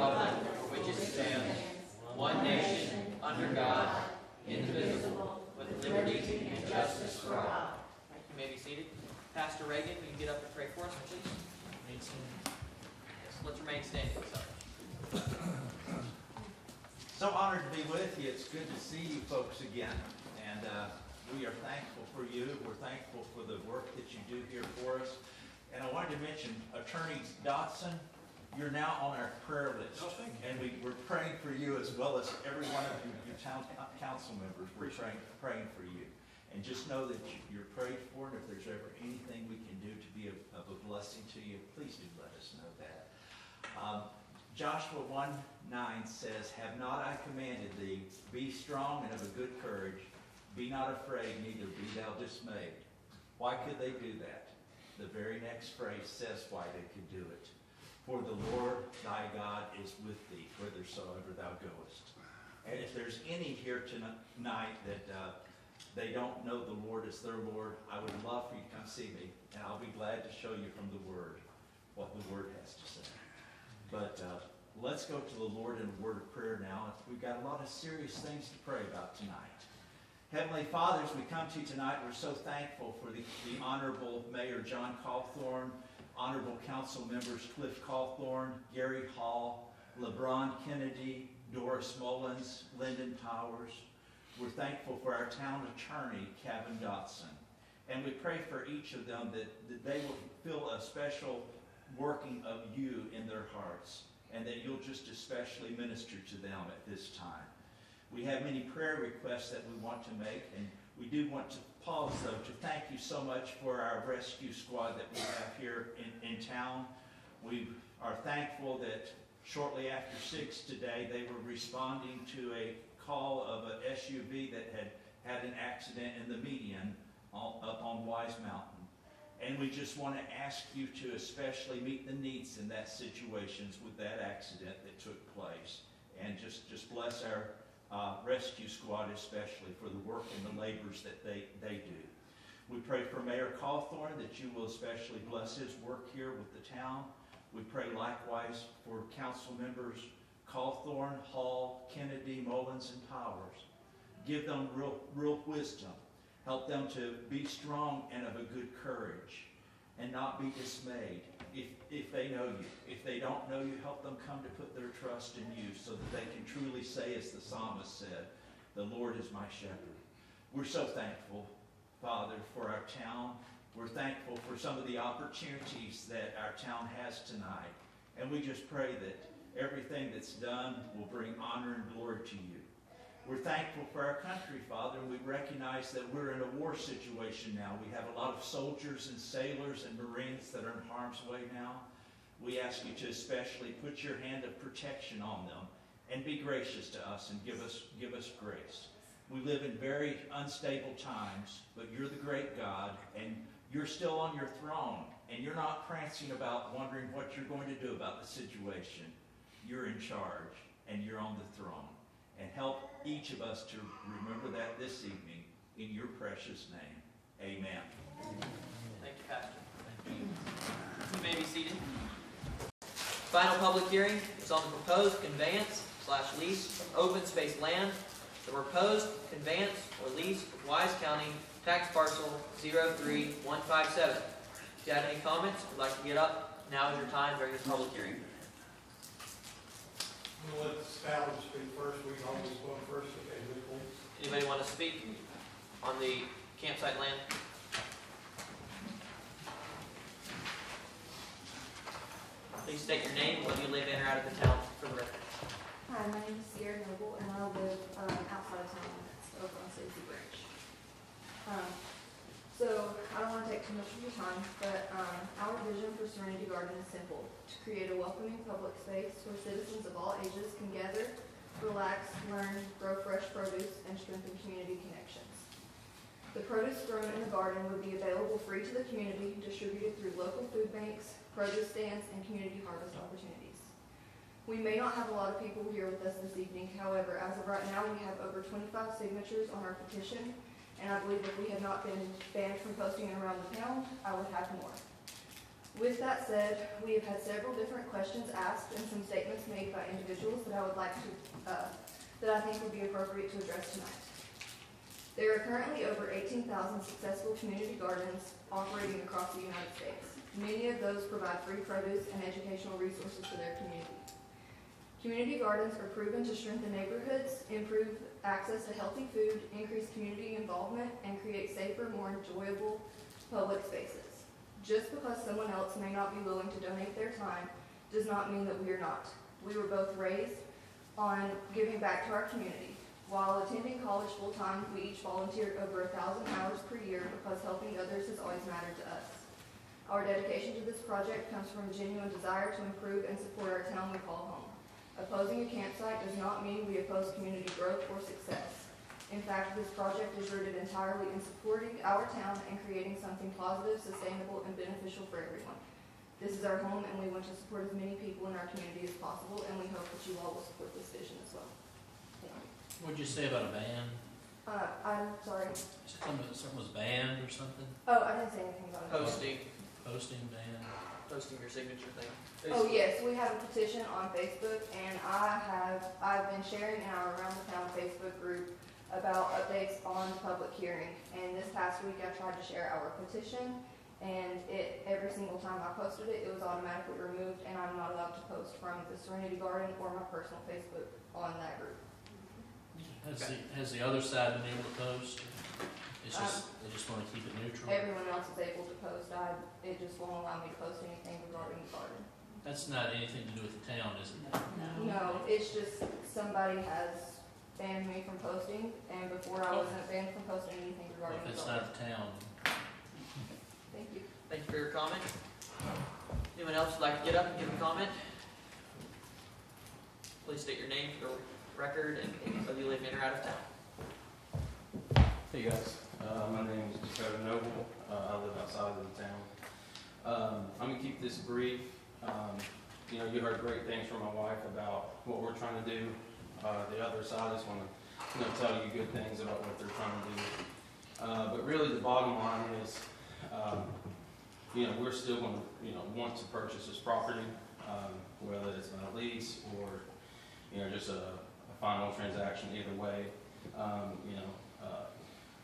republic for which it stands, one nation, under God, indivisible, with liberty and justice for all. You may be seated. Pastor Reagan, will you get up and pray for us, please? Yes, let's remain standing. So honored to be with you. It's good to see you folks again. And we are thankful for you. We're thankful for the work that you do here for us. And I wanted to mention Attorney Dotson, you're now on our prayer list. Oh, thank you. And we're praying for you as well as every one of your town council members. We're praying for you. And just know that you're prayed for, and if there's ever anything we can do to be of a blessing to you, please do let us know that. Joshua 1:9 says, "Have not I commanded thee, be strong and of a good courage, be not afraid, neither be thou dismayed." Why could they do that? The very next phrase says why they could do it. "For the Lord thy God is with thee, whithersoever thou goest." And if there's any here tonight that they don't know the Lord as their Lord, I would love for you to come see me, and I'll be glad to show you from the Word what the Word has to say. But let's go to the Lord in a word of prayer now. We've got a lot of serious things to pray about tonight. Heavenly Father, as we come to you tonight, we're so thankful for the Honorable Mayor John Cawthorn, Honorable Council Members Cliff Cawthorn, Gary Hall, LeBron Kennedy, Doris Mullins, Lyndon Powers. We're thankful for our town attorney, Kevin Dotson. And we pray for each of them that they will feel a special working of you in their hearts, and that you'll just especially minister to them at this time. We have many prayer requests that we want to make, and we do want to pause, though, to thank you so much for our rescue squad that we have here in town. We are thankful that shortly after 6 today, they were responding to a call of an SUV that had an accident in the median up on Wise Mountain. And we just want to ask you to especially meet the needs in that situations with that accident that took place. And just bless our rescue squad especially for the work and the labors that they do. We pray for Mayor Cawthorn that you will especially bless his work here with the town. We pray likewise for council members Cawthorn, Hall, Kennedy, Mullins, and Powers. Give them real wisdom. Help them to be strong and of a good courage and not be dismayed if they know you. If they don't know you, help them come to put their trust in you so that they can truly say, as the psalmist said, "The Lord is my shepherd." We're so thankful, Father, for our town. We're thankful for some of the opportunities that our town has tonight. And we just pray that everything that's done will bring honor and glory to you. We're thankful for our country, Father, and we recognize that we're in a war situation now. We have a lot of soldiers and sailors and Marines that are in harm's way now. We ask you to especially put your hand of protection on them and be gracious to us and give us grace. We live in very unstable times, but you're the great God, and you're still on your throne, and you're not prancing about wondering what you're going to do about the situation. You're in charge, and you're on the throne. And help each of us to remember that this evening in your precious name. Amen. Thank you, Pastor. You may be seated. Final public hearing is on the proposed conveyance/lease of open space land, the proposed conveyance or lease of Wise County tax parcel 03157. If you have any comments, would like to get up, now is your time during this public hearing. We'll let Skylar speak first. We always go first. Okay, please. Anybody want to speak on the campsite land? Please state your name, whether you live in or out of the town for the record. Hi, my name is Sierra Noble, and I live outside of town limits over on Stacey Branch. So I don't want to take too much of your time, but our vision for Serenity Garden is simple: to create a welcoming public space where citizens of all ages can gather, relax, learn, grow fresh produce, and strengthen community connections. The produce grown in the garden would be available free to the community, distributed through local food banks, produce stands, and community harvest opportunities. We may not have a lot of people here with us this evening. However, as of right now, we have over 25 signatures on our petition, and I believe if we had not been banned from posting it around the town, I would have more. With that said, we have had several different questions asked and some statements made by individuals that I would like to, that I think would be appropriate to address tonight. There are currently over 18,000 successful community gardens operating across the United States. Many of those provide free produce and educational resources to their community. Community gardens are proven to strengthen neighborhoods, improve access to healthy food, increase community involvement, and create safer, more enjoyable public spaces. Just because someone else may not be willing to donate their time does not mean that we are not. We were both raised on giving back to our community. While attending college full-time, we each volunteered over 1,000 hours per year because helping others has always mattered to us. Our dedication to this project comes from a genuine desire to improve and support our town we call home. Opposing a campsite does not mean we oppose community growth or success. In fact, this project is rooted entirely in supporting our town and creating something positive, sustainable, and beneficial for everyone. This is our home, and we want to support as many people in our community as possible, and we hope that you all will support this vision as well. Thank you. What'd you say about a band? I'm sorry. Something was banned or something? Oh, I didn't say anything about it. Posting band? Posting your signature thing. Oh, yes, we have a petition on Facebook, and I've been sharing in our Around the Town Facebook group about updates on the public hearing. And this past week, I tried to share our petition, and every single time I posted it, it was automatically removed, and I'm not allowed to post from the Serenity Garden or my personal Facebook on that group. Has the other side been able to post? It's just, they just want to keep it neutral? Everyone else is able to post. It just won't allow me to post anything regarding the garden. That's not anything to do with the town, is it? No, it's just somebody has banned me from posting, and before I wasn't banned from posting anything Well, regarding if the it's garden. not the town, Thank you. Thank you for your comment. Anyone else would like to get up and give a comment? Please state your name for the record and whether you live in or out of town. Hey guys, my name is Dakota Noble. I live outside of the town. I'm gonna keep this brief. You heard great things from my wife about what we're trying to do. The other side is gonna tell you good things about what they're trying to do. But really, the bottom line is, we're still gonna, want to purchase this property, whether it's by lease or, just a final transaction. Either way,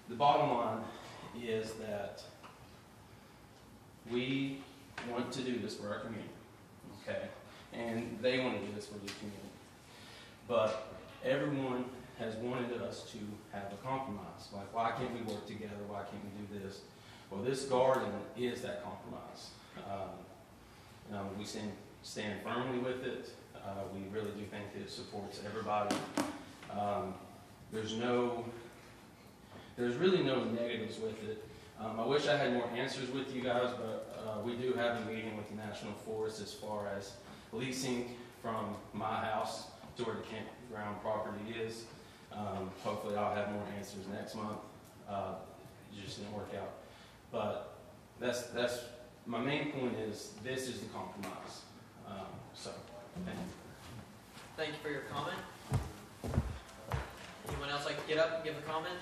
the bottom line is that we want to do this for our community, okay? And they want to do this for the community. But everyone has wanted us to have a compromise. Like, why can't we work together? Why can't we do this? Well, this garden is that compromise. We stand firmly with it. We really do think that it supports everybody. There's really no negatives with it. I wish I had more answers with you guys, but we do have a meeting with the National Forest as far as leasing from my house to where the campground property is. Hopefully I'll have more answers next month. It just didn't work out. But that's my main point is this is the compromise. Thank you. Thank you for your comment. Anyone else like to get up and give a comment?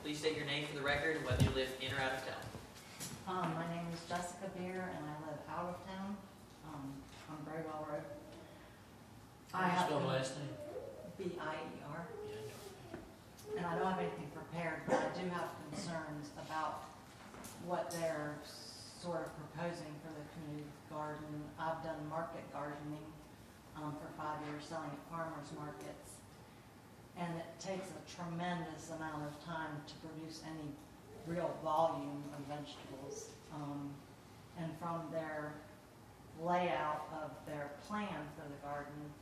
Please state your name for the record and whether you live in or out of town. My name is Jessica Beer, and I live out of town, on Braywell Road. how do you spell the last name? B-I-E-R. Yeah, And I don't have anything prepared, but I do have concerns about what they're sort of proposing for the community garden. I've done market gardening for 5 years, selling at farmers markets. And it takes a tremendous amount of time to produce any real volume of vegetables. And from their layout of their plan for the garden,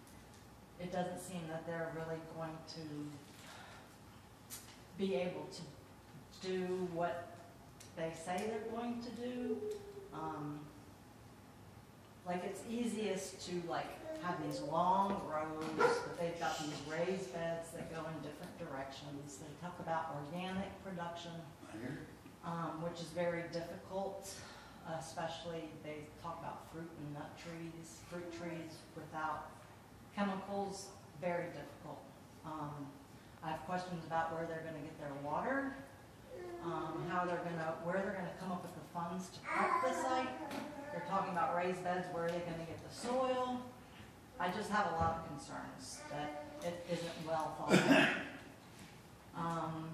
it doesn't seem that they're really going to be able to do what they say they're going to do. It's easiest to have these long rows, but they've got these raised beds that go in different directions. They talk about organic production, which is very difficult, especially they talk about fruit and nut trees, fruit trees without chemicals, very difficult. I have questions about where they're gonna get their water, where they're gonna come up with the funds to prep the site. They're talking about raised beds, where are they gonna get the soil? I just have a lot of concerns that it isn't well thought out.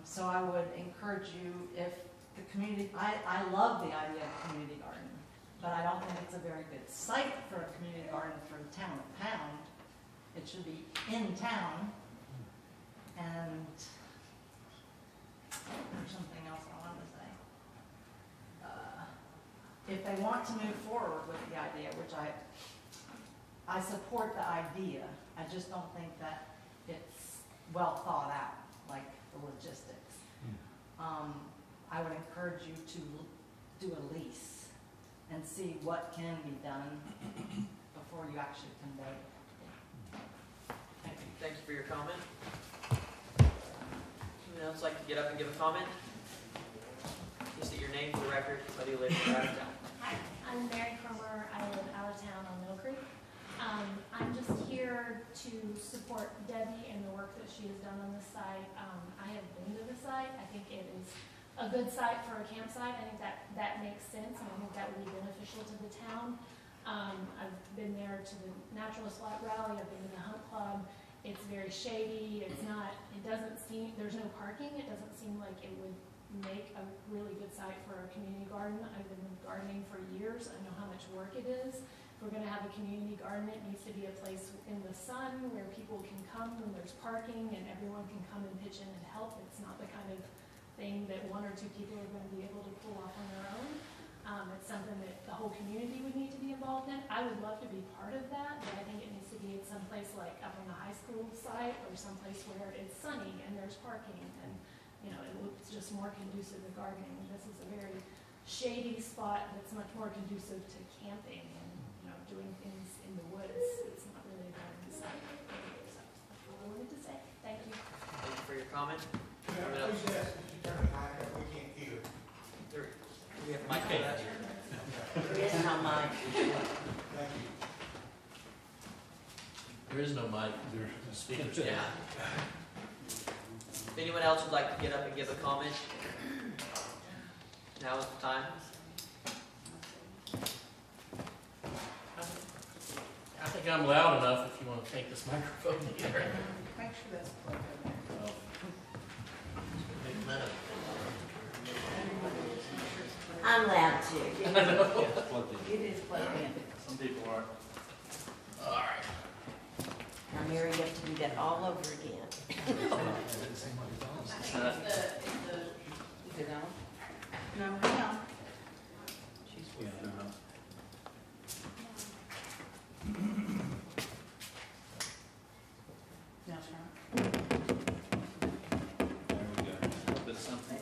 So I would encourage you, if the community, I love the idea of a community garden, but I don't think it's a very good site for a community garden for the town of Pound. It should be in town, and there's something else I wanted to say. If they want to move forward with the idea, which I support the idea, I just don't think that it's well thought out, like the logistics. I would encourage you to do a lease and see what can be done before you actually convey it. Thank you. Thank you for your comment. Anyone else like to get up and give a comment? Please state your name for the record, whether you live or out of town. Hi, I'm Mary Cromer. I live out of town on Mill Creek. I'm just here to support Debbie and the work that she has done on this site. I have been to the site. I think it is a good site for a campsite. I think that makes sense, and I think that would be beneficial to the town. I've been there to the Naturalist Rally. I've been to the Hunt Club. It's very shady. It doesn't seem, there's no parking. It doesn't seem like it would make a really good site for a community garden. I've been gardening for years. I know how much work it is. If we're going to have a community garden, it needs to be a place in the sun where people can come when there's parking and everyone can come and pitch in and help. It's not the kind of thing that one or two people are going to be able to pull off on their own. It's something that the whole community would need to be involved in. I would love to be part of that, but I think it needs to be at some place like up on the high school site or someplace where it's sunny and there's parking and, you know, it's just more conducive to gardening. This is a very shady spot that's much more conducive to camping and, you know, doing things in the woods. It's not really a garden site. So that's all I wanted to say. Thank you. Thank you for your comment. Yeah, please ask if you turn it back up, we can't hear. We have Mike for that. There is no mic. Thank you. There is no mic, there's speakers. Yeah. If anyone else would like to get up and give a comment, now is the time. I think I'm loud enough if you want to take this microphone here. Make sure that's plugged in there. I'm loud too. It is plugged in. Some people aren't. All right. Now, Mary, you have to do that all over again. Is it on? No, hang on. Now, Sharon. There we go. But something.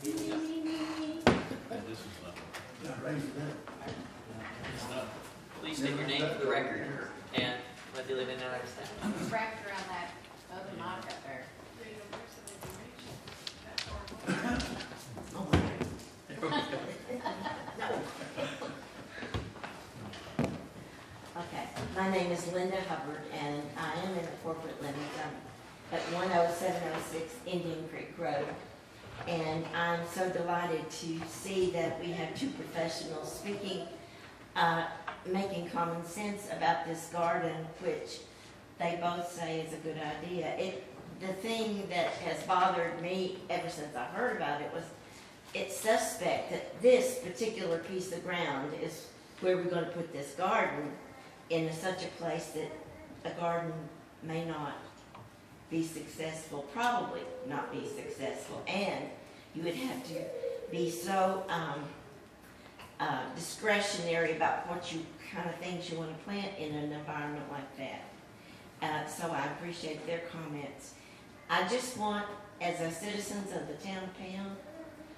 Please state your name for the record and whether you live in and out of town. Wrapped around that other mic up there. Okay, my name is Linda Hubbard, and I am in a corporate limit at 10706 Indian Creek Road. And I'm so delighted to see that we have two professionals speaking, making common sense about this garden, which they both say is a good idea. The thing that has bothered me ever since I heard about it was it's suspect that this particular piece of ground is where we're going to put this garden in such a place that a garden may not be successful, probably not be successful, and you would have to be so discretionary about what kind of things you want to plant in an environment like that. So I appreciate their comments. I just want, as a citizens of the town of Pound,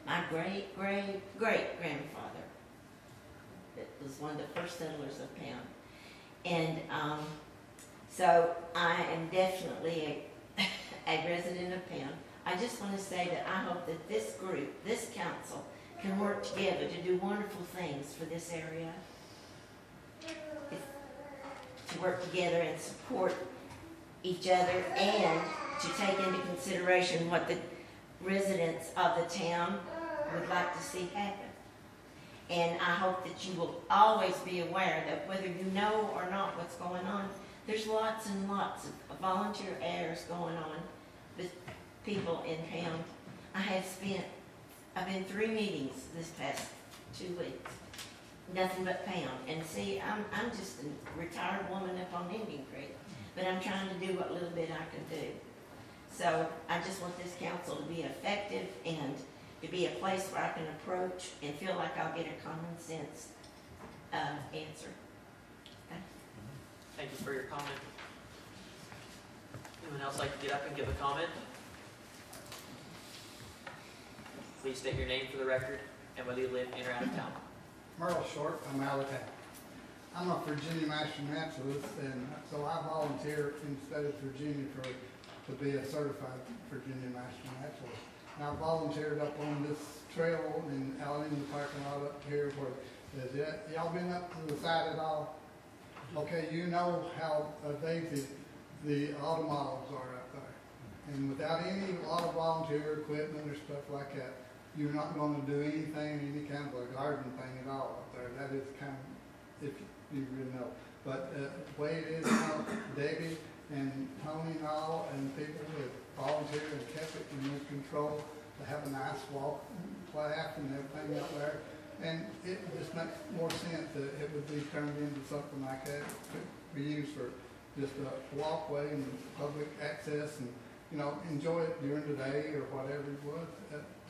my great-great-great-grandfather was one of the first settlers of Pound. And so I am definitely a resident of Pound. I just want to say that I hope that this group, this council, can work together to do wonderful things for this area. To work together and support each other and to take into consideration what the residents of the town would like to see happen. And I hope that you will always be aware that whether you know or not what's going on, there's lots and lots of volunteer hours going on with people in town. I've been 3 meetings this past 2 weeks, nothing but pound. And see, I'm just a retired woman up on Indian Creek, but I'm trying to do what little bit I can do. So I just want this council to be effective and to be a place where I can approach and feel like I'll get a common sense answer. Thank you for your comment. Anyone else like to get up and give a comment? Please state your name for the record and whether you live in or out of town. Merle Short, I'm out of town. I'm a Virginia Master Naturalist, and so I volunteer in the state of Virginia to be a certified Virginia Master Naturalist. And I volunteered up on this trail and out in the parking lot up here where, y'all been up to the side at all? Okay, you know how dainty the auto models are up there. And without a lot of volunteer equipment or stuff like that, you're not going to do anything, any kind of a garden thing at all up there. That is kind of, if you really know. But the way it is now, Debbie and Tony and all, and people that volunteer and kept it in control to have a nice walk path and everything out there. And it just makes more sense that it would be turned into something like that, to be used for just a walkway and public access, and you know, enjoy it during the day or whatever it was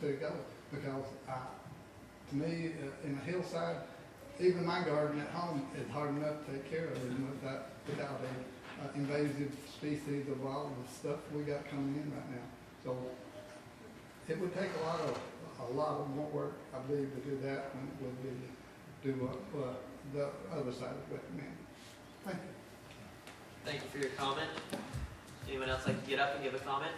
to go. Because to me, in a hillside, even my garden at home is hard enough to take care of, and without a invasive species of all the stuff we got coming in right now. So it would take a lot of more work, I believe, to do that than it would be to do what the other side would recommend. Thank you. Thank you for your comment. Anyone else like to get up and give a comment?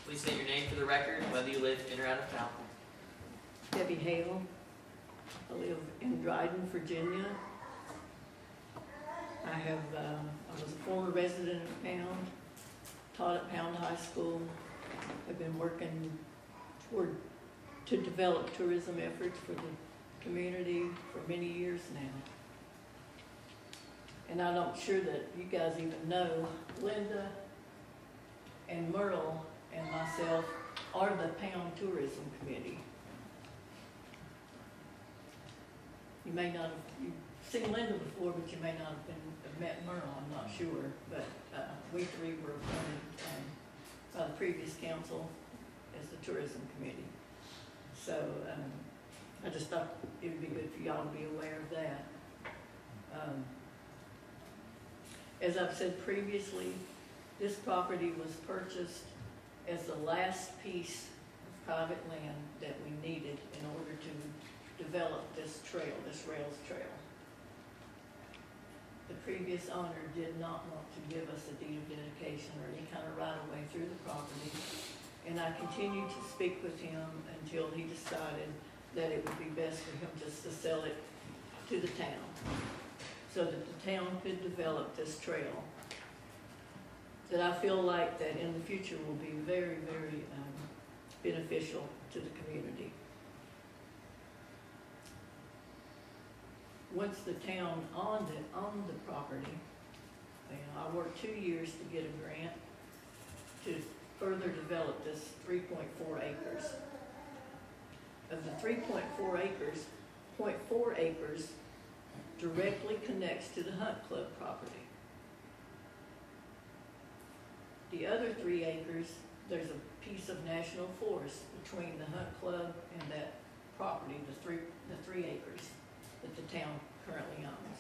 Please state your name for the record and whether you live in or out of town. Debbie Hale. I live in Dryden, Virginia. I was a former resident of Pound, taught at Pound High School. I've been working to develop tourism efforts for the community for many years now. And I'm not sure that you guys even know, Linda and Merle and myself are the Pound Tourism Committee. You may not have, you've seen Linda before, but you may not have met Merle, I'm not sure. But we 3 were appointed by the previous council as the tourism committee. So I just thought it would be good for y'all to be aware of that. As I've said previously, this property was purchased as the last piece of private land that we needed in order to develop this trail, this rails trail. The previous owner did not want to give us a deed of dedication or any kind of right of way through the property. And I continued to speak with him until he decided that it would be best for him just to sell it to the town so that the town could develop this trail that I feel like that in the future will be very, very beneficial to the community. Once the town owned the property, I worked 2 years to get a grant to further develop this 3.4 acres. Of the 3.4 acres, 0.4 acres directly connects to the Hunt Club property. The other 3 acres, there's a piece of national forest between the Hunt Club and that property, the 3 acres that the town currently owns.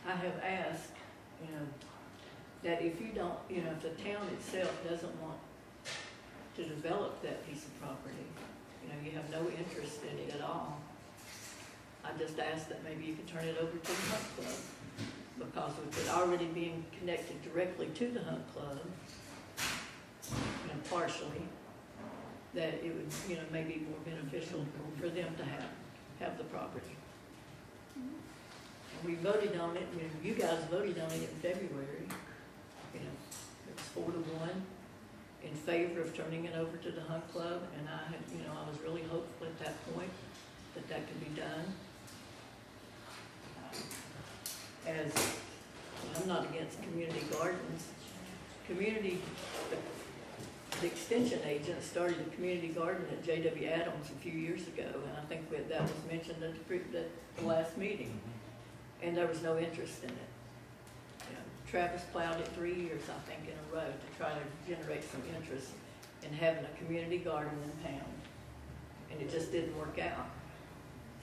I have asked, that if you don't, if the town itself doesn't want to develop that piece of property, you have no interest in it at all, I just asked that maybe you could turn it over to the Hunt Club, because with it already being connected directly to the Hunt Club, partially, that it would, you know, maybe more beneficial for them to have the property. And we voted on it, you guys voted on it in February, you know, it was 4-1 in favor of turning it over to the Hunt Club, and I had, you know, I was really hopeful at that point that that could be done. As, I'm not against community gardens. The extension agent started a community garden at J.W. Adams a few years ago, and I think that was mentioned at the last meeting, and there was no interest in it. You know, Travis plowed it 3 years, I think, in a row to try to generate some interest in having a community garden in town, and it just didn't work out.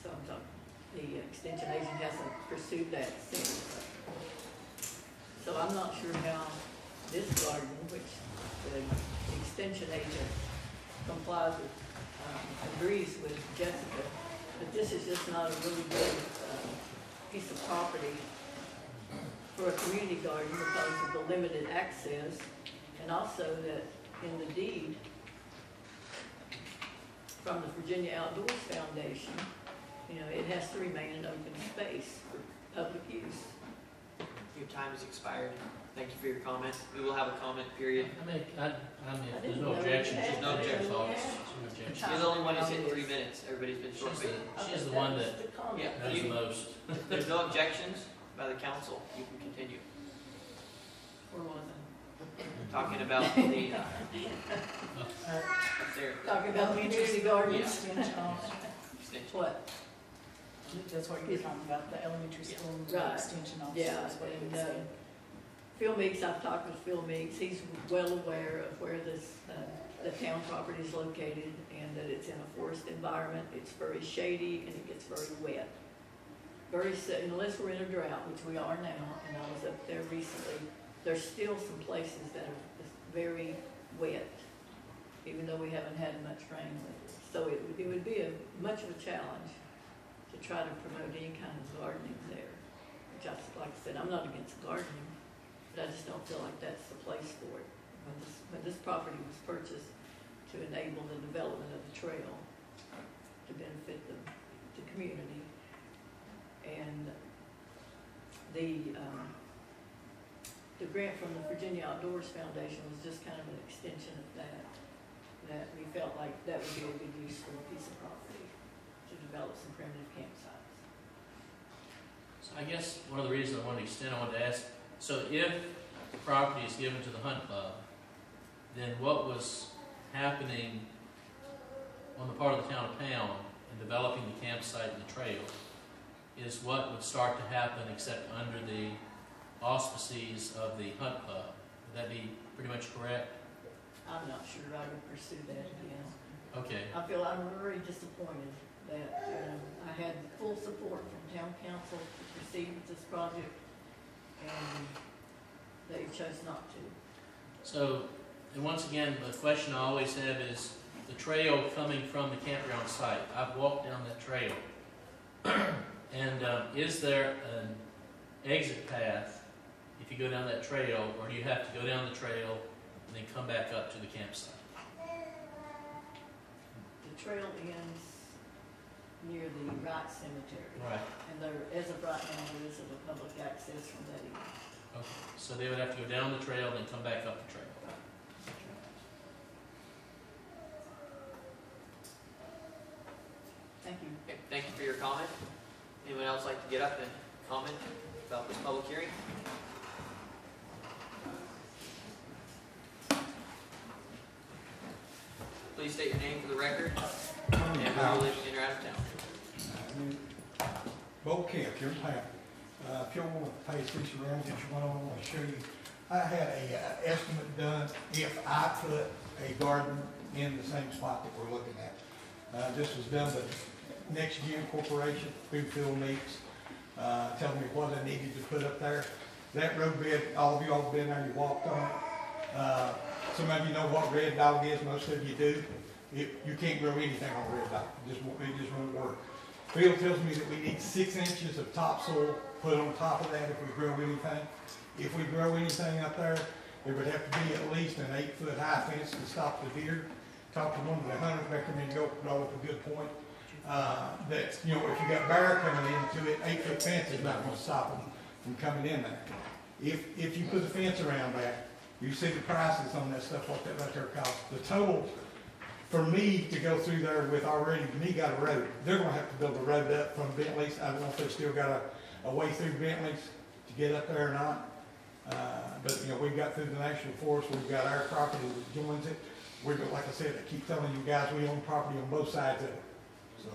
So I'm talking, the extension agent hasn't pursued that since. So I'm not sure how this garden, which the extension agent complies with, agrees with Jessica, but this is just not a really good piece of property for a community garden because of the limited access, and also that in the deed from the Virginia Outdoors Foundation, you know, it has to remain an open space for public use. Your time has expired. Thank you for your comment. We will have a comment period. I mean, there's no objection. There's no objection. objection. You're the only one who's hit 3 minutes. Everybody's been short. She's the one that Yeah, knows the most. if there's no objections by the council, you can continue. Where was I? Talking about the, there, Talking about community gardens. extension. What? That's what you're talking about, the elementary school Right. extension officer. Yeah, is what and he said. Phil Meeks, I've talked with Phil Meeks, he's well aware of where this, the town property is located and that it's in a forest environment, it's very shady and it gets very wet. Unless we're in a drought, which we are now, and I was up there recently, there's still some places that are just very wet, even though we haven't had much rain lately. So it would be much of a challenge to try to promote any kind of gardening there, which like I said, I'm not against gardening, but I just don't feel like that's the place for it. When this property was purchased to enable the development of the trail to benefit the community, and the grant from the Virginia Outdoors Foundation was just kind of an extension of that we felt like that would be a good use for a piece of property to develop some primitive campsites. So I guess one of the reasons I wanted to extend, I wanted to ask, so if the property is given to the Hunt Club, then what was happening on the part of the town of Pound in developing the campsite and the trail is what would start to happen except under the auspices of the Hunt Club. Would that be pretty much correct? I'm not sure I would pursue that again. Okay. I'm very disappointed that I had full support from town council to proceed with this project, and they chose not to. So, and once again, the question I always have is the trail coming from the campground site. I've walked down that trail. And is there an exit path if you go down that trail, or do you have to go down the trail and then come back up to the campsite? The trail ends near the Wright Cemetery. Right. And there, as of right now, there isn't a public access from that end. Okay. So they would have to go down the trail and then come back up the trail. Thank you. Okay, thank you for your comment. Anyone else like to get up and comment about this public hearing? Please state your name for the record and where you live in or out of town. Bo Kemp, here in Pampa. If you want to pass this around, just what I want to show you. I had a estimate done if I put a garden in the same spot that we're looking at. This was done by Next Gen Corporation, through Phil Meeks, telling me what I needed to put up there. That road bed, all of you all have been there, you walked on it. Some of you know what red dog is, most of you do. You can't grow anything on red dog, it just won't work. Phil tells me that we need 6 inches of topsoil put on top of that if we grow anything. If we grow anything up there, there would have to be at least an 8-foot high fence to stop the deer. Talked to one of the hunters back in New York, brought up a good point. That, you know, if you got bear coming into it, 8-foot fence is not gonna stop them from coming in there. If you put a fence around that, you see the prices on that stuff, what that right there costs. The total, for me to go through there with already, me got a road, they're gonna have to build a road up from Bentley's. I don't know if they've still got a way through Bentley's to get up there or not. But, you know, we've got through the National Forest, we've got our property that joins it. We're, like I said, I keep telling you guys, we own property on both sides of it. So,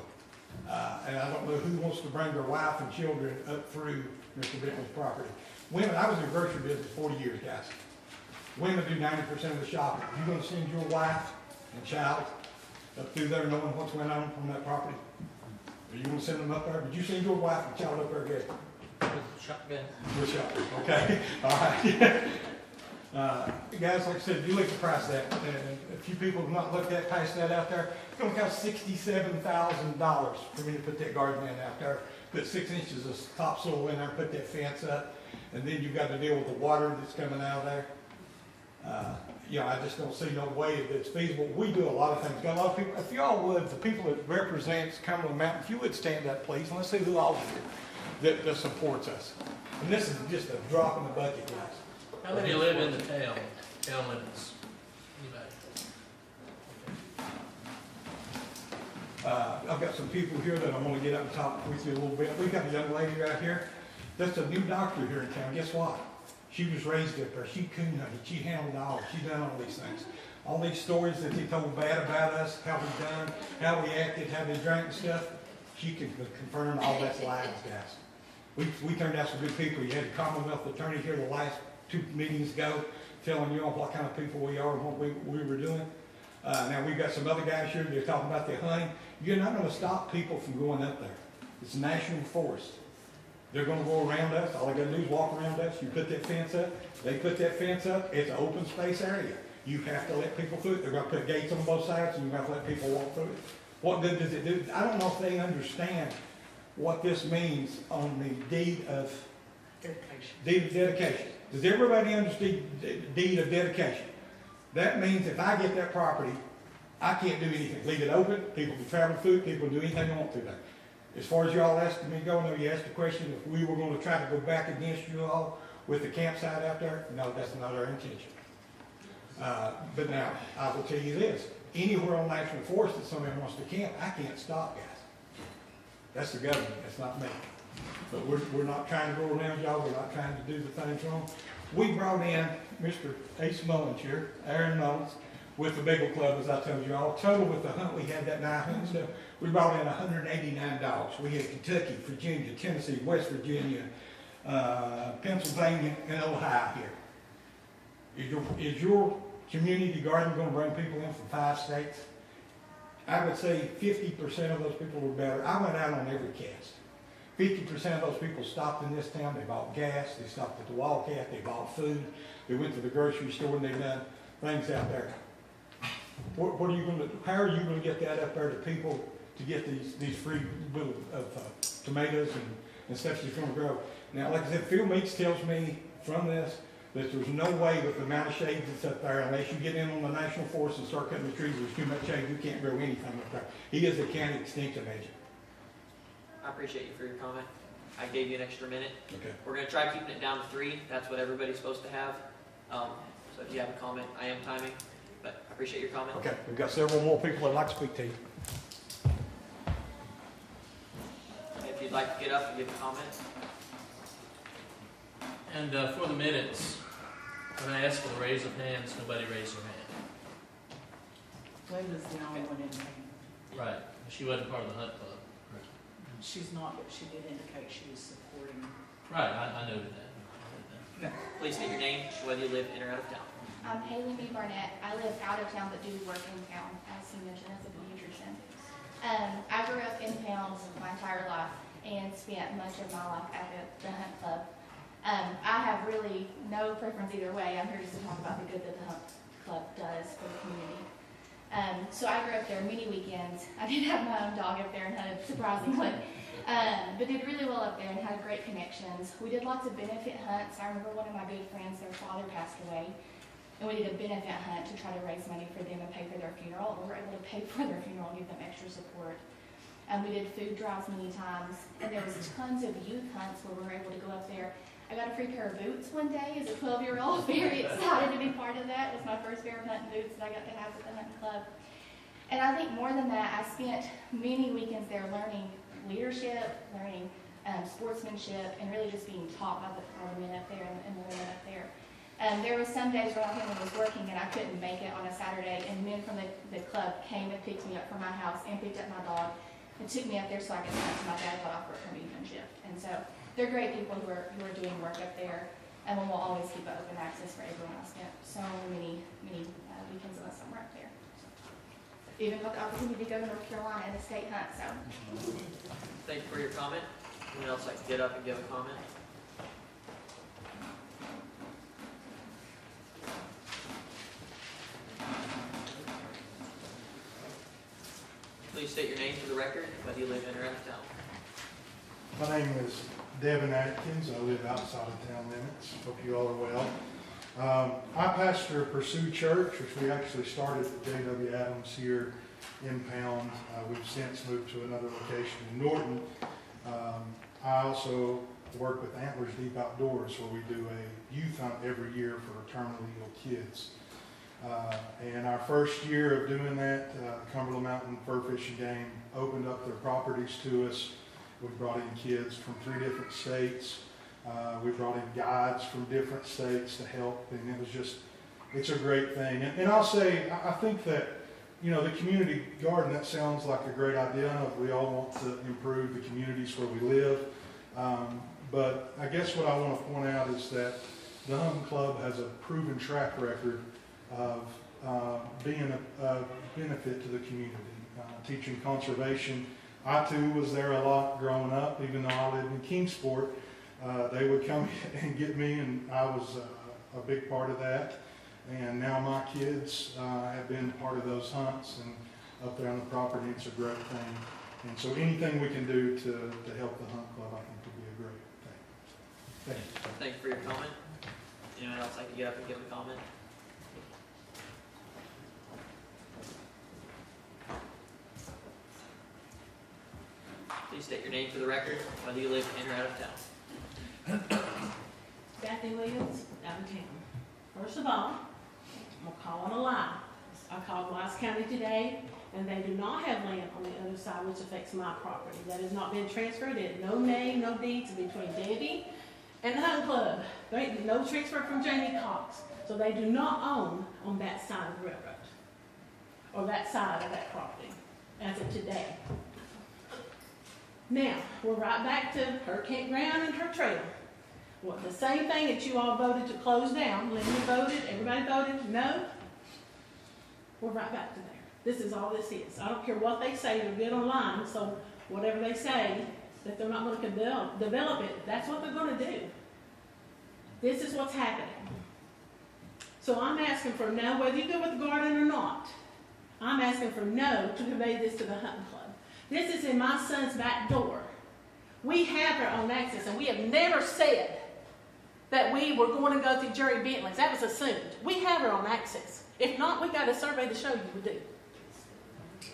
and I don't know who wants to bring their wife and children up through Mr. Bentley's property. Women, I was in the grocery business 40 years, guys. Women do 90% of the shopping. You gonna send your wife and child up through there knowing what's going on that property? Are you gonna send them up there? Would you send your wife and child up there, Gary? Shotgun. With shopping, okay, all right. Guys, like I said, you look at the price of that, and a few people have not looked at past that out there. It's gonna cost $67,000 for me to put that garden in out there, put 6 inches of topsoil in there, put that fence up, and then you've got to deal with the water that's coming out of there. You know, I just don't see no way that it's feasible. We do a lot of things. Got a lot of people, if y'all would, the people that represents Cumberland Mountain, if you would stand up, please, and let's see who all is here that supports us. And this is just a drop in the bucket, guys. How many live in the town limits? Anybody? I've got some people here that I'm gonna get up and talk with you a little bit. We've got a young lady right here that's a new doctor here in town. Guess what? She was raised up there. She coon hunted. She handled all. She done all these things. All these stories that they told bad about us, how we done, how we acted, how they drank and stuff, she can confirm all that's lies, guys. We turned out some good people. You had the Commonwealth attorney here the last 2 meetings ago telling you all what kind of people we are and what we were doing. Now we've got some other guys here, they're talking about the hunting. You're not gonna stop people from going up there. It's a national forest. They're gonna go around us, all they gotta do is walk around us. You put that fence up, they put that fence up, it's an open space area. You have to let people through it. They're gonna put gates on both sides and you have to let people walk through it. What good does it do? I don't know if they understand what this means on the deed of dedication. Does everybody understand deed of dedication? That means if I get that property, I can't do anything. Leave it open, people can travel through it, people can do anything they want to there. As far as y'all asking me to go, I know you asked the question if we were gonna try to go back against you all with the campsite out there. No, that's not our intention. But now, I will tell you this, anywhere on National Forest that somebody wants to camp, I can't stop, guys. That's the government, that's not me. But we're not trying to go around y'all, we're not trying to do the things wrong. We brought in Mr. Ace Mullins here, Aaron Mullins, with the Bagel Club, as I told you all. Total with the hunt, we had that night hunt and stuff, we brought in $189. We had Kentucky, Virginia, Tennessee, West Virginia, Pennsylvania, and Ohio here. Is your community garden gonna bring people in from 5 states? I would say 50% of those people were better. I went out on every cast. 50% of those people stopped in this town, they bought gas, they stopped at the Wildcat, they bought food, they went to the grocery store and they done things out there. What are you gonna, how are you gonna get that up there to people to get these free little tomatoes and stuff she's gonna grow? Now, like I said, Phil Meeks tells me from this that there's no way with the amount of shade that's up there, unless you get in on the National Forest and start cutting the trees, there's too much shade, you can't grow anything up there. He is a county extension agent. I appreciate you for your comment. I gave you an extra minute. Okay. We're gonna try keeping it down to 3. That's what everybody's supposed to have. So if you have a comment, I am timing, but I appreciate your comment. Okay, we've got several more people that'd like to speak to you. If you'd like to get up and give a comment. And for the minutes, when I asked for the raise of hands, nobody raised their hand. Linda's the only one in there. Right. She wasn't part of the hunt club. She's not, but she did indicate she was supporting. Right, I noted that. Please state your name, whether you live in or out of town. I'm Haley Mee Barnett. I live out of town but do work in town, as he mentioned, as a pediatrician. I grew up in town my entire life and spent much of my life at the hunt club. I have really no preference either way. I'm here just to talk about the good that the hunt club does for the community. So I grew up there many weekends. I did have my own dog up there and hunted, surprisingly. But did really well up there and had great connections. We did lots of benefit hunts. I remember one of my good friends, their father passed away, and we did a benefit hunt to try to raise money for them and pay for their funeral. We were able to pay for their funeral and give them extra support. We did food drives many times, and there was tons of youth hunts where we were able to go up there. I got a free pair of boots one day as a 12-year-old, very excited to be part of that. It was my first pair of hunting boots that I got to have with the hunting club. And I think more than that, I spent many weekends there learning leadership, learning sportsmanship, and really just being taught by the men up there and the women up there. There were some days where my family was working and I couldn't make it on a Saturday, and men from the club came and picked me up from my house and picked up my dog and took me up there so I could hunt till my dad got off work from evening shift. And so they're great people who are doing work up there, and we'll always keep open access for everyone. I spent so many weekends in the summer up there. Even got the opportunity to go to North Carolina at a state hunt. So Thank you for your comment. Anyone else like to get up and give a comment? Please state your name for the record, whether you live in or out of town. My name is Devin Atkins. I live outside of town limits. Hope you all are well. I pastor Pursue Church, which we actually started at J.W. Adams here in Pound. We've since moved to another location in Norton. I also work with Antlers Deep Outdoors, where we do a youth hunt every year for terminally ill kids. And our first year of doing that, Cumberland Mountain Fur Fishing Game opened up their properties to us. We brought in kids from 3 different states. We brought in guides from different states to help, and it was just, it's a great thing. And I'll say, I think that, you know, the community garden, that sounds like a great idea. I know we all want to improve the communities where we live. But I guess what I want to point out is that the Hunting Club has a proven track record of being a benefit to the community, teaching conservation. I too was there a lot growing up, even though I lived in Kingsport. They would come and get me, and I was a big part of that. And now my kids have been part of those hunts and up there on the property. It's a great thing. And so anything we can do to help the Hunt Club, I think would be a great thing. Thank you. Thank you for your comment. Anyone else like to get up and give a comment? Please state your name for the record, whether you live in or out of town. Kathy Williams, out of town. First of all, I'm gonna call on a lie. I called Wise County today, and they do not have land on the other side, which affects my property. That has not been transferred. There's no name, no deeds between Debbie and the Hunting Club. There ain't no transfer from Jamie Cox. So they do not own on that side of the railroad, or that side of that property, as of today. Now, we're right back to her campground and her trail. Well, the same thing that you all voted to close down. Linda voted, everybody voted no. We're right back to there. This is all this is. I don't care what they say, they're good online, so whatever they say, that they're not going to develop it, that's what they're going to do. This is what's happening. So I'm asking for no, whether you go with the garden or not. I'm asking for no to convey this to the Hunting Club. This is in my son's back door. We have our own access, and we have never said that we were going to go through Jerry Bentley's. That was assumed. We have our own access. If not, we got a survey to show you we do.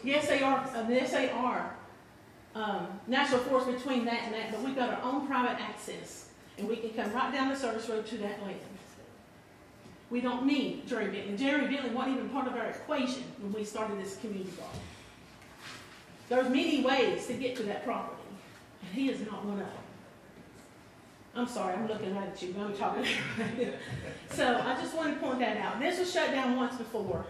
Yes, they are. National forest between that and that, but we've got our own private access, and we can come right down the service road to that land. We don't need Jerry Bentley. Jerry Bentley wasn't even part of our equation when we started this community garden. There's many ways to get to that property, and he is not one of them. I'm sorry, I'm looking right at you, but I'm talking to everybody. So I just wanted to point that out. This was shut down once before.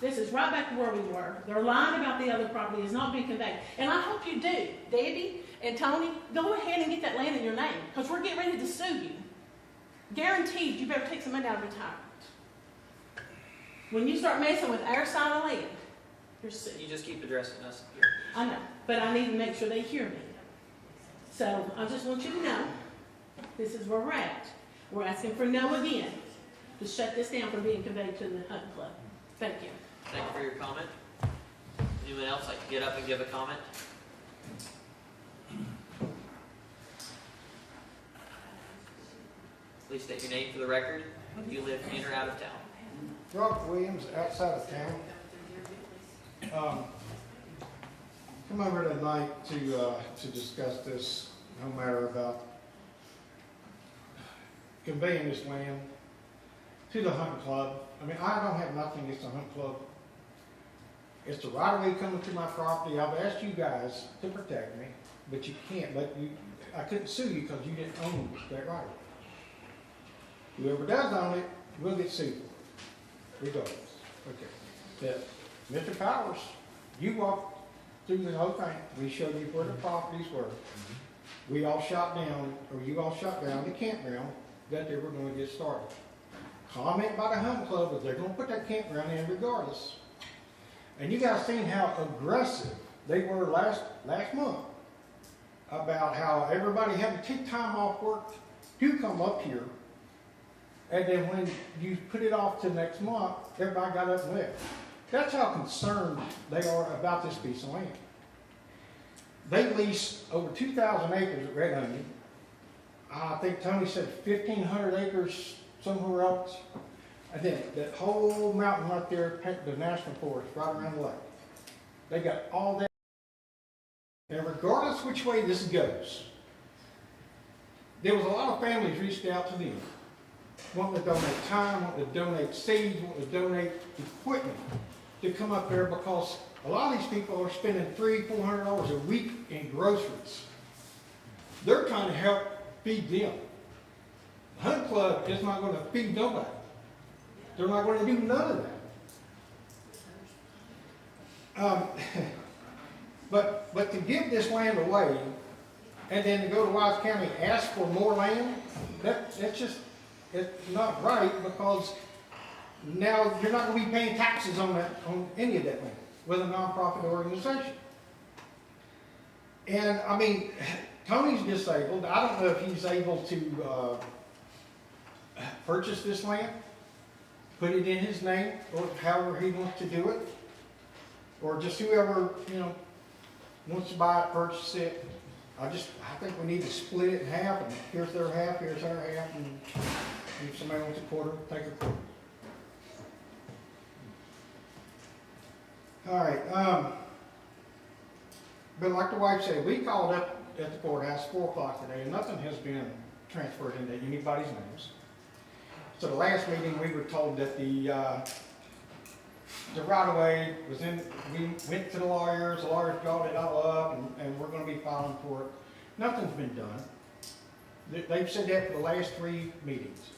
This is right back to where we were. They're lying about the other property. It's not being conveyed. And I hope you do. Debbie and Tony, go ahead and get that land in your name, because we're getting ready to sue you. Guaranteed you better take some money out of retirement. When you start messing with our side of land, you're sued. You just keep addressing us here. I know, but I need to make sure they hear me. So I just want you to know, this is where we're at. We're asking for no again to shut this down from being conveyed to the Hunting Club. Thank you. Thank you for your comment. Anyone else like to get up and give a comment? Please state your name for the record. Do you live in or out of town? Robert Williams, outside of town. Come over tonight to discuss this, no matter about conveying this land to the hunting club. I mean, I don't have nothing against the hunt club. It's the right of way coming to my property. I've asked you guys to protect me, but you can't. I couldn't sue you because you didn't own that right of way. Whoever does own it will get sued for it, regardless. Okay. But Mr. Powers, you walked through the whole thing. We showed you where the properties were. We all shot down, or you all shot down the campground that they were going to get started. Comment by the hunting club that they're going to put that campground in regardless. And you guys seen how aggressive they were last month about how everybody had to take time off work to come up here. And then when you put it off to next month, everybody got up and left. That's how concerned they are about this piece of land. They lease over 2,000 acres at Red Onion. I think Tony said 1,500 acres somewhere else. And then that whole mountain right there, the national forest, right around the lake. They got all that. And regardless which way this goes, there was a lot of families reached out to them, wanting to donate time, wanting to donate seeds, wanting to donate equipment to come up there because a lot of these people are spending $300-400 a week in groceries. They're trying to help feed them. The Hunt Club is not going to feed nobody. They're not going to do none of that. But to give this land away and then to go to Wise County and ask for more land, that's it's not right because now you're not going to be paying taxes on any of that land with a nonprofit organization. And I mean, Tony's disabled. I don't know if he's able to purchase this land, put it in his name, or however he wants to do it, or just whoever, wants to buy it, purchase it. I think we need to split it in half, and here's their half, here's our half, and if somebody wants a quarter, take a quarter. All right, but like the wife said, we called up at the courthouse 4 o'clock today, and nothing has been transferred into anybody's names. So the last meeting, we were told that the right-of-way was in, we went to the lawyers brought it all up, and we're going to be filing for it. Nothing's been done. They've said that for the last 3 meetings.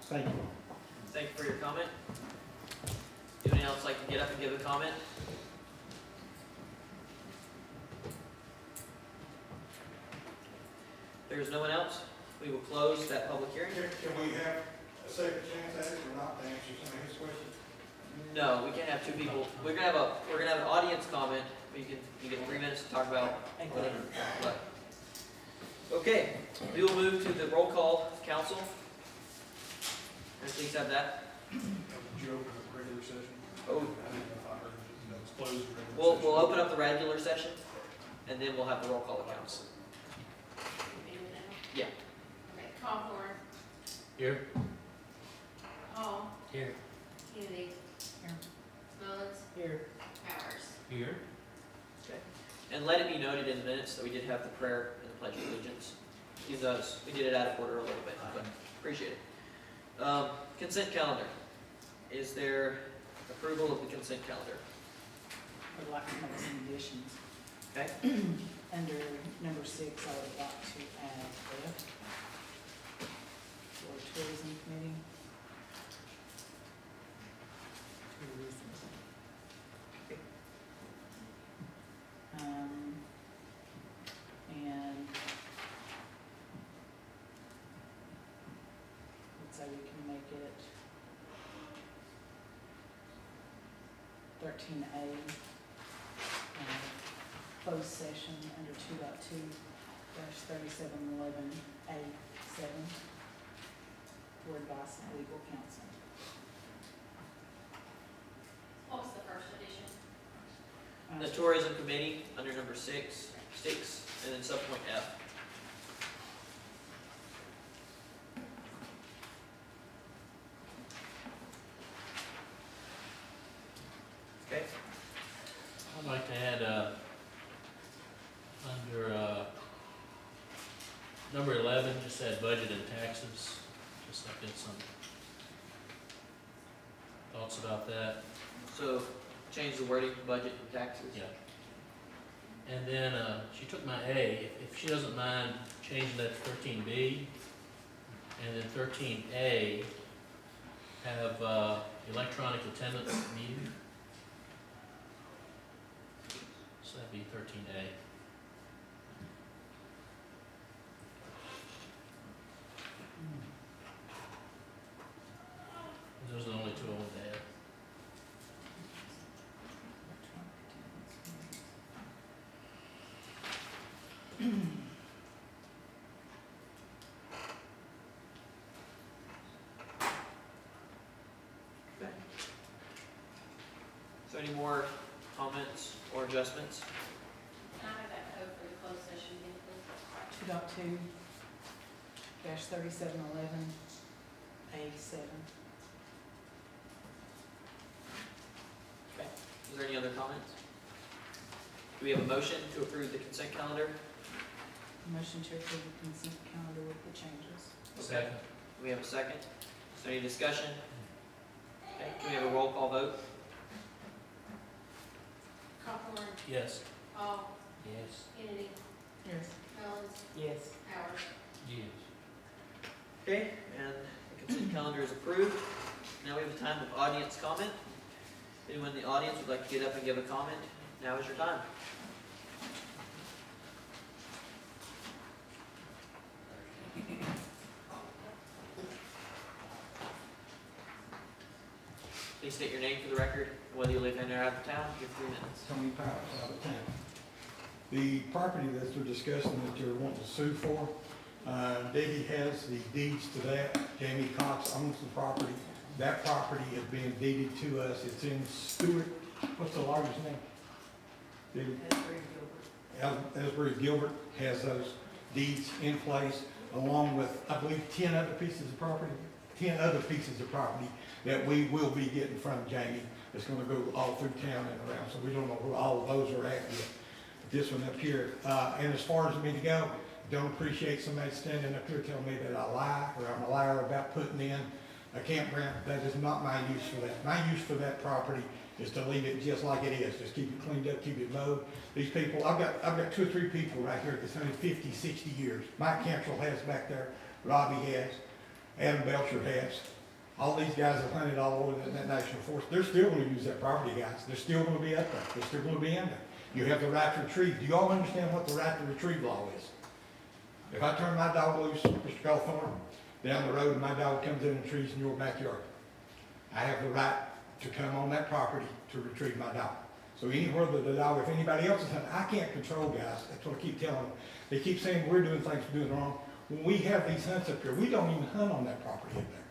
Thank you. Thank you for your comment. Anyone else like to get up and give a comment? There's no one else. We will close that public hearing. Can we have a second chance at it or not to answer some of his questions? No, we can't have 2 people. We're gonna have an audience comment. You get 3 minutes to talk about whatever. But, okay, we will move to the roll call of council. Can I please have that? Did you open the regular session? Oh. I didn't know if I heard it. No, it's closed. We'll open up the regular session, and then we'll have the roll call of council. Yeah. Okay, Hawthorne, Here. Hall, Here. Kennedy, Here. Mullins, Here. Powers. Here. Okay. And let it be noted in the minutes that we did have the prayer and the pledge of allegiance. Even though we did it out of order a little bit, but appreciate it. Consent calendar. Is there approval of the consent calendar? I'd like to make some additions. Okay. Under number 6, I would like to add F for tourism committee. And let's say we can make it 13A, closed session under 2.2-3711A7 for advice of legal counsel. What was the first edition? The tourism committee under number 6, and then subpoint F. Okay, I'd like to add, under, number 11, just add budget and taxes, just so I get some thoughts about that. so change the wording, budget and taxes. Yeah. And then, she took my A, if she doesn't mind changing that to 13B, and then 13A, have, electronic attendance needed. So that'd be 13A. Those are the only two I wanted to add. Okay. So any more comments or adjustments? Can I have that code for the closed session again, please? 2.2-3711A7. Okay. Is there any other comments? Do we have a motion to approve the consent calendar? Motion to approve the consent calendar with the changes. Okay. Do we have a second? Is there any discussion? Okay, can we have a roll call vote? Hawthorne, Yes. Hall, Yes. Kennedy, Yes. Mullins, Yes. Howard. Yes. Okay, and the consent calendar is approved. Now we have a time of audience comment. Anyone in the audience would like to get up and give a comment, now is your time. Please state your name for the record, whether you live in or out of town, you have 3 minutes. Tony Powers, out of town. The property that they're discussing that they're wanting to sue for, Debbie has the deeds to that. Jamie Cox owns the property. That property is being deeded to us. It's in Stewart. What's the lawyer's name? Debbie? Asbury Gilbert has those deeds in place, along with, I believe, 10 other pieces of property that we will be getting from Jamie. It's gonna go all through town and around, so we don't know where all of those are at yet. This one up here, and as far as me to go, don't appreciate somebody standing up here telling me that I lie, or I'm a liar about putting in a campground. That is not my use for that. My use for that property is to leave it just like it is. Just keep it cleaned up, keep it mowed. These people, I've got 2 or 3 people right here that's only 50, 60 years. Mike Cantrell has back there, Robbie has, Adam Belcher has. All these guys have hunted all over that national forest. They're still gonna use that property, guys. They're still gonna be up there. They're still gonna be in there. You have the right to retrieve. Do you all understand what the right to retrieve law is? If I turn my dog loose, Mr. Cawthorn, down the road and my dog comes in and retrieves in your backyard, I have the right to come on that property to retrieve my dog. So anywhere that the dog, if anybody else is hunting, I can't control, guys. That's what I keep telling them. They keep saying we're doing things, we're doing wrong. When we have these hunts up here, we don't even hunt on that property up there.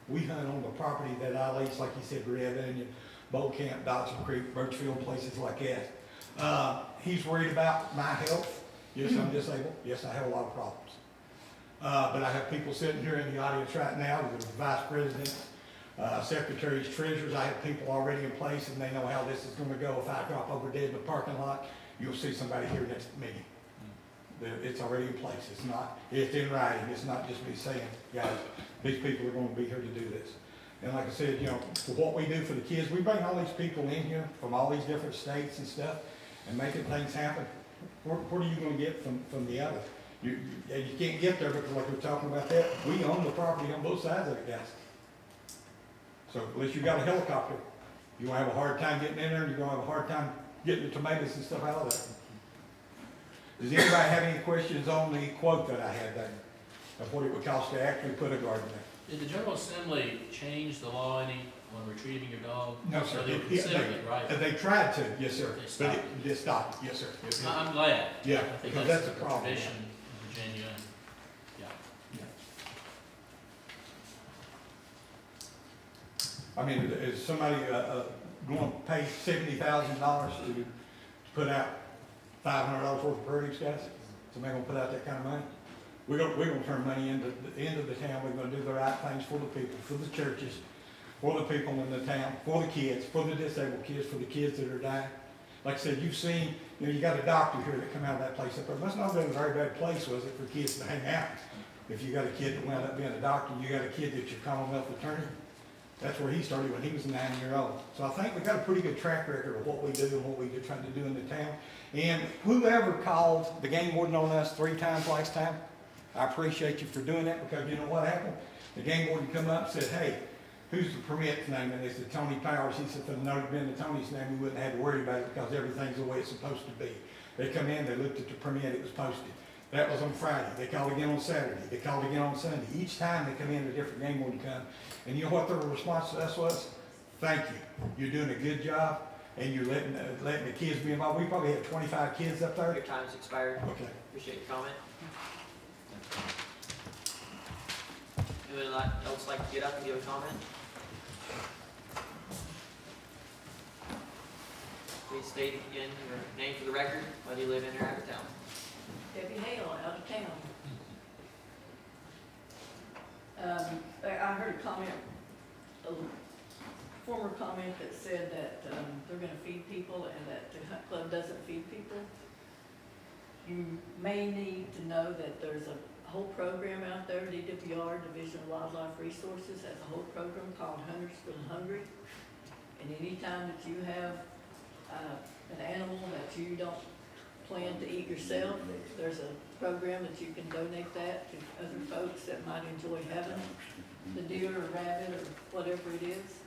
We hunt on the property that I lease, like you said, Red Onion, Bowl Camp, Dodson Creek, Birchfield, places like that. He's worried about my health. Yes, I'm disabled. Yes, I have a lot of problems. But I have people sitting here in the audience right now, the vice presidents, secretaries, treasurers. I have people already in place and they know how this is gonna go. If I drop over dead in the parking lot, you'll see somebody here next meeting. It's already in place. It's in writing. It's not just me saying, guys, these people are gonna be here to do this. And like I said, for what we do for the kids, we bring all these people in here from all these different states and stuff and making things happen. What are you gonna get from the other? You can't get there because like we're talking about that, we own the property on both sides of it, guys. So unless you got a helicopter, you're gonna have a hard time getting in there and you're gonna have a hard time getting the tomatoes and stuff out of there. Does anybody have any questions on the quote that I had there of what it would cost to actually put a garden there? Did the General Assembly change the law any when retrieving your dog? No, sir. So they considered it, right? They tried to, yes, sir. They stopped. But they stopped, yes, sir. Yes, sir. I'm glad. Yeah, I think because that's that's a the problem. tradition in Virginia. And, yeah. I mean, is somebody going to pay $70,000 to put out $500 worth of produce, guys? Somebody going to put out that kind of money? We're going to turn money into the end of the town. We're going to do the right things for the people, for the churches. for the people in the town, for the kids, for the disabled kids, for the kids that are dying. Like I said, you've seen, you got a doctor here that come out of that place up there. It must not have been a very bad place, was it, for kids to hang out? If you got a kid that wound up being a doctor, you got a kid that's your Commonwealth attorney. That's where he started when he was 9 years old. So I think we've got a pretty good track record of what we do and what we do trying to do in the town. And whoever called the game warden on us 3 times last time, I appreciate you for doing that, because you know what happened? The game warden come up and said, hey, who's the permit's name? And they said, Tony Powers. He said, if it had been Tony's name, we wouldn't have to worry about it because everything's the way it's supposed to be. They come in, they looked at the permit, it was posted. That was on Friday. They called again on Saturday. They called again on Sunday. Each time they come in, a different game warden come. And you know what their response to us was? Thank you. You're doing a good job, and you're letting the kids be involved. We probably had 25 kids up there. Your time's expired. Okay. Appreciate your comment. Anyone else like to get up and give a comment? Please state again your name for the record, whether you live in or out of town. Debbie Hale, out of town. I heard a comment, a former comment that said that they're going to feed people and that the Hunt Club doesn't feed people. You may need to know that there's a whole program out there, DWR, Division of Wildlife Resources, has a whole program called Hunters for the Hungry. And anytime that you have an animal that you don't plan to eat yourself, there's a program that you can donate that to other folks that might enjoy having the deer or rabbit or whatever it is.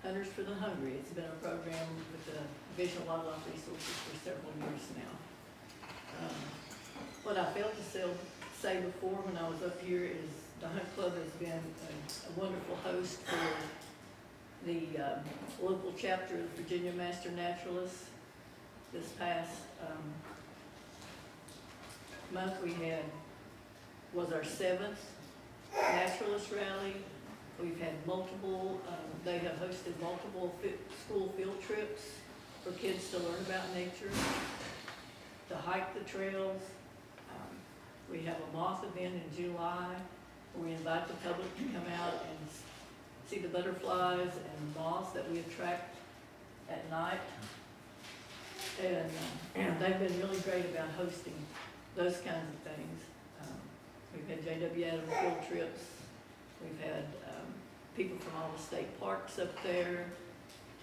Hunters for the Hungry. It's been a program with the Division of Wildlife Resources for several years now. What I failed to say before when I was up here is the Hunt Club has been a wonderful host for the local chapter of the Virginia Master Naturalists. This past month was our 7th naturalist rally. We've had multiple, they have hosted multiple school field trips for kids to learn about nature, to hike the trails. We have a moth event in July where we invite the public to come out and see the butterflies and moths that we attract at night. And they've been really great about hosting those kinds of things. We've had J.W. Adams field trips. We've had people from all the state parks up there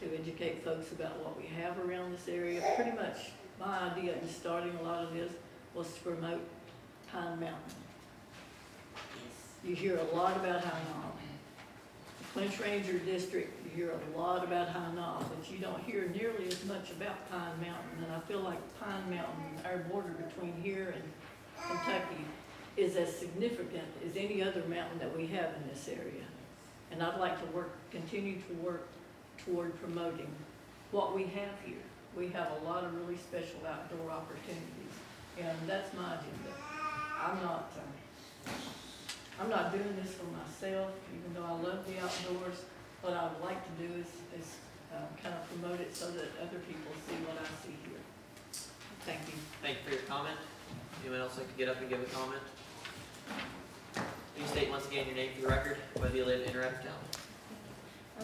to educate folks about what we have around this area. Pretty much my idea in starting a lot of this was to promote Pine Mountain. You hear a lot about High Knob. The Clinch Ranger District, you hear a lot about High Knob, but you don't hear nearly as much about Pine Mountain. And I feel like Pine Mountain, our border between here and Kentucky, is as significant as any other mountain that we have in this area. And I'd like to continue to work toward promoting what we have here. We have a lot of really special outdoor opportunities, and that's my agenda. I'm not doing this for myself, even though I love the outdoors. What I would like to do is kind of promote it so that other people see what I see here. Thank you. Thank you for your comment. Anyone else like to get up and give a comment? Please state once again your name for the record, whether you live in or out of town.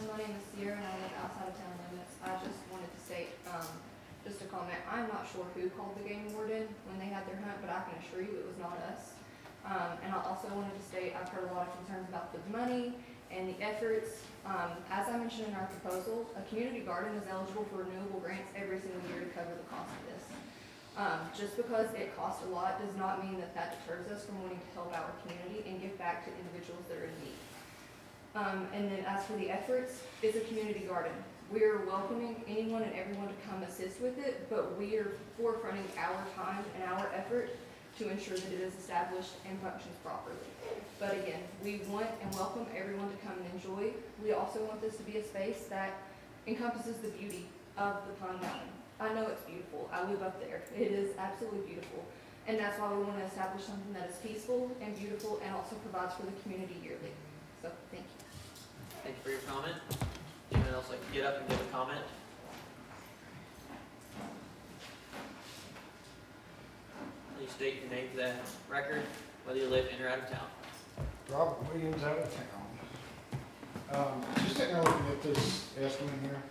My name is Sierra and I live outside of town limits. I just wanted to state, just a comment. I'm not sure who called the game warden when they had their hunt, but I can assure you it was not us. And I also wanted to state I've heard a lot of concerns about the money and the efforts. As I mentioned in our proposal, a community garden is eligible for renewable grants every single year to cover the cost of this. Just because it costs a lot does not mean that that deters us from wanting to help our community and give back to individuals that are in need. And then as for the efforts, it's a community garden. We're welcoming anyone and everyone to come assist with it, but we are forefronting our time and our effort to ensure that it is established and functions properly. But again, we want and welcome everyone to come and enjoy. We also want this to be a space that encompasses the beauty of the Pine Mountain. I know it's beautiful. I live up there. It is absolutely beautiful. And that's why we want to establish something that is peaceful and beautiful and also provides for the community yearly. So, thank you. Thank you for your comment. Anyone else like to get up and give a comment? Please state your name for the record, whether you live in or out of town. Robert Williams, out of town. Just sitting there looking at this estimate here.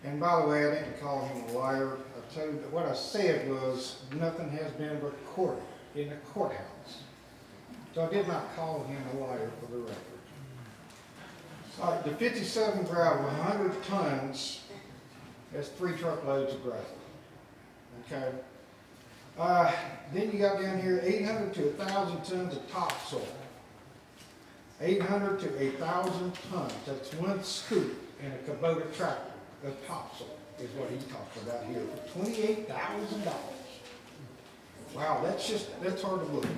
And by the way, I didn't call him a liar. I told you, what I said was, nothing has been recorded in the courthouse. So I did not call him a liar for the record. All right, the 57 gravel, 100 tons, that's 3 truckloads of gravel. Okay. Then you got down here 800 to 1,000 tons of topsoil. 800 to 1,000 tons, that's one scoop in a Kubota tractor of topsoil, is what he talks about here, for $28,000. Wow, that's hard to believe.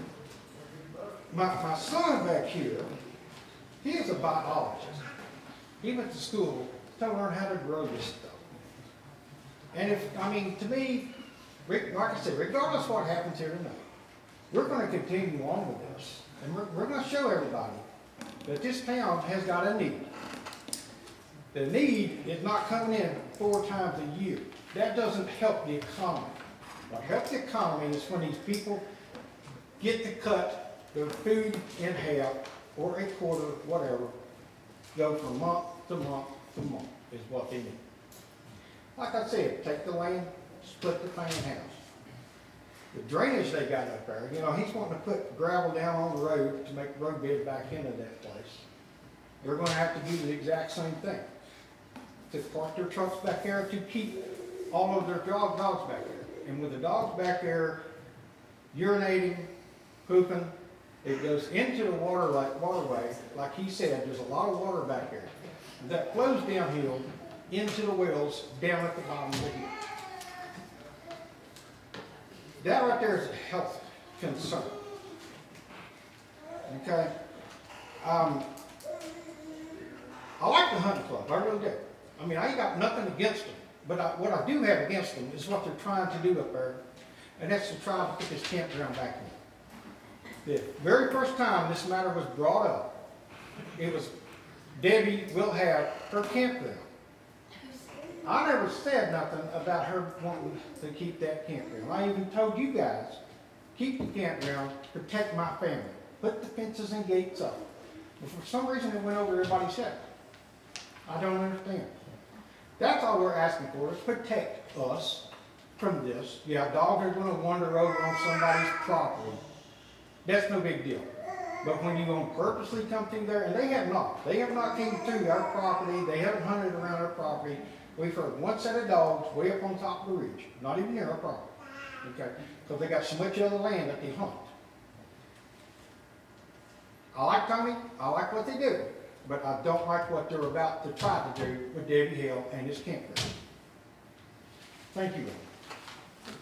My son back here, he is a biologist. He went to school to learn how to grow this stuff. And to me, like I said, regardless of what happens here tonight, we're going to continue on with this. And we're going to show everybody that this town has got a need. The need is not coming in 4 times a year. That doesn't help the economy. What helps the economy is when these people get to cut their food in half or a quarter, whatever, go from month to month to month is what they need. Like I said, take the land, split the thing in half. The drainage they got up there, he's wanting to put gravel down on the road to make the road bed back into that place. They're going to have to do the exact same thing. To park their trucks back there to keep all of their dogs back there. And with the dogs back there urinating, pooping, it goes into the waterway. Like he said, there's a lot of water back there that flows downhill into the wells down at the bottom of the hill. That right there is a health concern. Okay? I like the hunting club, I really do. I ain't got nothing against them. But what I do have against them is what they're trying to do up there, and that's to try to put this campground back in. The very first time this matter was brought up, it was Debbie will have her campground. I never said nothing about her wanting to keep that campground. I even told you guys, keep the campground, protect my family. Put the fences and gates up. But for some reason it went over everybody's head. I don't understand. That's all we're asking for, is protect us from this. Yeah, dogs are going to wander over on somebody's property. That's no big deal. But when you going to purposely come through there, and they have not came through our property, they haven't hunted around our property. We've heard one set of dogs way up on top of the ridge, not even near our property, okay? Because they got so much other land that they hunt. I like Tommy, I like what they do, but I don't like what they're about to try to do with Debbie Hill and his campground. Thank you.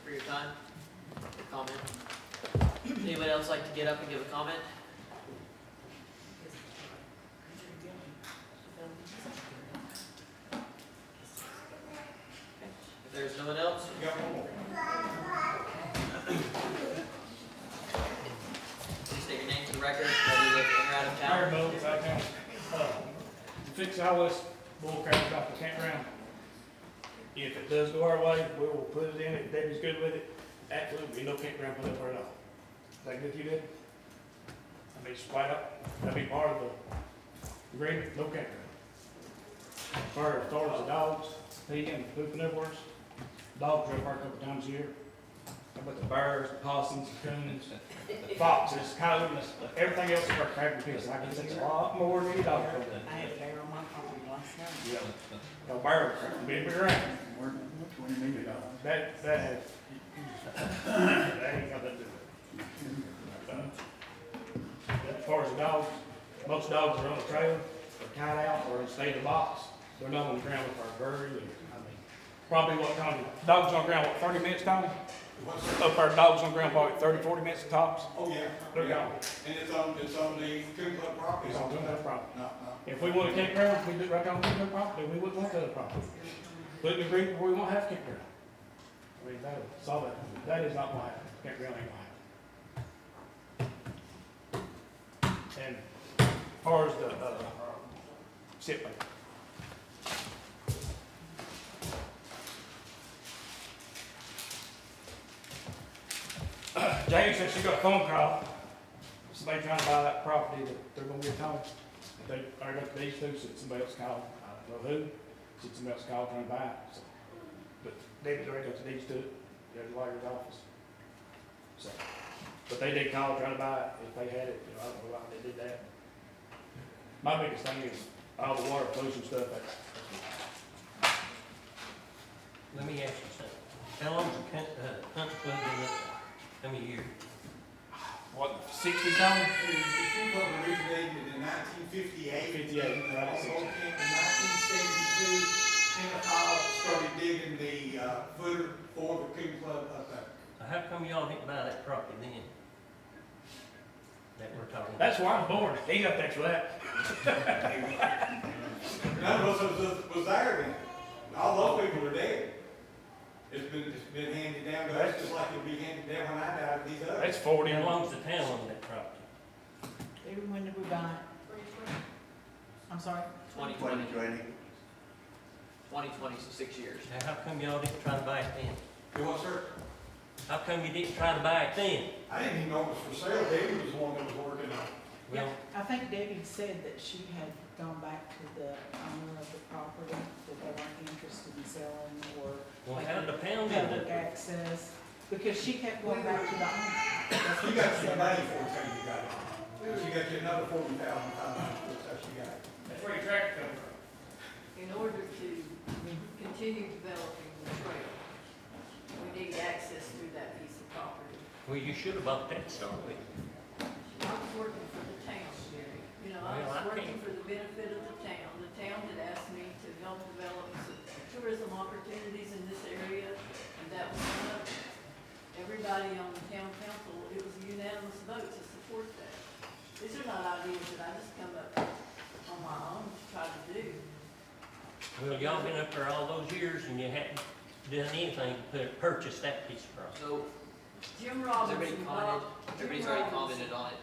For your time, your comment. Anybody else like to get up and give a comment? If there's no one else, please state your name to the record, whether you live in or out of town. Howard Moe, South County. Fix Alice Bull Crab off the campground. If it does go our way, we will put it in. If Debbie's good with it, absolutely no campground put up there at all. Is that good with you, Deb? It's flat up. That'd be part of the agreement, no campground. As far as the dogs, peeing and pooping everywhere, dogs are up there a couple times a year. How about the bears, the possums, the coons, the foxes, coyotes, everything else is our crab and piss. I guess it's a lot more than any dog. I had a bear on my property last night. Yeah. No bear, big around. That has, that ain't got that to do with it. As far as the dogs, most dogs are on the trailer, they're tied out, or they stay in the box. They're not on the ground with our bird. Probably what kind of dogs on the ground, what, 30 minutes, Tommy? Up our dogs on the ground, probably 30, 40 minutes tops. Oh, yeah. They're gone. And it's on the Coon Club property. It's on Coon Club property. No. If we want a campground, we do it right on Coon Club property, we wouldn't want the other property. Put in agreement where we won't have campground. I mean, that would solve that. That is not gonna happen. Campground ain't gonna happen. And as far as the, sit bank. Jane said she got a phone call, somebody trying to buy that property that they're gonna be a town. they, I got the deeds too, said somebody else called, I don't know who, said somebody else called trying to buy it, so. But David's already got the deeds to it, at the lawyer's office. So, but they did call trying to buy it, if they had it, you know, I don't know why they did that. My biggest thing is all the water pollution stuff, that's Let me ask you something. How long's the hunt club been up? How many years? what, 60 something? The Country Club originated in 1958. 58, right, Also 60. in 1972, Kenneth started digging the footer for the Country Club up there. How come y'all didn't buy that property then? That we're talking about? That's where I'm born, he got that for that. None of us was there then. All those people are dead. It's been handed down to us just like it'll be handed down when I die to these others. That's 40. How long's the town on that property? David, when did we buy it? I'm sorry? 2020. 2020, so 6 years. Now, how come y'all didn't try to buy it then? You what, sir? How come you didn't try to buy it then? I didn't even know it was for sale. David was the one that was working on it. Well, I think Debbie said that she had gone back to the owner of the property, that they weren't interested in selling or well, how did the pound end public up? access, because she kept going back to the owner. That's You what got she your said. money for it, till you got it. She got you another $40,000, that's how she got it. That's where your tractor comes from. In order to continue developing the trail, we need access through that piece of property. Well, you should have bought that to start with. I was working for the town, Jerry. You know, I Well, was I working can't- for the benefit of the town. The town had asked me to help develop some tourism opportunities in this area, and that was one of them. Everybody on the town council, it was a unanimous vote to support that. These are not ideas that I just come up on my own to try to do. Well, y'all been up there all those years and you hadn't done anything to purchase that piece of property. So, Jim has Robinson. everybody commented? Everybody's already commented on it,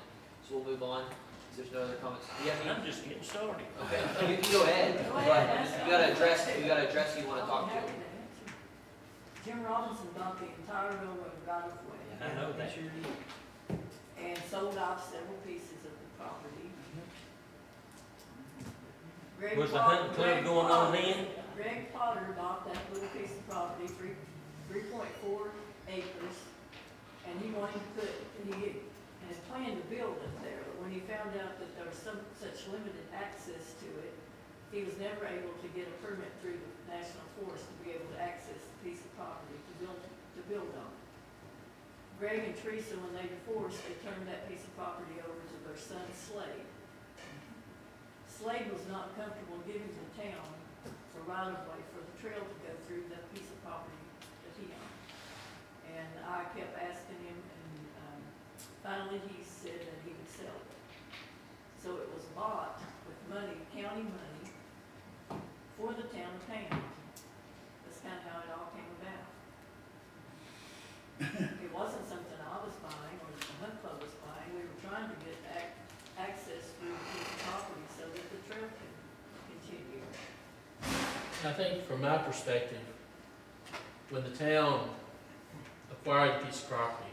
so we'll move on. If there's no other comments. Do you have any? I'm just getting started. Okay, you can go ahead. Go ahead. You gotta address who you wanna talk I'm to. happy to answer. Jim Robinson bought the entire railroad right of way. I know that. And sold off several pieces of the property. Greg Was the Potter- hunting club Greg going on Potter- then? Greg Potter bought that little piece of property, 3.4 acres, and he wanted to put, and he had planned to build it there, but when he found out that there was such limited access to it, he was never able to get a permit through the National Forest to be able to access the piece of property to build on. Greg and Teresa, when they divorced, they turned that piece of property over to their son Slade. Slade was not comfortable giving the town the right of way for the trail to go through that piece of property that he owned. And I kept asking him, and finally he said that he would sell it. So it was bought with money, county money, for the town of Payne. That's kind of how it all came about. It wasn't something I was buying or the hunt club was buying. We were trying to get access through the piece of property so that the trail could continue. I think from my perspective, when the town acquired the piece of property,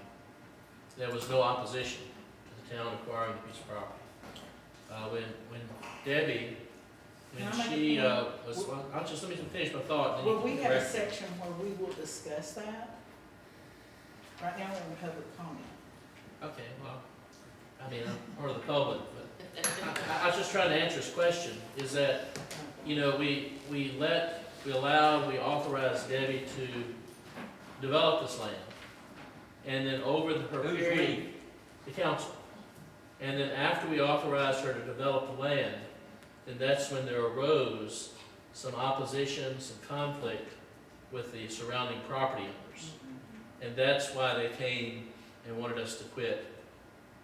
there was no opposition to the town acquiring the piece of property. When Debbie, Can I when make a she point? was, well, I'll just let me finish my thought. Then you Well, can we have a correct me. section where we will discuss that. Right now, we're in public comment. Okay, well, I mean, I'm part of the public, but I was just trying to answer his question, is that, you know, we authorized Debbie to develop this land. And then over her Who's period, we? the council. And then after we authorized her to develop the land, then that's when there arose some opposition, some conflict with the surrounding property owners. And that's why they came and wanted us to quit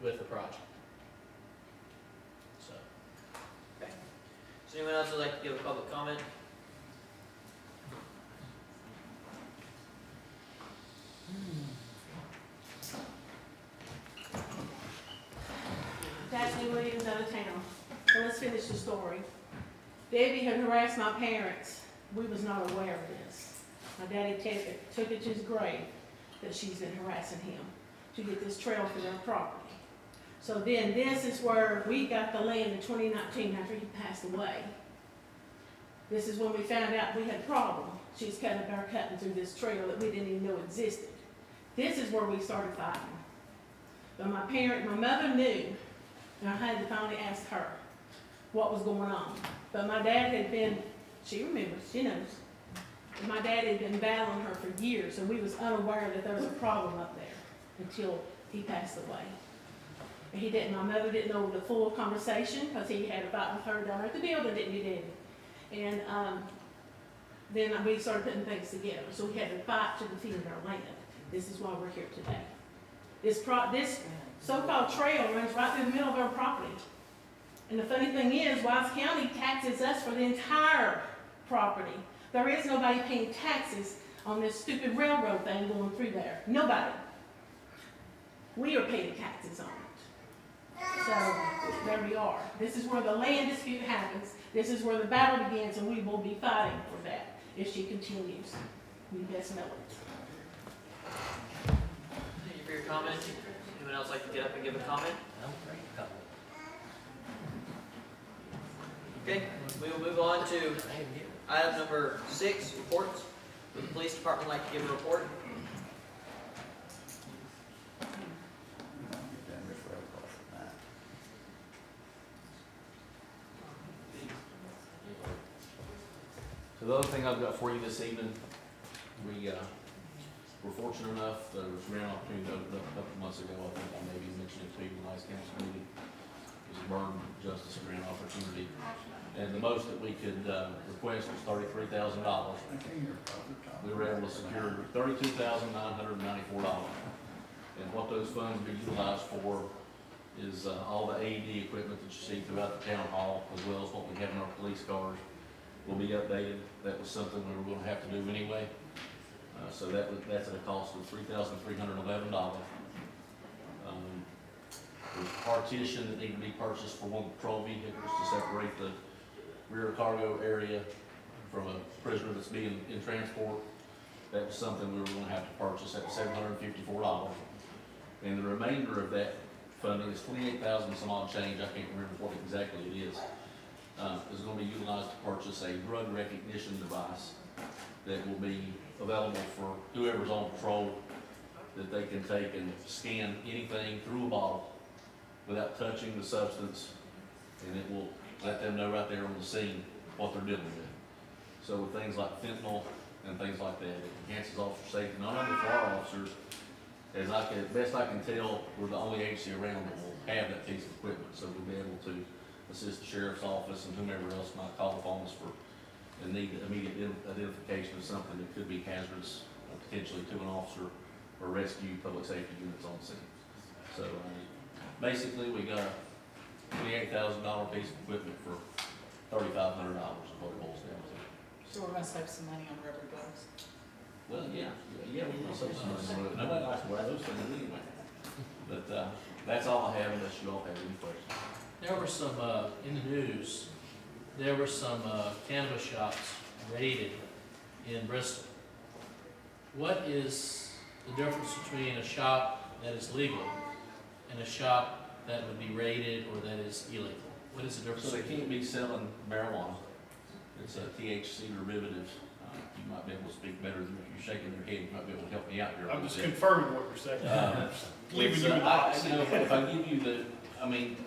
with the project. So, Does anyone else would like to give a public comment? Daphne Williams out of town. So let's finish the story. Debbie had harassed my parents. We was not aware of this. My daddy took it to his grave that she's been harassing him to get this trail for their property. So then this is where we got the land in 2019 after he passed away. This is when we found out we had a problem. She's cutting through this trail that we didn't even know existed. This is where we started fighting. But my mother knew, and I had to finally ask her what was going on. But my dad had been, she remembers, she knows. And my dad had been battling her for years, and we was unaware that there was a problem up there until he passed away. And he didn't, my mother didn't know the full conversation because he had a fight with her down at the building, didn't you, Daddy? And then we started putting things together. So we had to fight to defend our land. This is why we're here today. This so-called trail runs right through the middle of our property. And the funny thing is, Wise County taxes us for the entire property. There is nobody paying taxes on this stupid railroad thing going through there. Nobody. We are paying taxes on it. So there we are. This is where the land dispute happens. This is where the battle begins, and we will be fighting for that if she continues. You best know it. Thank you for your comment. Anyone else like to get up and give a comment? Okay, we will move on to item number 6, reports. Would the police department like to give a report? So the other thing I've got for you this evening, we were fortunate enough, there was an opportunity a couple of months ago, I think I maybe mentioned it to you in the last council meeting. It was a burn justice grant opportunity. And the most that we could request was $33,000. We were able to secure $32,994. And what those funds be utilized for is all the AED equipment that you see throughout the town hall, as well as what we have in our police cars, will be updated. That was something we were going to have to do anyway. So that's at a cost of $3,311. There's a partition that needed to be purchased for one of the patrol vehicles to separate the rear cargo area from a prisoner that's being in transport. That was something we were going to have to purchase at $754. And the remainder of that funding is $28,000 some odd change. I can't remember what exactly it is. Is going to be utilized to purchase a drug recognition device that will be available for whoever's on patrol, that they can take and scan anything through a bottle without touching the substance, and it will let them know right there on the scene what they're dealing with. So with things like fentanyl and things like that, it enhances officer safety, not only for our officers, as best I can tell, we're the only agency around that will have that piece of equipment, so we'll be able to assist the sheriff's office and whomever else might call upon us for and need immediate identification of something that could be hazardous, potentially to an officer, or rescue public safety units on scene. So basically, we got a $28,000 piece of equipment for $3,500 is what it boils down to. So we're gonna save some money on rubber gloves. Well, yeah, we will save some money. Nobody likes to wear those things anyway. But that's all I have unless you all have any questions. There were some, in the news, there were some cannabis shops raided in Bristol. What is the difference between a shop that is legal and a shop that would be raided or that is illegal? What is the difference? So they can't be selling marijuana. It's a THC derivative. You might be able to speak better than if you're shaking your head. You might be able to help me out here. I'm just confirming what you're saying. Leaving you in the box. If I give you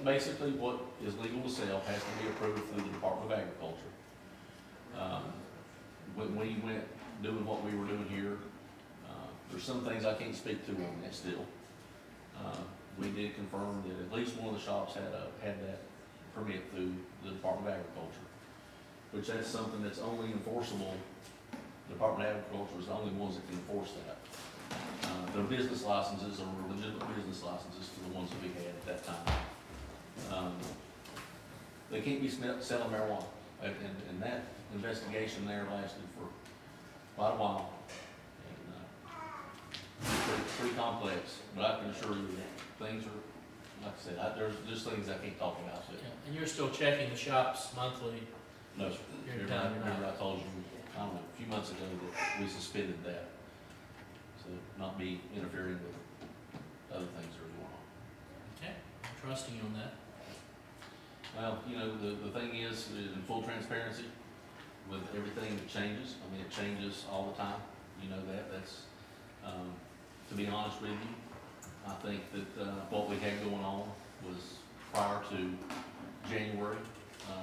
basically what is legal to sell has to be approved through the Department of Agriculture. When we went doing what we were doing here, there's some things I can't speak to on that still. We did confirm that at least one of the shops had that permit through the Department of Agriculture, which that's something that's only enforceable. The Department of Agriculture is the only ones that can enforce that. Their business licenses are legitimate business licenses for the ones that we had at that time. They can't be selling marijuana, and that investigation there lasted for quite a while. And pretty complex, but I can assure you that things are, like I said, there's just things I can't talk about. So. Yeah. And you're still checking the shops monthly? No, sir. Remember I told you, I don't know, a few months ago that we suspended that. So not be interfering with other things that are going on. Okay. trusting you on that. Well, you know, the thing is, in full transparency, with everything that changes, I mean, it changes all the time. You know that, to be honest with you, I think that, what we had going on was prior to January,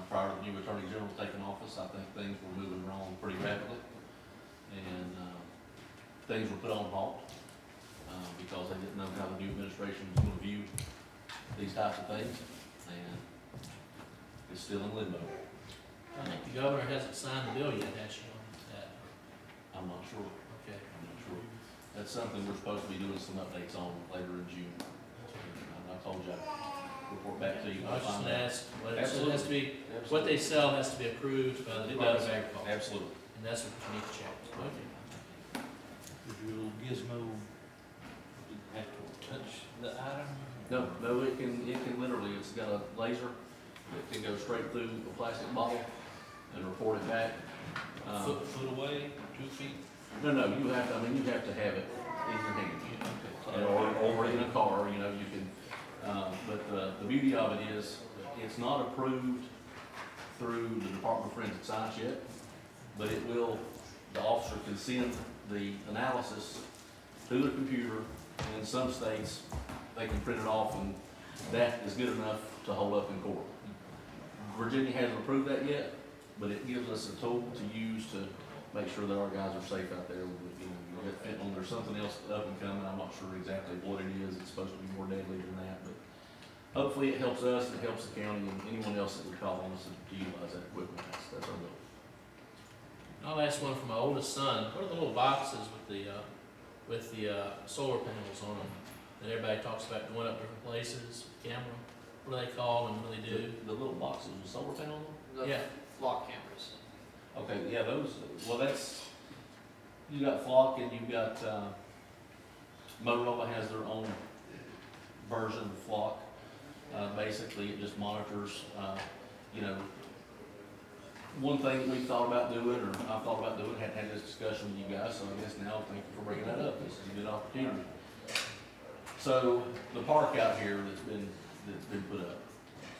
prior to the new Attorney General taking office, I think things were moving along pretty rapidly. And, things were put on halt, because they didn't know how the new administration was gonna view these types of things, and it's still in limbo. I think the governor hasn't signed the bill yet, has she, on that? I'm not sure. Okay. I'm not sure. That's something we're supposed to be doing some updates on later in June. And I told you I'd report back to you. I was just gonna ask, but it Absolutely. has to be, what they sell has to be approved by the It Department does. of Agriculture. Absolutely. And that's what you need to check. Okay. Does your gizmo have to touch the item? No, it can literally, it's got a laser that can go straight through a plastic bottle and report it back. Foot away, 2 feet? No, you have to, you have to have it in your hand. Or in a car, you know, you can, but the beauty of it is, it's not approved through the Department of Forensic Science yet, but it will, the officer can send the analysis to the computer, and in some states, they can print it off, and that is good enough to hold up in court. Virginia hasn't approved that yet, but it gives us a tool to use to make sure that our guys are safe out there. You know, you get fentanyl, there's something else up and coming, I'm not sure exactly what it is, it's supposed to be more deadly than that, but hopefully it helps us, it helps the county, and anyone else that would call on us to utilize that equipment, that's our goal. I'll ask one from my oldest son. What are the little boxes with the solar panels on them that everybody talks about going up different places, camera? What do they call and what do they do? The little boxes with solar panels on them? Yeah. Flock cameras. Okay, yeah, those, well, that's, you got Flock and you've got, Motorola has their own version of Flock. Basically, it just monitors, you know, one thing that we thought about doing, or I thought about doing, hadn't had this discussion with you guys, so I guess now, thank you for bringing that up, this is a good opportunity. So, the park out here that's been put up,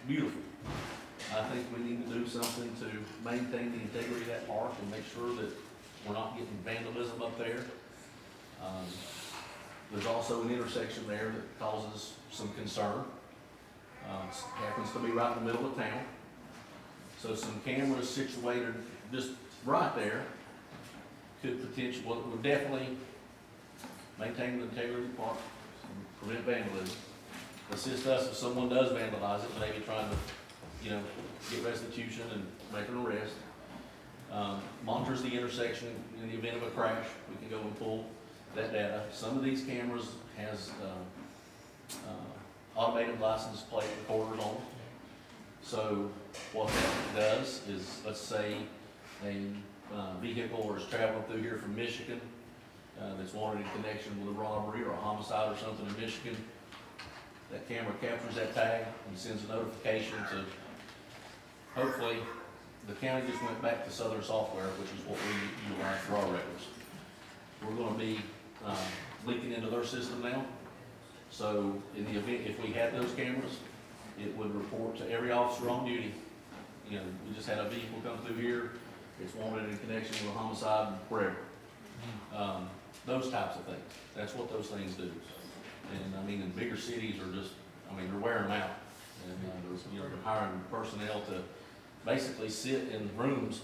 beautiful. I think we need to do something to maintain the integrity of that park and make sure that we're not getting vandalism up there. There's also an intersection there that causes some concern. It happens to be right in the middle of town. So some cameras situated just right there could potentially, well, it would definitely maintain the integrity of the park, prevent vandalism, assist us if someone does vandalize it, maybe trying to, you know, get restitution and make an arrest. Monitors the intersection in the event of a crash. We can go and pull that data. Some of these cameras has automated license plate recorders on them. So what that does is, let's say a vehicle is traveling through here from Michigan that's wanted in connection with a robbery or a homicide or something in Michigan. That camera captures that tag and sends a notification to, hopefully, the county just went back to Southern Software, which is what we utilize for our records. We're gonna be linking into their system now. So in the event, if we had those cameras, it would report to every officer on duty. You know, we just had a vehicle come through here, it's wanted in connection with a homicide, wherever. Those types of things, that's what those things do. And I mean, in bigger cities are just, I mean, they're wearing them out. And, you know, they're hiring personnel to basically sit in rooms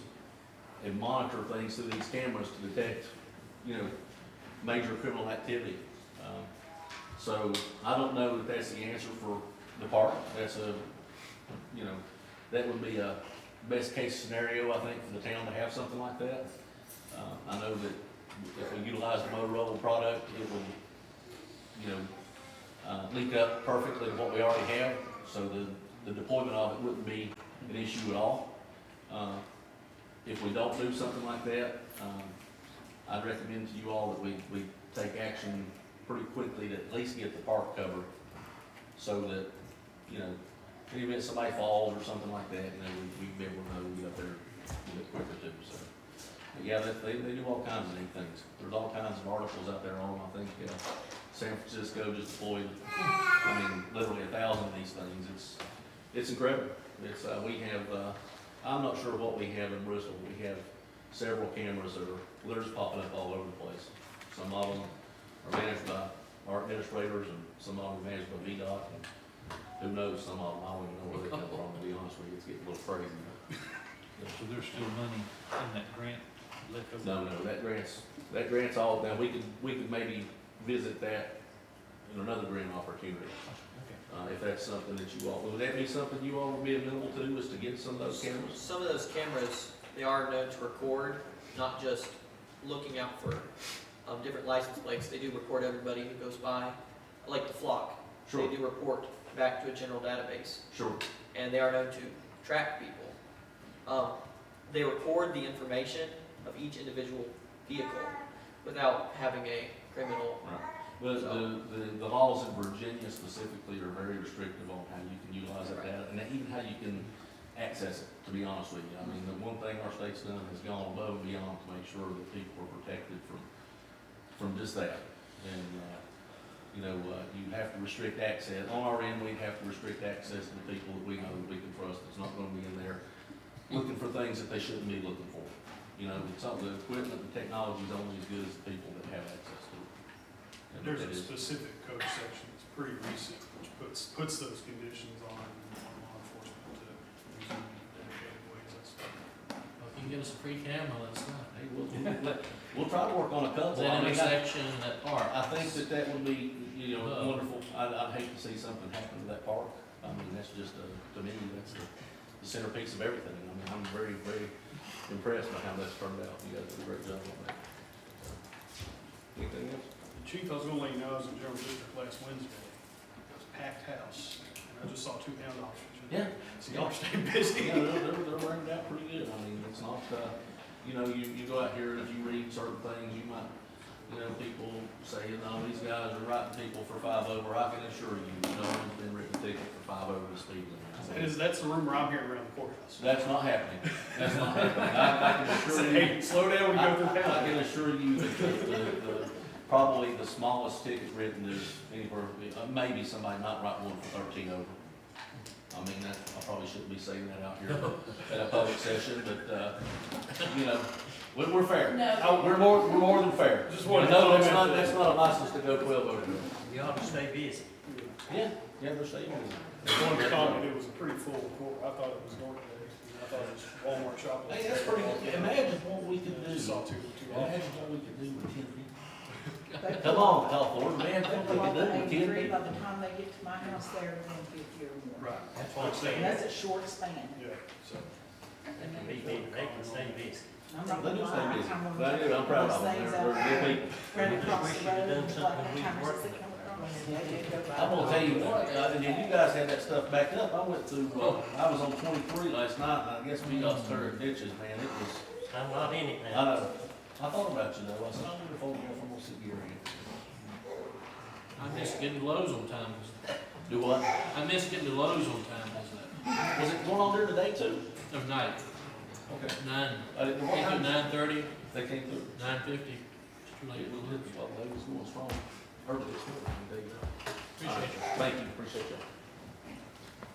and monitor things through these cameras to detect, you know, major criminal activity. So I don't know that that's the answer for the park. That's a, you know, that would be a best case scenario, I think, for the town to have something like that. I know that if we utilize the Motorola product, it would, you know, link up perfectly to what we already have, so the deployment of it wouldn't be an issue at all. If we don't do something like that, I'd recommend to you all that we take action pretty quickly to at least get the park covered, so that, you know, in the event somebody falls or something like that, you know, we'd be able to know, get up there a bit quicker too, so. But yeah, they do all kinds of neat things. There's all kinds of articles out there on, I think, San Francisco just deployed, I mean, literally 1,000 of these things. It's incredible. It's, we have, I'm not sure what we have in Bristol. We have several cameras that are literally popping up all over the place. Some of them are managed by our administrators, and some of them are managed by VDOT, and who knows, some of them, I don't even know where they come from, to be honest with you. It's getting a little crazy. So there's still money in that grant left over? No, that grant's all, now, we could maybe visit that in another grant opportunity. If that's something that you all, would that be something you all would be amenable to, is to get some of those cameras? Some of those cameras, they are known to record, not just looking out for different license plates. They do record everybody who goes by, like the flock. Sure. They do report back to a general database. Sure. And they are known to track people. They record the information of each individual vehicle without having a criminal. Right. But the laws in Virginia specifically are very restrictive on how you can utilize that data, and even how you can access it, to be honest with you. I mean, the one thing our state's done has gone above and beyond to make sure that people are protected from just that. And, you have to restrict access. On our end, we have to restrict access to the people that we know that we can trust that's not gonna be in there looking for things that they shouldn't be looking for. The equipment and technology is only as good as the people that have access to it. And There's that a is- specific code section that's pretty recent, which puts those conditions on law enforcement to use them in dedicated ways and stuff. Well, if you can get us a free camera, let's go. Hey, we'll try to work on a couple. That intersection and that park. I think that would be, wonderful. I'd hate to see something happen to that park. I mean, that's just, to me, that's the centerpiece of everything. I mean, I'm very, very impressed by how that's turned out. You guys did a great job on that. Anything else? Chief, I was gonna let you know, I was in General District last Wednesday. It was a packed house, and I just saw 2 pound officers. Yeah. So y'all are staying busy. Yeah, they're ranked out pretty good. I mean, it's not, you go out here and if you read certain things, you might, people say, these guys are writing people for 5 over. I can assure you, no one's been written a ticket for 5 over the speed limit. That's the rumor I'm hearing around the courthouse. That's not happening. That's not happening. I can assure you. Hey, slow down when you go through the I town. can assure you that probably the smallest ticket written is anywhere, maybe somebody might write one for 13 over. I mean, I probably shouldn't be saying that out here at a public session, but, we're fair. No. We're more than fair. Just wanted to No, comment that's not a license to go 12 over. You ought to stay busy. Yeah, they're staying busy. I wanted to comment, it was a pretty full court. I thought it was North Day. I thought it was Walmart shopping. Hey, that's pretty good. Imagine what we could do. Just saw two Imagine what we could do with 10 people. Come on, California, man, what we could do with 10 people. By the time they get to my house, they're 150 or more. Right. That's what I'm saying. And that's a short span. Yeah, so. They can be busy, they can stay busy. I'm not They gonna do stay lie, busy. I'm They gonna do, I'm proud those of them. things They're out good there, people. run across We the should have road, done like something that we time worked they come across, they did go by. I'm gonna tell you what, and if you guys had that stuff backed up, I went through, I was on 23 last night, and I guess we got stirred ditches, man, it was, I'm not in it I now. know. I thought about you though, I said, I wonder if old Jeff, I'm gonna sit here again. I miss getting to Lowe's on time. Do what? I miss getting to Lowe's on time, Was it going on there today too? Of night, Okay. 9, What came time? through 9:30, They came through. 9:50. It's too late. Well, they was going strong. Early this morning, there you go. Appreciate you. Thank you, appreciate you.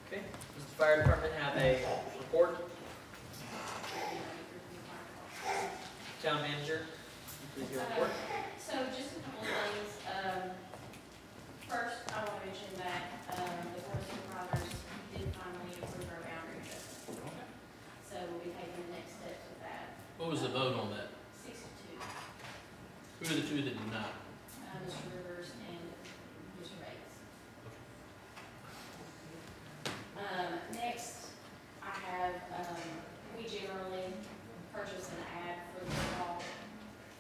Okay, does the fire department have a report? Town manager, please give a report. So just a couple of things. First, I want to mention that the board of supervisors did finally approve our boundary adjustment. So we'll be taking the next steps with that. What was the vote on that? 62, Who are the 2 that did not? Mr. Rivers and Mr. Bates. Next, I have, we generally purchase an ad for the football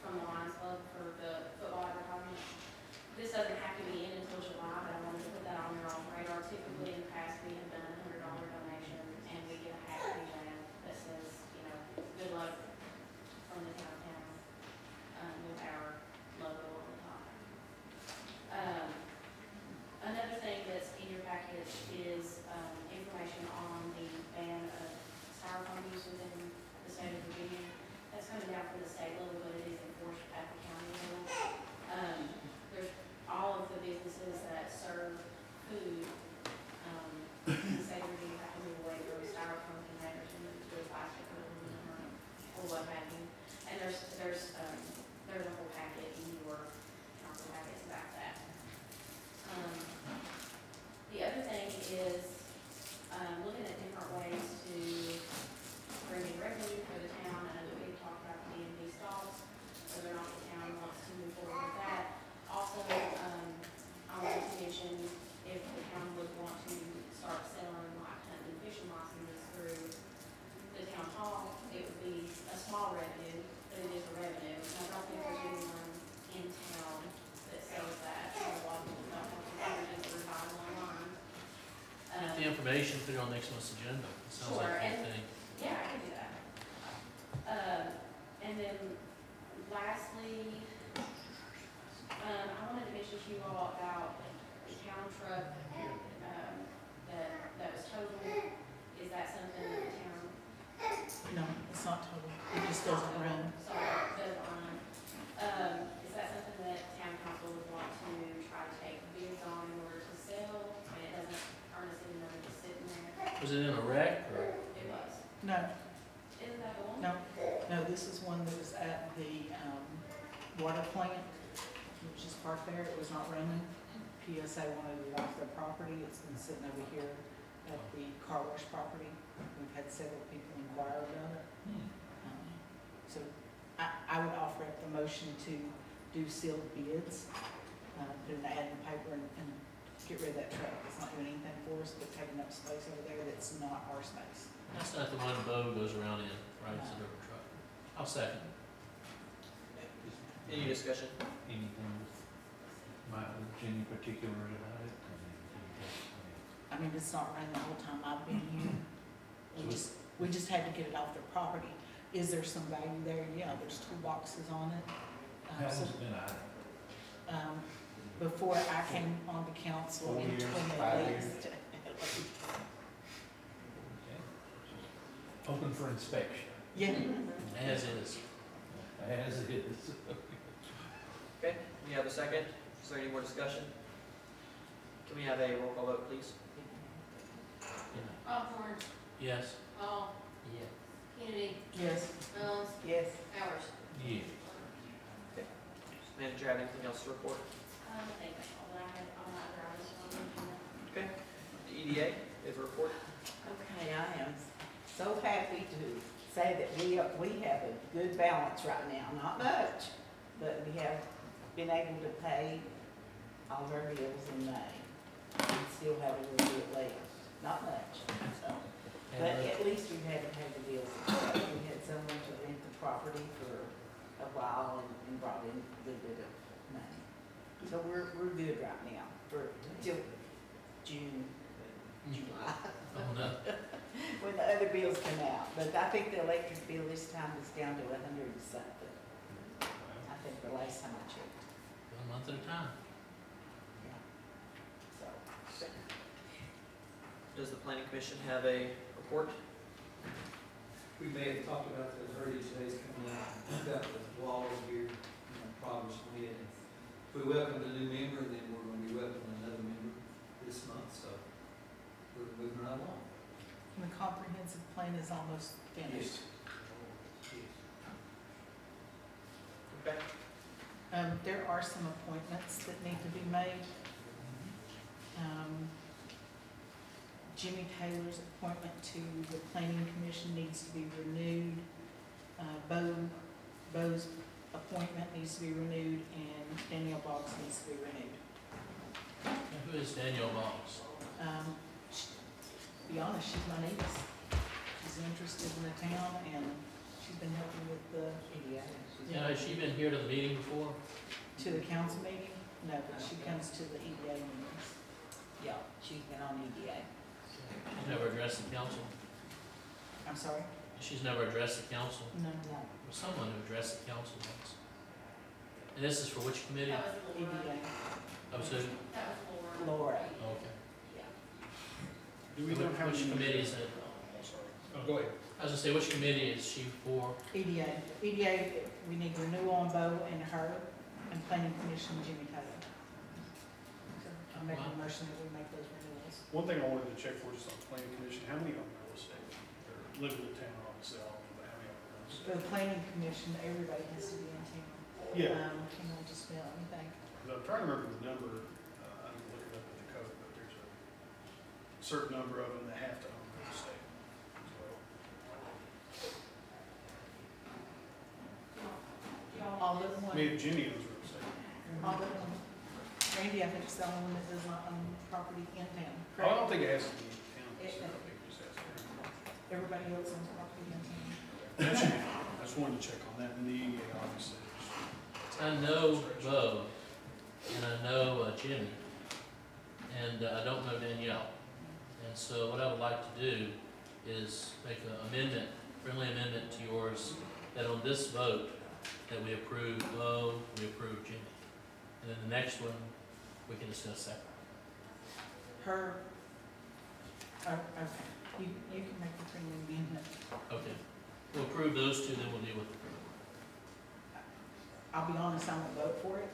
from the Lions Club for the football advertisement. This doesn't have to be in until July, but I wanted to put that on your radar. Typically, in the past, we have done a $100 donation, and we get a half-page ad that says, good luck from the town with our logo on the top. information, put it on next month's agenda. It sounds like Sure, a good and- thing. Yeah, I can do that. And then lastly, I wanted to mention to you all about the town truck, that was totaled. Is that something that the town? No, it's not total, it just doesn't run. Sorry, doesn't run. Is that something that town council would want to try to take bids on in order to sell? And it doesn't earn us any money just sitting there? Was it in a wreck or? It was. No, Isn't that the one? no, this is one that was at the, water plant, which is parked there, it was not running. PSA wanted it off their property, it's been sitting over here at the car wash property. We've had several people inquire about it. So I would offer up the motion to do sealed bids, put an ad in the paper and get rid of that truck. It's not doing anything for us, but taking up space over there that's not our space. That's not the one Bo goes around in, right? It's a river truck. I'll second. Any discussion? Anything with any particulars about it? I mean, it's not running the whole time I've been here. We just had to get it off their property. Is there some value there? Yeah, there's toolboxes on it. How long's So, it been out? before I came on the council 4 in years, 20 5 years. years? Open for inspection. Yeah. As is. As is. Okay, we have a second. Is there any more discussion? Can we have a roll call vote, please? Osborne, Yes. Hall. Yeah. Kennedy, Yes. Jones, Yes. Powers. Yeah. Manager, have anything else to report? I think that's all that I had on my other items on the agenda. Okay. The EDA, is a report. Okay, I am so happy to say that we have a good balance right now, not much, but we have been able to pay all of our bills in May. We still have a little bit left, not much, so. But at least we've had to pay the bills. We had someone to rent the property for a while and brought in a little bit of money. So we're good right now for till June, July. Oh, no. When the other bills come out, but I think the electric bill this time is down to 100 and something. I think the last time I checked, 1 month at a time. so. Does the planning commission have a report? We may have talked about those earlier today's coming out, we've got the walls here, progress with. If we welcome a new member, then we're going to be welcoming another member this month, so we're moving right along. And the comprehensive plan is almost finished. Okay. There are some appointments that need to be made. Jimmy Taylor's appointment to the planning commission needs to be renewed. Bo's appointment needs to be renewed, and Danielle Boggs needs to be renewed. Now, who is Danielle Boggs? To be honest, she's my niece. She's interested in the town, and she's been helping with the EDA. Yeah, has she been here to the meeting before? To the council meeting? No, but she comes to the EDA meetings. Yeah, she's been on EDA. She's never addressed the council. I'm sorry? She's never addressed the council. No. Or someone who addressed the council once. And this is for which committee? That was Laura. EDA. Oh, so, That was Laura. Laura. oh, okay. Do we know how Which many? committee is it? Oh, go ahead. I was gonna say, which committee is she for? EDA. EDA, we need renewal on Bo and her, and planning commission Jimmy Taylor. So I'm making a motion that we make those renewals. One thing I wanted to check for just on the planning commission, how many own real estate? Or live in the town, obviously, all of them, but how many own real For estate? the planning commission, everybody has to be in town. Yeah. Hang on just a minute, let me think. 'Cause I'm trying to remember the number, I need to look it up in the code, but there's a certain number of them that have to own real estate as well. All of them, Maybe Jimmy owns real estate. all of them. Randy, I think is the only one that does not own property in town. Oh, I don't think it has to be town, I It- think it just has to be. Everybody else owns property in town. That should be fine. I just wanted to check on that, and the EDA obviously. I know Bo, and I know Jimmy, and I don't know Danielle. And so what I would like to do is make an amendment, friendly amendment to yours, that on this vote, that we approve Bo, we approve Jimmy. And then the next one, we can discuss separate. Her, okay, you can make the friendly amendment. Okay. We'll approve those two, then we'll deal with the third I'll be honest, I won't vote for it.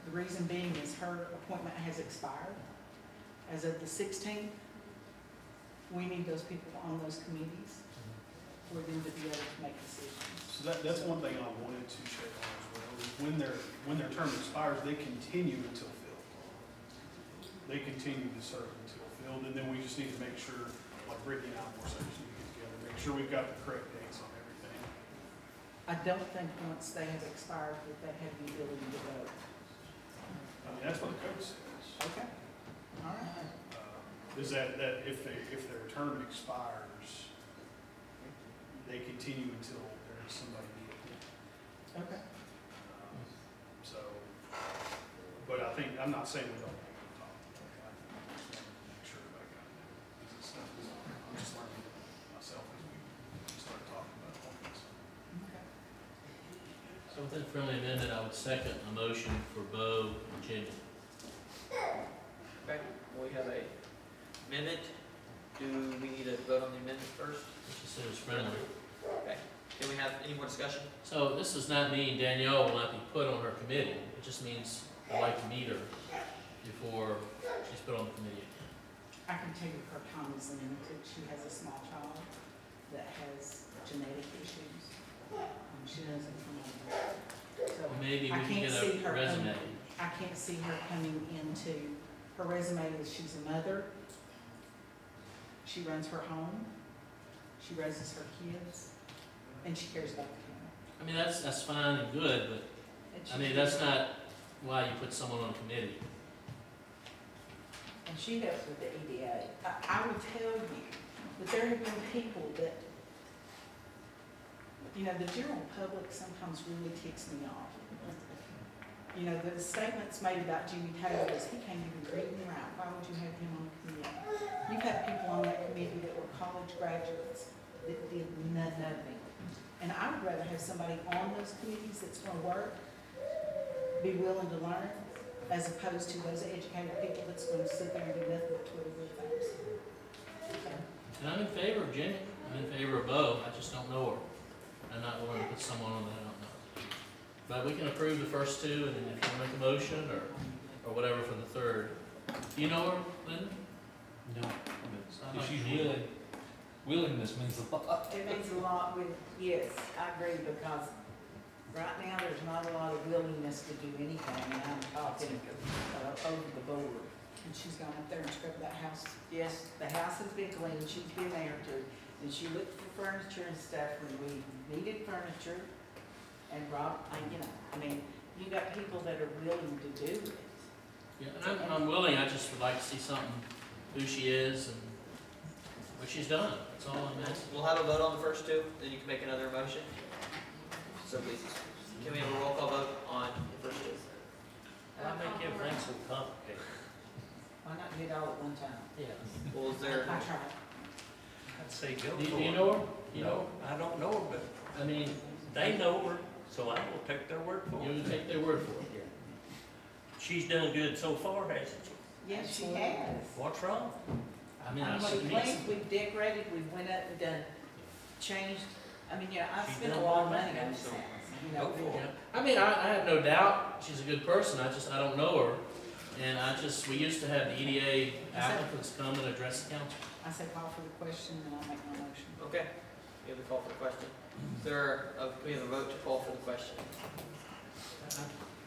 The reason being is her appointment has expired as of the 16th. We need those people on those committees for them to be able to make decisions. So that's one thing I wanted to check on as well, is when their term expires, they continue until filled. They continue to serve until filled, and then we just need to make sure, like Brittany and I more so just need to get together, make sure we've got the correct dates on everything. I don't think once they have expired that they have the ability to vote. I mean, that's what the code says. Okay. All right. Is that if their term expires, they continue until there's somebody needed. Okay. So, but I think, I'm not saying we don't. Make sure everybody got it. I'm just learning myself as we start talking about all this. Okay. So with that friendly amendment, I would second a motion for Bo and Jimmy. Okay, we have a amendment. Do we need to vote on the amendment first? She said it's friendly. Okay, can we have any more discussion? So this does not mean Danielle will not be put on her committee. It just means I'd like to meet her before she's put on the committee. I can tell you her time is limited. She has a small child that has genetic issues. She doesn't come over. So Well, maybe we I can can't get see a her resume. I can't see her coming into, her resume is she's a mother. She runs her home. She raises her kids. And she cares about the county. I mean, that's fine and good, but And I mean, that's not why you put someone on a committee. And she helps with the EDA. I would tell you that there have been people that, You know, the general public sometimes really ticks me off. You know, the statements made about Jimmy Taylor is he can't even read and write. Why would you have him on the committee? You've had people on that committee that were college graduates that did nothing. And I would rather have somebody on those committees that's gonna work, be willing to learn, as opposed to those educated people that's gonna sit there and do nothing but twiddle their thumbs. And I'm in favor of Jimmy. I'm in favor of Bo. I just don't know her. I'm not willing to put someone on that I don't know. But we can approve the first two, and then if you want to make a motion or whatever for the third. Do you know her, Linda? No, Sounds but like she's you need willing, willingness means a lot. it means a lot with, yes, I agree, because right now, there's not a lot of willingness to do anything, and I'm talking, over the board. And she's gone up there and scrubbed that house. Yes, the house has been cleaned, she's been there too, and she looked for furniture and stuff when we needed furniture. And Rob, I mean, you got people that are willing to do it. Yeah, and I'm willing. I just would like to see something, who she is and what she's done. That's all I'm asking. We'll have a vote on the first two, then you can make another motion. So please, can we have a roll call vote on the first two? Why make everything so complicated? Why not do it all at one time? Yeah. Well, is there, I tried. I'd say go Do for you it. know her? You know No, I don't know her, but her? I mean, they know her, so I will take their word for you it. would take their word for it. She's done good so far, hasn't she? Yes, she has. What's wrong? I mean, I We should meet cleaned, we've decorated, we went up and done, changed, I mean, I She's spent a done lot of what money I on do, this so house, you know. go for Yeah. I mean, I have no doubt she's a good person. I don't know her. And we used to have the EDA applicants come and address the council. I said call for the question and I'll make my motion. okay, we have the call for the question. Is there, we have a vote to call for the question.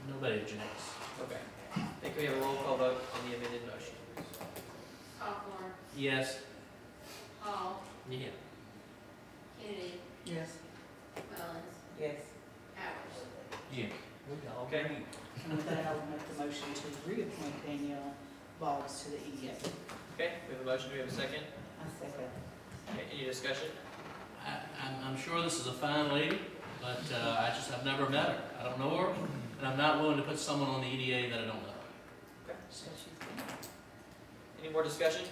Nobody objects. Okay. I think we have a roll call vote on the amended motion. Hawthorne, Yes. Hall, Yeah. Kennedy, Yes. Mullins, Yes. Powers. Yeah. We all Okay. agree. And with that, I will make the motion to reappoint Danielle Boggs to the EDA. Okay, we have a motion, do we have a second? I second. Okay, any discussion? I'm sure this is a fine lady, but I've never met her. I don't know her, and I'm not willing to put someone on the EDA that I don't know. Okay. Any more discussion?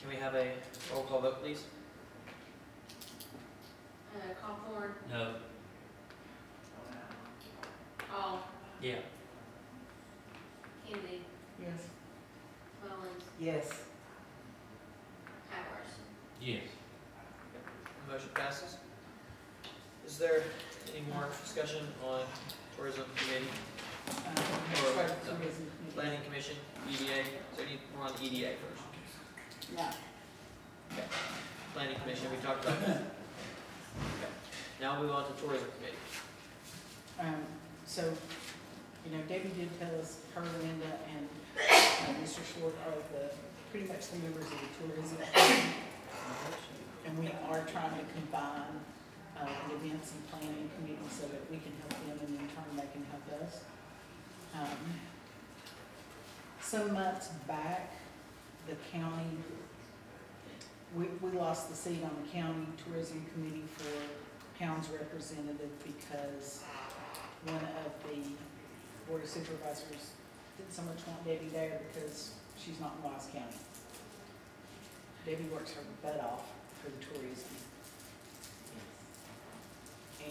Can we have a roll call vote, please? Cawthorn, No. Hall, Yeah. Kennedy, Yes. Mullins, Yes. Powers. Yes. Motion passes. Is there any more discussion on tourism committee, Or, Tourism committee. planning commission, EDA? Is there any more on EDA first? No. Okay. Planning commission, we talked about that. Okay. Now we'll move on to tourism committee. So, you know, Debbie did tell us her, Linda, and Mr. Short are pretty much the members of the tourism committee. And we are trying to combine the events and planning committee so that we can help them and in turn they can help us. Some months back, the county, we lost the seat on the county tourism committee for Pound's representative because one of the board of supervisors didn't so much want Debbie there because she's not in Wise County. Debbie works her butt off for the tourism.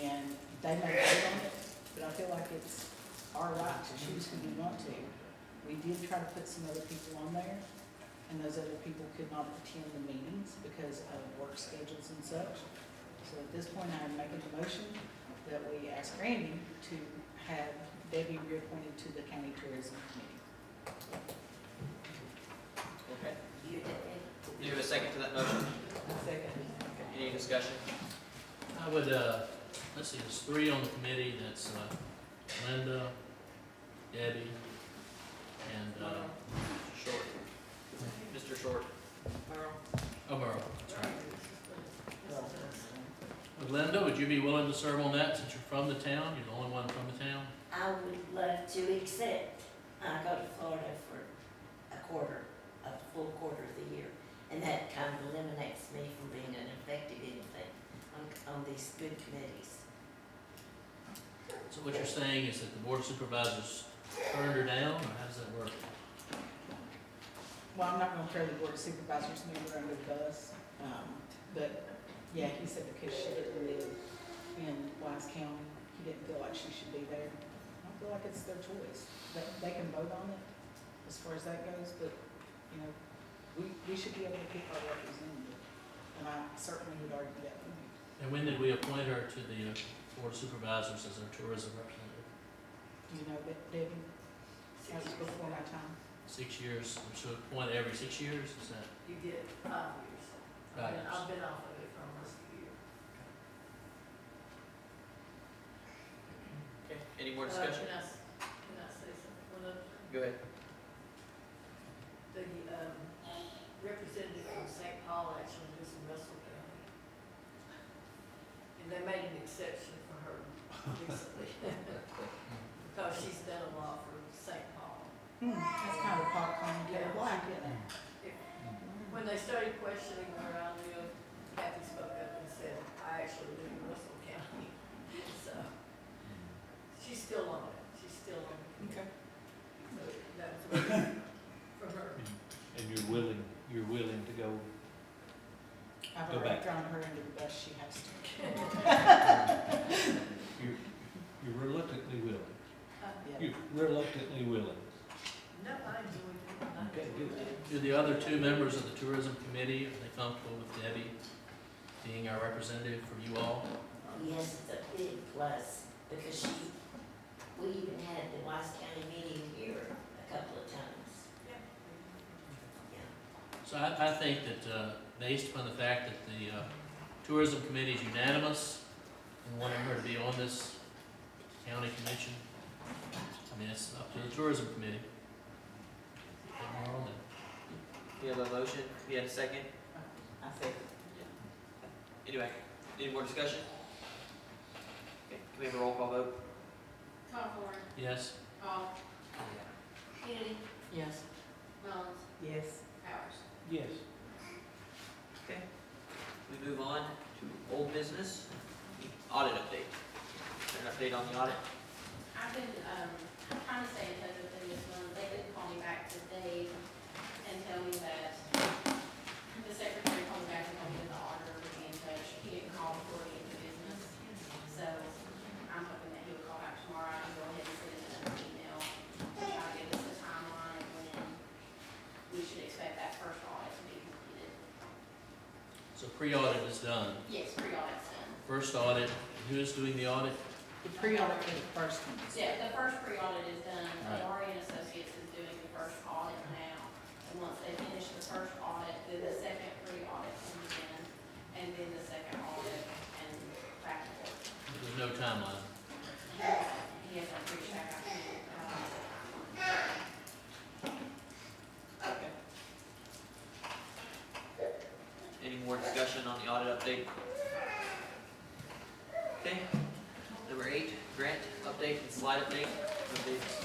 And they may vote on it, but I feel like it's our right to choose who we want to. We did try to put some other people on there, and those other people could not attend the meetings because of work schedules and such. So at this point, I'm making the motion that we ask Randy to have Debbie reappointed to the county tourism committee. Okay. Do you have a second to that motion? Second. Okay. Any discussion? I would, let's see, there's 3 on the committee. That's Linda, Debbie, and Short. Mr. Short. oh, Merle. That's right. Linda, would you be willing to serve on that since you're from the town? You're the only one from the town? I would love to, except I go to Florida for a full quarter of the year. And that kind of eliminates me from being an effective anything on these good committees. So what you're saying is that the board of supervisors turned her down, or how does that work? Well, I'm not gonna throw the board of supervisors member under the bus, but yeah, he said because she didn't live in Wise County, he didn't feel like she should be there. I feel like it's their choice. They can vote on it as far as that goes, but, you know, we should be able to pick our representative. And I certainly would argue that point. And when did we appoint her to the board of supervisors as our tourism representative? You know, that Debbie, that was before my time. 6 years, so appoint every 6 years, is that? You did 5 years. 5 years. I've been off of it for almost a year. Okay. Any more discussion? Can I say something? One other thing? Go ahead. The representative from St. Paul actually lives in Russell County. And they made an exception for her recently. Because she's done a lot for St. Paul. That's kind of popcorn, Yeah. black, isn't it? When they started questioning where I live, Kathy spoke up and said, I actually live in Russell County. So, she's still on it. She's still on it. Okay. So that was a from her. And you're willing to go, I've Go already back. thrown her under the bus, she has to. you're reluctantly willing. Yeah. You're reluctantly willing. No, I enjoyed it. I Okay, enjoyed good. it. Do the other 2 members of the tourism committee, are they comfortable with Debbie being our representative for you all? Yes, it's a big plus, because we even had the Wise County meeting here a couple of times. So I think that, based upon the fact that the tourism committee is unanimous in wanting her to be on this county commission, I mean, it's up to the tourism committee. Put more on there. You have a motion? You had a second? I second. Anyway, any more discussion? Okay. Can we have a roll call vote? Cawthorn, Yes? Hall, Kennedy, Yes. Mullins, Yes. Powers. Yes. Okay. We move on to old business, the audit update. Is there an update on the audit? I've been, trying to stay in touch with them this month. They did call me back today and tell me that the pre-audit is done. Yes, pre-audit's done. First audit, who is doing the audit? The pre-audit for the first one. Yeah, the first pre-audit is done. Right. Laurie and Associates is doing the first audit now. And once they finish the first audit, then the second pre-audit comes in, and then the second audit and back and forth. There's no timeline. He has a pre-check, I think. Any more discussion on the audit update? Okay. Number 8, grant update and slide update. Updates.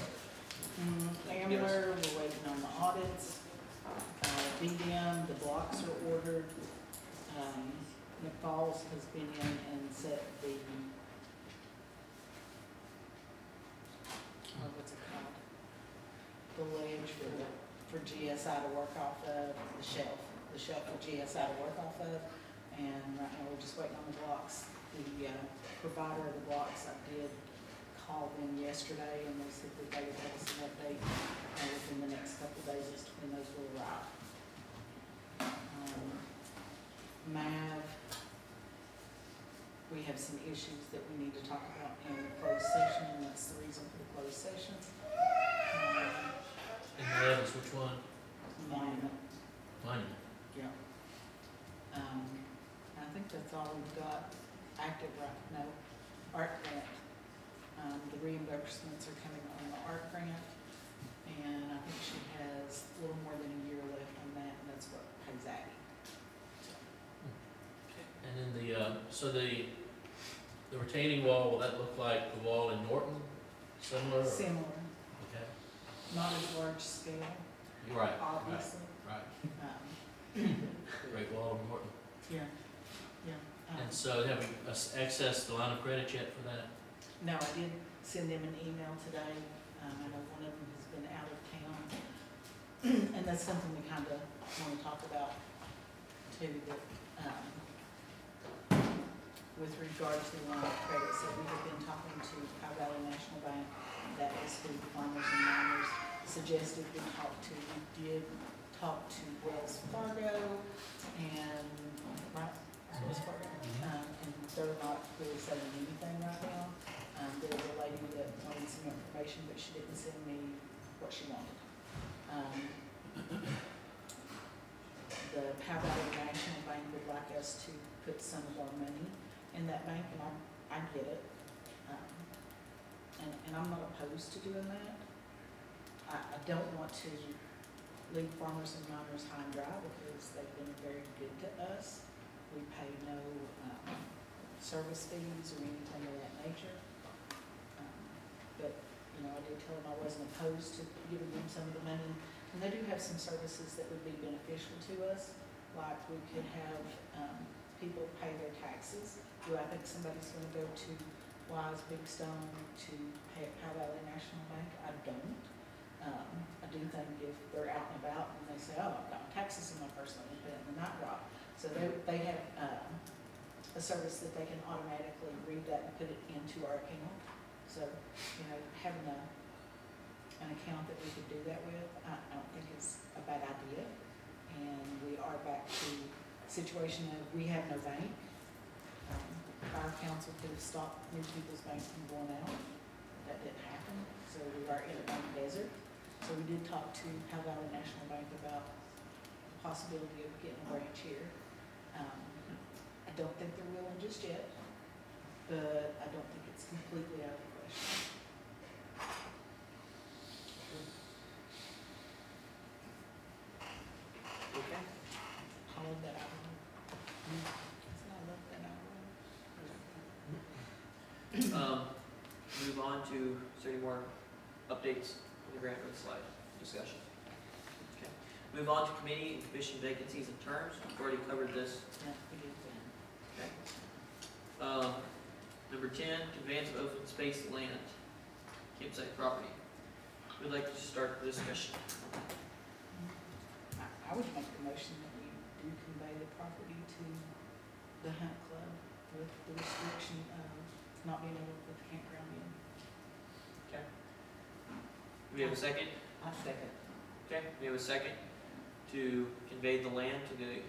Ambler, we're waiting on the audits. BDM, the blocks are ordered. McFalls has been in and set the, what's it called? The ledge for GSI to work off of, the shelf for GSI to work off of. And right now, we're just waiting on the blocks. The provider of the blocks, I did call them yesterday, and they said that they would have us an update within the next couple of days as to when those will arrive. MAV, we have some issues that we need to talk about in the closed session, and that's the reason for the closed session. And that is which one? Monument. Monument. Yeah. I think that's all we've got active right now. Art grant. The reimbursements are coming on the art grant, and I think she has a little more than a year left on that, and that's what pays Aggie. And then the retaining wall, will that look like the wall in Norton? Similar? or- Similar, Okay. not as large scale, You're right. obviously. Right. Um, Great wall in Norton. Yeah, yeah. And so have we accessed the line of credit yet for that? No, I did send them an email today. I know one of them has been out of town. And that's something we kind of want to talk about too, that, with regards to the line of credit, so we have been talking to Powell Valley National Bank. That is who Farmers and Miners suggested we talk to. We did talk to Wells Fargo and, right? Wells Fargo. And they're not really saying anything right now. There was a lady that wanted some information, but she didn't send me what she wanted. The Powell Valley National Bank would like us to put some of our money in that bank, and I get it. And I'm not opposed to doing that. I don't want to leave Farmers and Miners high and dry because they've been very good to us. We pay no service fees or anything of that nature. But, you know, I did tell them I wasn't opposed to giving them some of the money. And they do have some services that would be beneficial to us, like we could have people pay their taxes. Do I think somebody's going to go to Wise Big Stone to pay at Powell Valley National Bank? I don't. I do think if they're out and about and they say, oh, I've got my taxes in my purse, let me put it in the night drop. So they have a service that they can automatically read that and put it into our account. So, you know, having an account that we could do that with, I don't think is a bad idea. And we are back to a situation of we have no bank. Our council could have stopped new people's banks from going out. That didn't happen. So we are in a bank desert. So we did talk to Powell Valley National Bank about the possibility of getting a branch here. I don't think they're willing just yet, but I don't think it's completely out of the question. Okay. All of that out of them. So I love that out of them. Move on to, is there any more updates on the grant or the slide discussion? Okay. Move on to committee and commission vacancies and terms. We've already covered this. Yeah, we did that. Okay. Number 10, conveyance of open space land, campsite property. We'd like to start the discussion. I would make the motion that we do convey the property to the Hunt Club with the restriction of not being able to put the campground in. Okay. Do we have a second? I second. Okay, we have a second to convey the land to the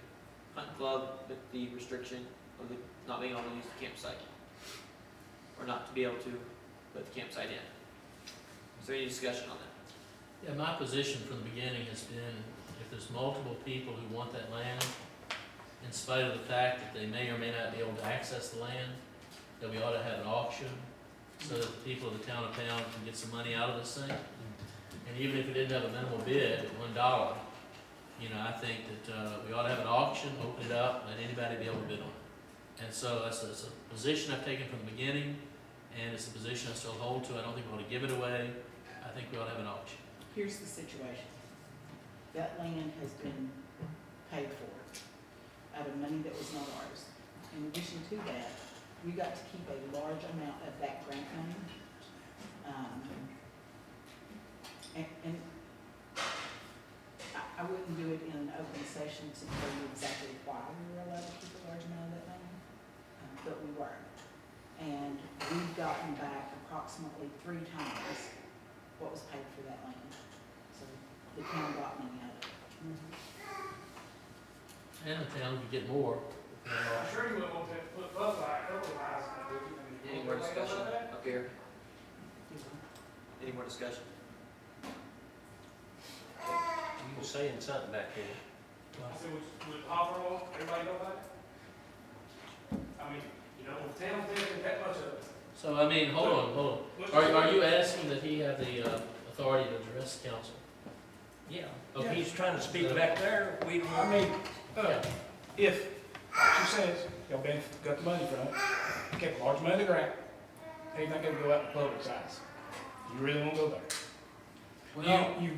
hunt club with the restriction of the not being able to use the campsite. Or not to be able to put the campsite in. Is there any discussion on that? Yeah, my position from the beginning has been, if there's multiple people who want that land, in spite of the fact that they may or may not be able to access the land, that we ought to have an auction so that the people of the town of Pound can get some money out of this thing. And even if it didn't have a minimal bid at $1, you know, I think that we ought to have an auction, open it up, let anybody be able to bid on it. And so that's a position I've taken from the beginning, and it's a position I still hold to. I don't think we ought to give it away. I think we ought to have an auction. Here's the situation. That land has been paid for out of money that was not ours. In addition to that, we got to keep a large amount of that grant money. And I wouldn't do it in an open session to tell you exactly why we were allowed to keep a large amount of that money, but we were. And we've gotten back approximately 3 times what was paid for that land. So the town got money out of it. And the town could get more. I'm sure you wouldn't want to put floodlights, Any more discussion up here? Any more discussion? You were saying something back there. I said, with Hopper Oil, everybody know about it? I mean, you know, if town's taking that much of it. So, I mean, hold on. Are you asking that he have the authority to address the council? Yeah. If he's trying to speak back there, we will. I mean, if, like she says, y'all got the money from it, kept a large amount of the grant, anything can go out in public size. You really won't go there. Well, You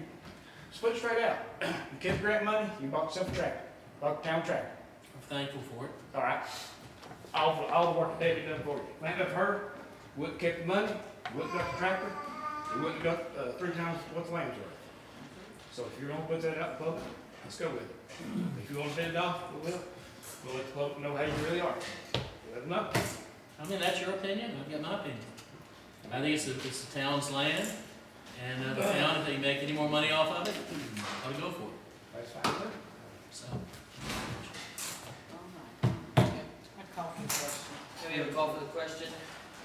split it straight out. You kept the grant money, you bought yourself a tractor, bought the town tractor. I'm thankful for it. All right. All the work that David done for you. Land up her, wouldn't kept the money, wouldn't got the tractor, you wouldn't got 3 times what the land's worth. So if you're gonna put that out in public, let's go with it. If you wanna bend it off, we will. We'll let the public know how you really are. Let them know. I mean, that's your opinion. I've got my opinion. I think it's the town's land, and the town, if they make any more money off of it, ought to go for it. That's fine, sir. So, I call for the question. Okay, we have a call for the question.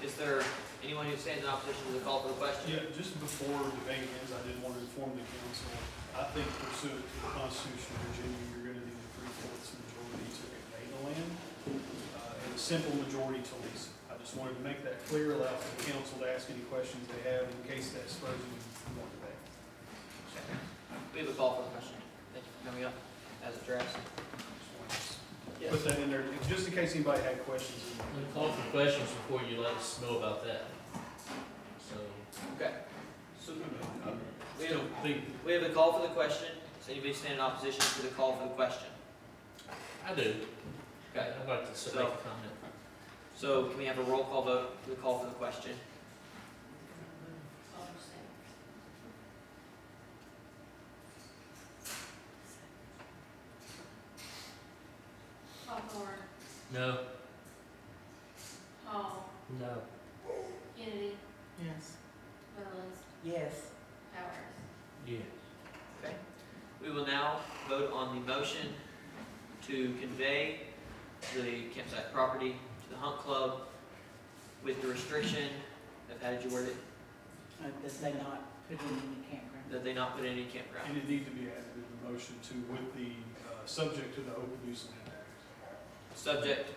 Is there anyone who stands in opposition to the call for the question? Yeah, just before the debate ends, I did want to inform the council, I think pursuant to the Constitution of Virginia, you're going to need a 3/4 majority to convey the land, and a simple majority to lease it. I just wanted to make that clear, allow for the council to ask any questions they have in case that spurs you more debate. We have a call for the question. Thank you for coming up as addressed. Put that in there, just in case anybody had questions. we'll call for questions before you let us know about that. So, Okay. So still big. we have a call for the question. Does anybody stand in opposition to the call for the question? I do. Okay. I'd like to make a comment. So can we have a roll call vote for the call for the question? Hawthorne, No. Hall, No. Kennedy, Yes. Mullins, Yes. Powers. Yeah. Okay. We will now vote on the motion to convey the campsite property to the Hunt Club with the restriction of, how did you word it? That they not put in any campground. That they not put in any campground. And it needs to be added in the motion to, with the, subject to the Open Use Land Act, Subject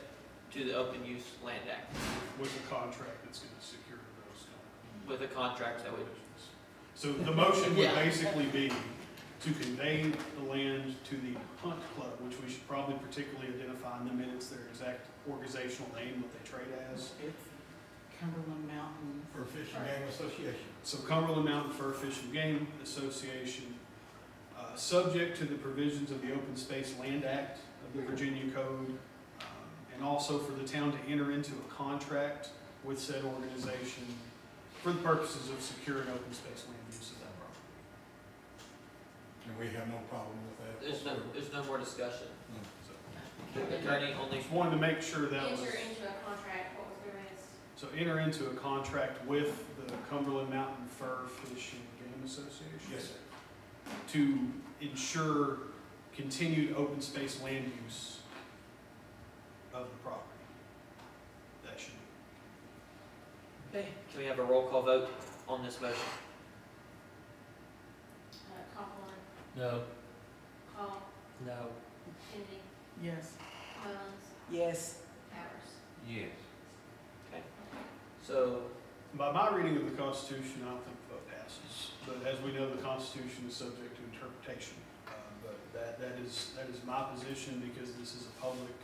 to the Open Use Land Act, with a contract that's gonna secure those. with a contract that would, So the motion would Yeah. basically be to convey the land to the Hunt Club, which we should probably particularly identify in the minutes their exact organizational name, what they trade as. It's Cumberland Mountain. For Fish and Game Association. So Cumberland Mountain Fur Fish and Game Association, subject to the provisions of the Open Space Land Act of the Virginia Code, and also for the town to enter into a contract with said organization for the purposes of securing open space land use of that property. And we have no problem with that. there's no more discussion. So, The attorney only, just wanted to make sure that was. Enter into a contract, what was the rest? So enter into a contract with the Cumberland Mountain Fur Fish and Game Association. Yes, sir. To ensure continued open space land use Can we have a roll call vote on this motion? Conklin, No. Hall, No. Kennedy, Yes. Mullins, Yes. Powers. Yes. Okay. So, By my reading of the Constitution, I don't think the vote passes. But as we know, the Constitution is subject to interpretation. But that is my position because this is a public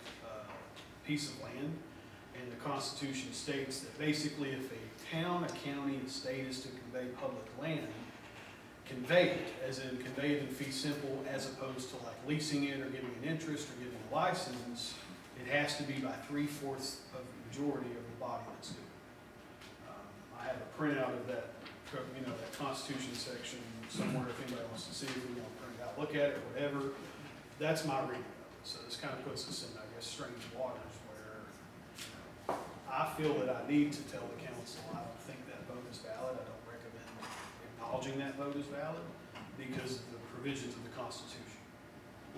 piece of land. And the Constitution states that basically if a town, a county, a state is to convey public land, convey it, as in convey it in fee simple, as opposed to like leasing it or giving an interest or giving a license, it has to be by 3/4 of the majority of the body that's doing it. I have a printout of that, that Constitution section somewhere if anybody wants to see it, we want to print it out, look at it, whatever. That's my reading of it. So this kind of puts us in, I guess, strange waters where I feel that I need to tell the council I don't think that vote is valid. I don't recommend acknowledging that vote is valid because of the provisions of the Constitution,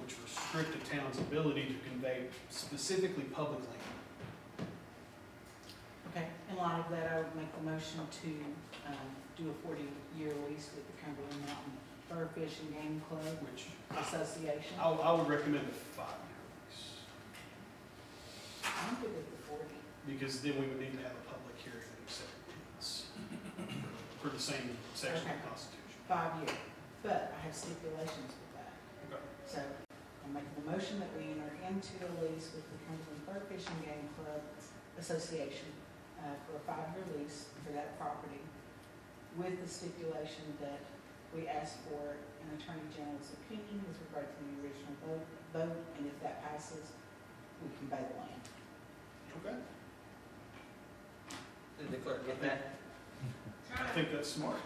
which restrict a town's ability to convey specifically public land. Okay, in light of that, I would make the motion to do a 40-year lease with the Cumberland Mountain Fur Fish and Game Club Which Association. I would recommend a 5-year lease, I'm good with the 40. because then we would need to have a public hearing and accept bids for the same section of the Constitution. 5 year, but I have stipulations with that. Okay. So I'm making the motion that we enter into a lease with the Cumberland Fur Fish and Game Club Association for a 5-year lease for that property with the stipulation that we ask for an Attorney General's opinion with regard to the original vote, and if that passes, we convey the land. Okay. did the clerk get that? I think that's smart.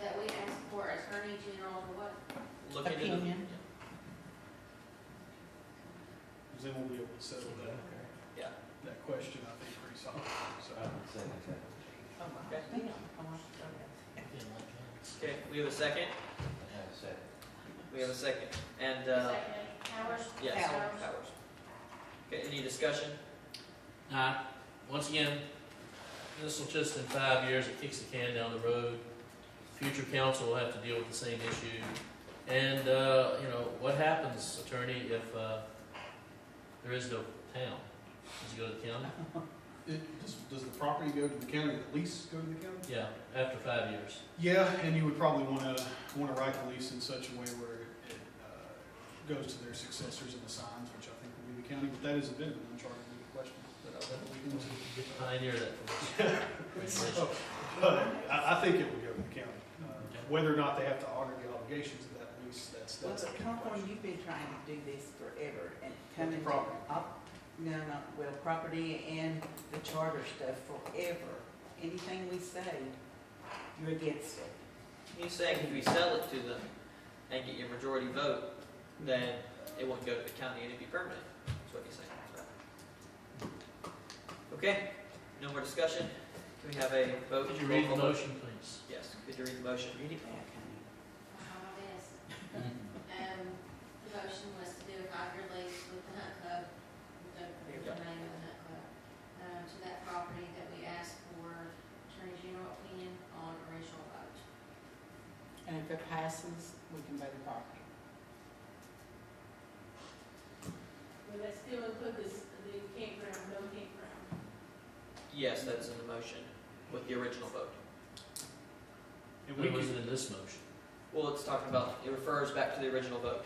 That we ask for Attorney General or what? Look into the- Opinion. Because then we'll be able to settle Yeah. that question, I think, pretty solidly. So, Oh, my Okay. damn. Okay, we have a second? We have a second. And, Second, Powers? yes, Powers. Powers. Okay, any discussion? Once again, this will just in 5 years, it kicks the can down the road. Future council will have to deal with the same issue. And, what happens, attorney, if, there is no town? Does it go to the county? does the property go to the county, the lease go to the county? Yeah, after 5 years. Yeah, and you would probably want to write the lease in such a way where it goes to their successors and assigns, which I think would be the county, but that is a bit of an uncharted question. Get to pioneer that regulation. But I think it would go to the county. Whether or not they have to honor the obligations of that lease, that's Well, a but good Conklin, question. you've been trying to do this forever and With coming the property. property and the charter stuff forever. Anything we say, you're against it. He's saying if we sell it to them and get your majority vote, then it won't go to the county and it'd be permanent. That's what he's saying. Okay, no more discussion. Can we have a vote? Could you read the motion, please? Yes, could you read the motion? Read it back, honey. How this? The motion was to do a 5-year lease with the Hunt Club, the name of the Hunt Club, to that property that we asked for Attorney General opinion on original vote. And if it passes, we convey the property. Will that still include the campground, no campground? Yes, that's in the motion with the original vote. And What we was can, it in this motion? Well, it's talking about, it refers back to the original vote.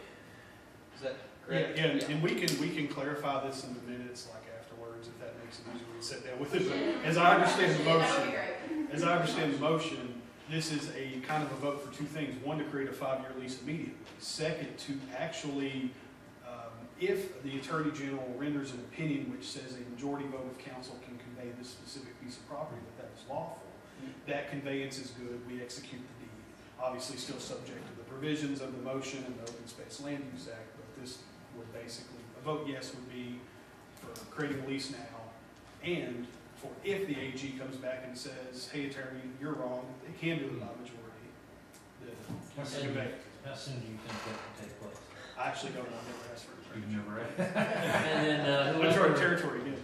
Is that correct? yeah, and we can clarify this in the minutes, like afterwards, if that makes it easier to sit down with it. But as I understand the motion, this is a kind of a vote for two things. One, to create a 5-year lease immediately. Second, to actually, if the Attorney General renders an opinion which says a majority vote of council can convey this specific piece of property, that is lawful, that conveyance is good, we execute the deed. Obviously still subject to the provisions of the motion and the Open Space Land Use Act, but this would basically, a vote yes would be for creating a lease now, and for if the AG comes back and says, hey, attorney, you're wrong, they can do it by majority, then convey. How soon do you think that will take place? I actually don't know, I've never asked for it. You've never read? And then, Majority territory, yeah.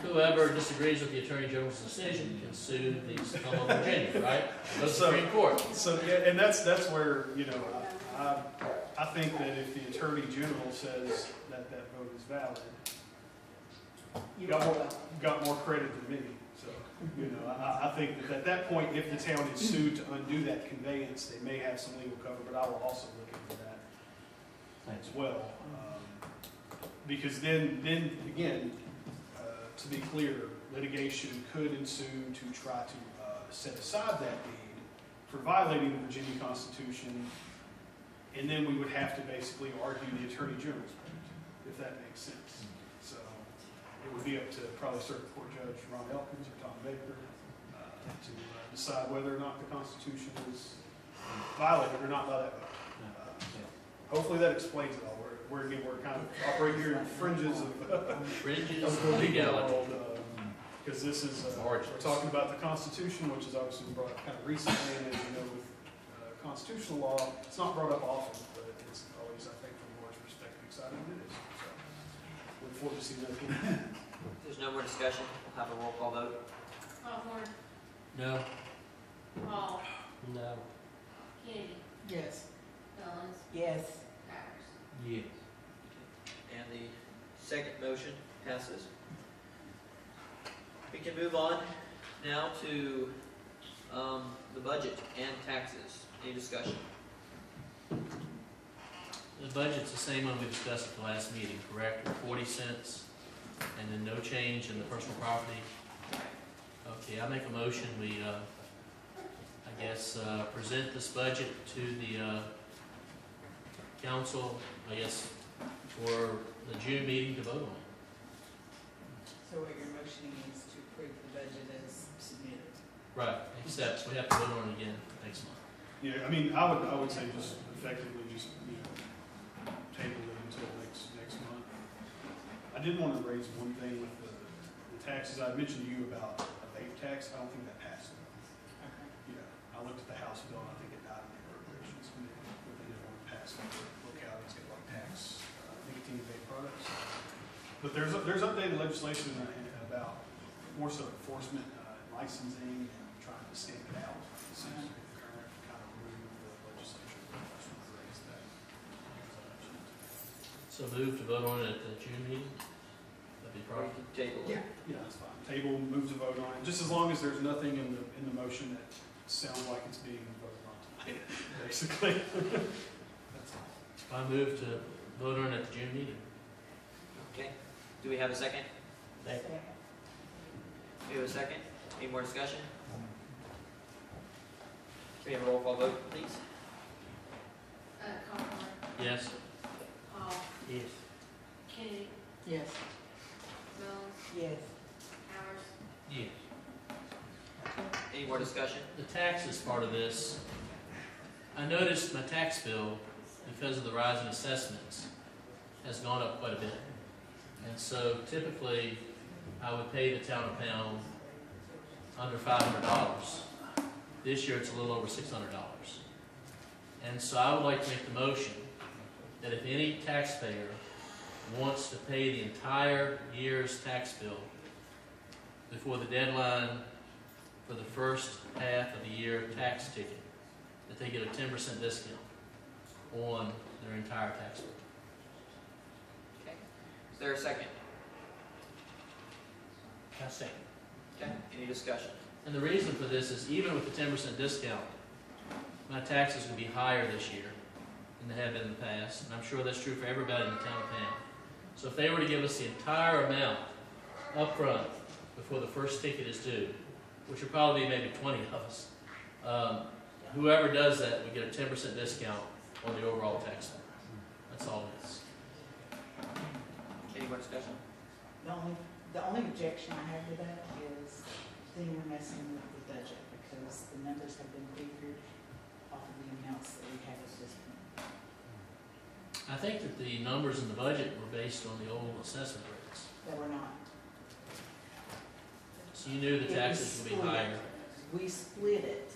whoever disagrees with the Attorney General's decision can sue the Commonwealth of Virginia, right? Go to the So- Supreme Court. So, yeah, and that's where, you know, I think that if the Attorney General says that that vote is valid, got more credit than me. So, you know, I think that at that point, if the town is sued to undo that conveyance, they may have some legal cover, but I will also look into that as well. Because then again, to be clear, litigation could ensue to try to set aside that deed for violating the Virginia Constitution, and then we would have to basically argue the Attorney General's point, if that makes sense. So it would be up to probably Circuit Court Judge Ron Elkins or Tom Baker to decide whether or not the Constitution is violated or not by that vote. Hopefully that explains it all. We're kind of operating here in fringes of of legality. Because this is, we're talking about the Constitution, which is obviously brought up kind of recently, and as you know, with constitutional law, it's not brought up often, but it's always, I think, from a large perspective, exciting it is. So, look forward to seeing that. If there's no more discussion, we'll have a roll call vote. Hawthorne, No. Hall, No. Kennedy, Yes. Mullins, Yes. Powers. Yes. And the second motion passes. We can move on now to the budget and taxes. Any discussion? The budget's the same one we discussed at the last meeting, correct? 40 cents, and then no change in the personal property. Okay, I make a motion, we, I guess, present this budget to the council, I guess, for the June meeting to vote on. So what you're motioning is to approve the budget as submitted. Right, except we have to vote on it again next month. Yeah, I mean, I would say just effectively just, you know, table it until next month. I did want to raise one thing with the taxes. I mentioned to you about a vape tax. I don't think that passed. Yeah, I looked at the House bill and I think it died in the appropriations committee, but they didn't want to pass it. Look out, it's got like tax, nicotine vape products. But there's updated legislation about more so enforcement, licensing, and trying to stamp it out. It seems to be the current kind of move of the legislature. I just want to raise that. So move to vote on it at the June meeting? That'd be Or proper. you can table it. Yeah, that's fine. Table, move to vote on it, just as long as there's nothing in the motion that sounds like it's being voted on tonight, basically. That's all. I move to vote on it at the June meeting. Okay. Do we have a second? Second. We have a second. Any more discussion? Can we have a roll call vote, please? Hawthorne, Yes? Hall, Yes. Kennedy, Yes. Mullins, Yes. Powers. Yes. Any more discussion? The taxes part of this, I noticed my tax bill, because of the rise in assessments, has gone up quite a bit. And so typically, I would pay the town of Pound under $500. This year, it's a little over $600. And so I would like to make the motion that if any taxpayer wants to pay the entire year's tax bill before the deadline for the first half of the year tax ticket, that they get a 10% discount on their entire tax bill. Okay. Is there a second? I second. Okay. Any discussion? And the reason for this is even with the 10% discount, my taxes will be higher this year than they have been in the past. And I'm sure that's true for everybody in the town of Pound. So if they were to give us the entire amount up front before the first ticket is due, which would probably be maybe 20 of us, whoever does that would get a 10% discount on the overall tax bill. That's all it is. Any more discussion? The only objection I have to that is then you're messing with the budget because the numbers have been figured off of the amounts that we have at this point. I think that the numbers in the budget were based on the old assessment rates. That we're not. So you knew the taxes would be higher. We split it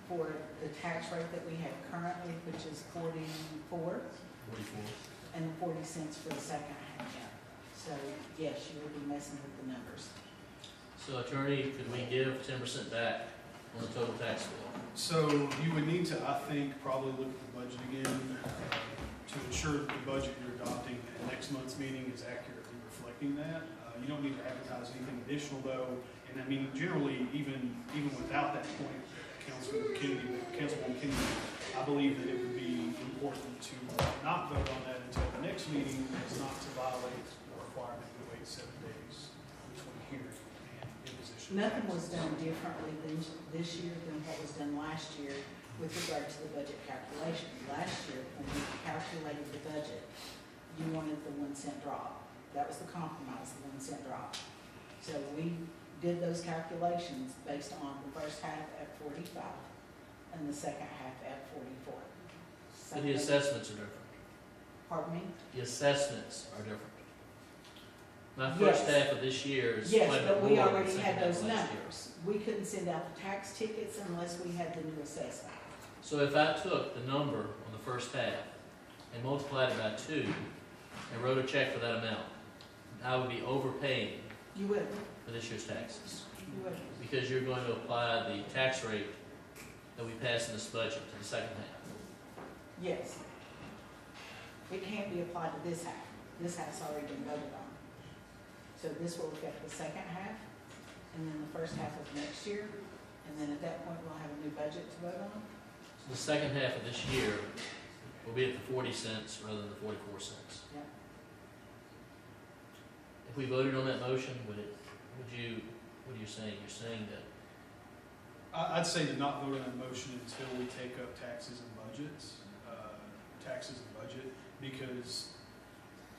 for the tax rate that we have currently, which is 44, 44. and 40 cents for the second half. So, yes, you will be messing with the numbers. So attorney, could we give 10% back on the total tax bill? So you would need to, I think, probably look at the budget again to ensure that the budget you're adopting at next month's meeting is accurately reflecting that. You don't need to advertise anything additional though, and I mean, generally, even without that point, Councilwoman Kennedy, I believe that it would be important to not vote on that until the next meeting, as not to violate the requirement to wait 7 days between hearing and imposition. Nothing was done differently this year than what was done last year with regard to the budget calculation. Last year, when we calculated the budget, you wanted the 1 cent drop. That was the compromise, the 1 cent drop. So we did those calculations based on the first half at 45 and the second half at 44. But the assessments are different. Pardon me? The assessments are different. My first Yes. half of this year is Yes, quite a but bit we more than the already second had half those of last year. numbers. We couldn't send out the tax tickets unless we had the new assessment. So if I took the number on the first half and multiplied it by 2 and wrote a check for that amount, I would be overpaying You would, for this year's taxes. you would. Because you're going to apply the tax rate that we passed in this budget to the second half. Yes. It can't be applied to this half. This half's already been voted on. So this will affect the second half, and then the first half of next year, and then at that point, we'll have a new budget to vote on. So the second half of this year will be at the 40 cents rather than the 44 cents. Yeah. If we voted on that motion, what are you saying? You're saying that I'd say to not vote on that motion until we take up taxes and budget, because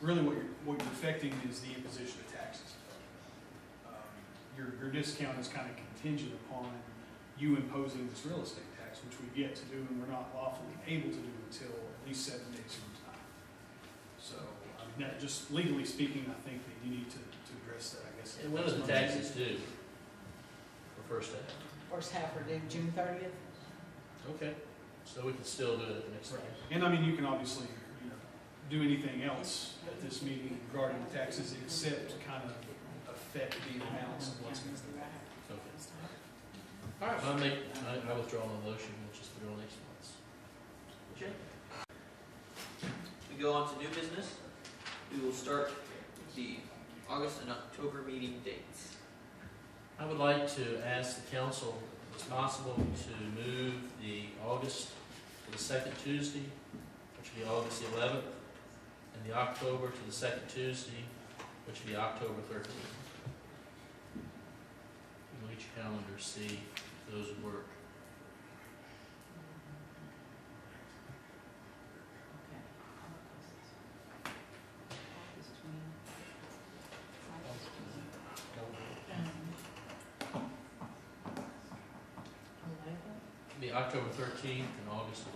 really what you're affecting is the imposition of taxes. Your discount is kind of contingent upon you imposing this real estate tax, which we've yet to do, and we're not lawfully able to do until at least 7 days from tonight. So, I mean, that, just legally speaking, I think that you need to address that, I guess. And when are the taxes due for first half? First half are due June 30th. Okay, so we can still do it at the next meeting. And I mean, you can obviously, do anything else at this meeting regarding the taxes except to kind of affect the amounts of what's going to be. Okay. All right, well, I withdraw my motion, we'll just put it on next month's. Okay. We go on to new business. We will start the August and October meeting dates. I would like to ask the council, if it's possible, to move the August to the second Tuesday, which will be August the 11th, and the October to the second Tuesday, which will be October 13th. You look at your calendar, see if those would work. It'll be October 13th and August 11th.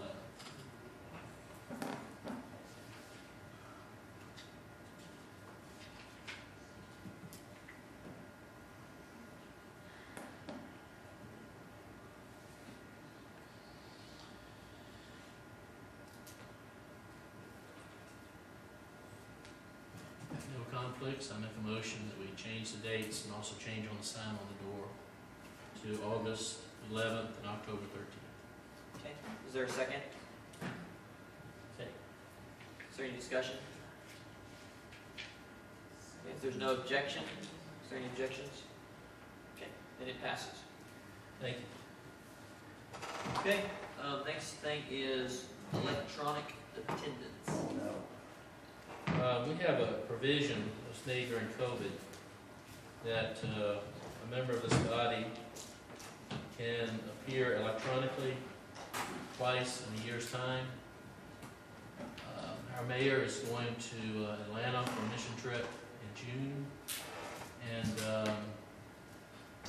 No conflicts, I make a motion that we change the dates and also change on the sign on the door to August 11th and October 13th. Okay, is there a second? Okay. Is there any discussion? Okay, if there's no objection, is there any objections? Okay, then it passes. Thank you. Okay, next thing is electronic attendance. We have a provision that was made during COVID that a member of this body can appear electronically twice in a year's time. Our mayor is going to Atlanta for a mission trip in June, and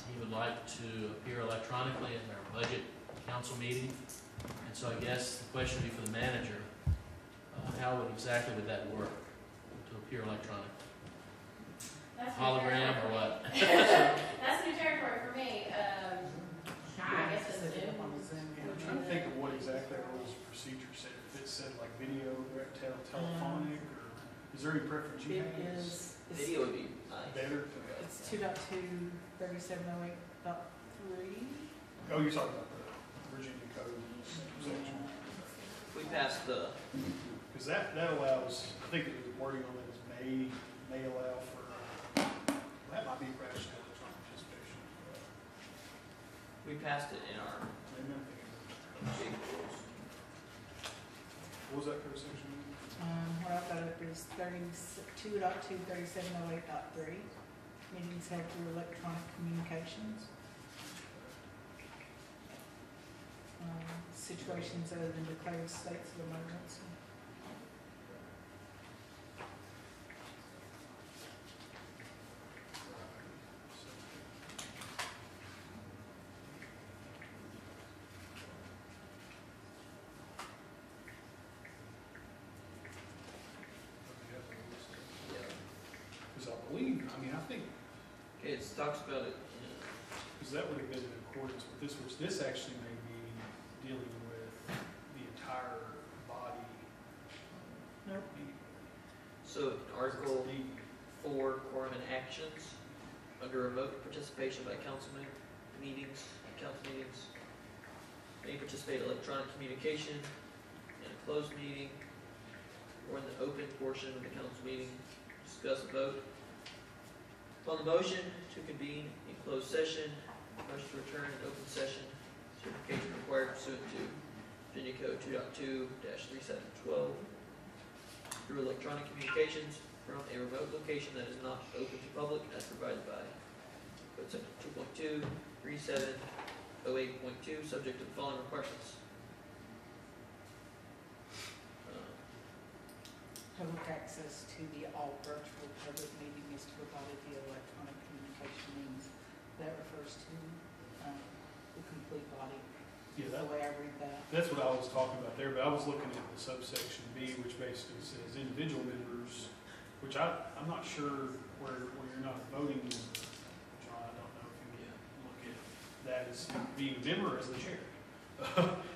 he would like to appear electronically at our budget council meeting. And so I guess the question would be for the manager, how exactly would that work to appear electronically? That's new Hologram or territory. what? That's new territory for me. I guess it's Set it Zoom. up on the Zoom, yeah. I'm trying to think of what exactly our rules of procedure said. If it said like video, telephonic, or is there any preference you It have? is, Video would be nice. Better? It's 2.23708.3. Oh, you're talking about the Virginia code section? We passed the, Because that allows, I think the wording on that is may allow for, that might be rational electronic participation. we passed it in our big rules. What was that code section? What I've got up is 2.23708.3, meetings held through electronic communications. Situations other than declared states of emergency. Because I believe, I mean, I think, Okay, it talks about it, because that would have been in accordance with this, which this actually may be dealing with the entire body. Nope. so in Article 4, quorum and actions, under remote participation by council meetings, may participate in electronic communication in a closed meeting or in the open portion of the council meeting, discuss a vote. On the motion to convene in closed session, motion to return in open session, certification required pursuant to Virginia Code 2.2-3712 through electronic communications from a remote location that is not open to public as provided by Code Section 2.2-3708.2, subject to the following requirements. Public access to the all virtual public meeting is provided via electronic communication means. That refers to the complete body, Yeah, the way I read that. that's what I was talking about there, but I was looking at the subsection B, which basically says individual members, which I'm not sure where you're not voting, John, I don't know if you look at that as being a member or as the chair.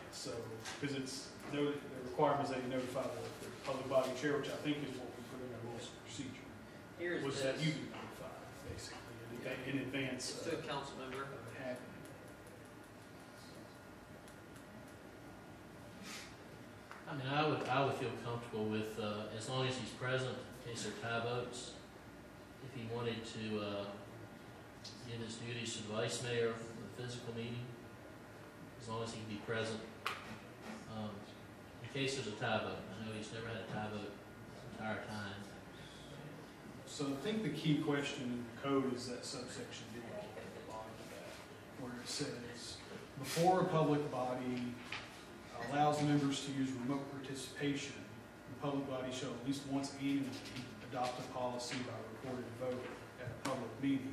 So, because the requirement is that you notify the public body chair, which I think is what we put in our rules of procedure. Here's Was this. that you be notified, basically, in advance It's to a council member. of it happening. I mean, I would feel comfortable with, as long as he's present, in case there are tie votes. If he wanted to, give his duties to the vice mayor for the physical meeting, as long as he can be present. In case there's a tie vote, I know he's never had a tie vote the entire time. So I think the key question in the code is that subsection D, where it says, before a public body allows members to use remote participation, the public body shall at least once annually adopt a policy by recorded vote at a public meeting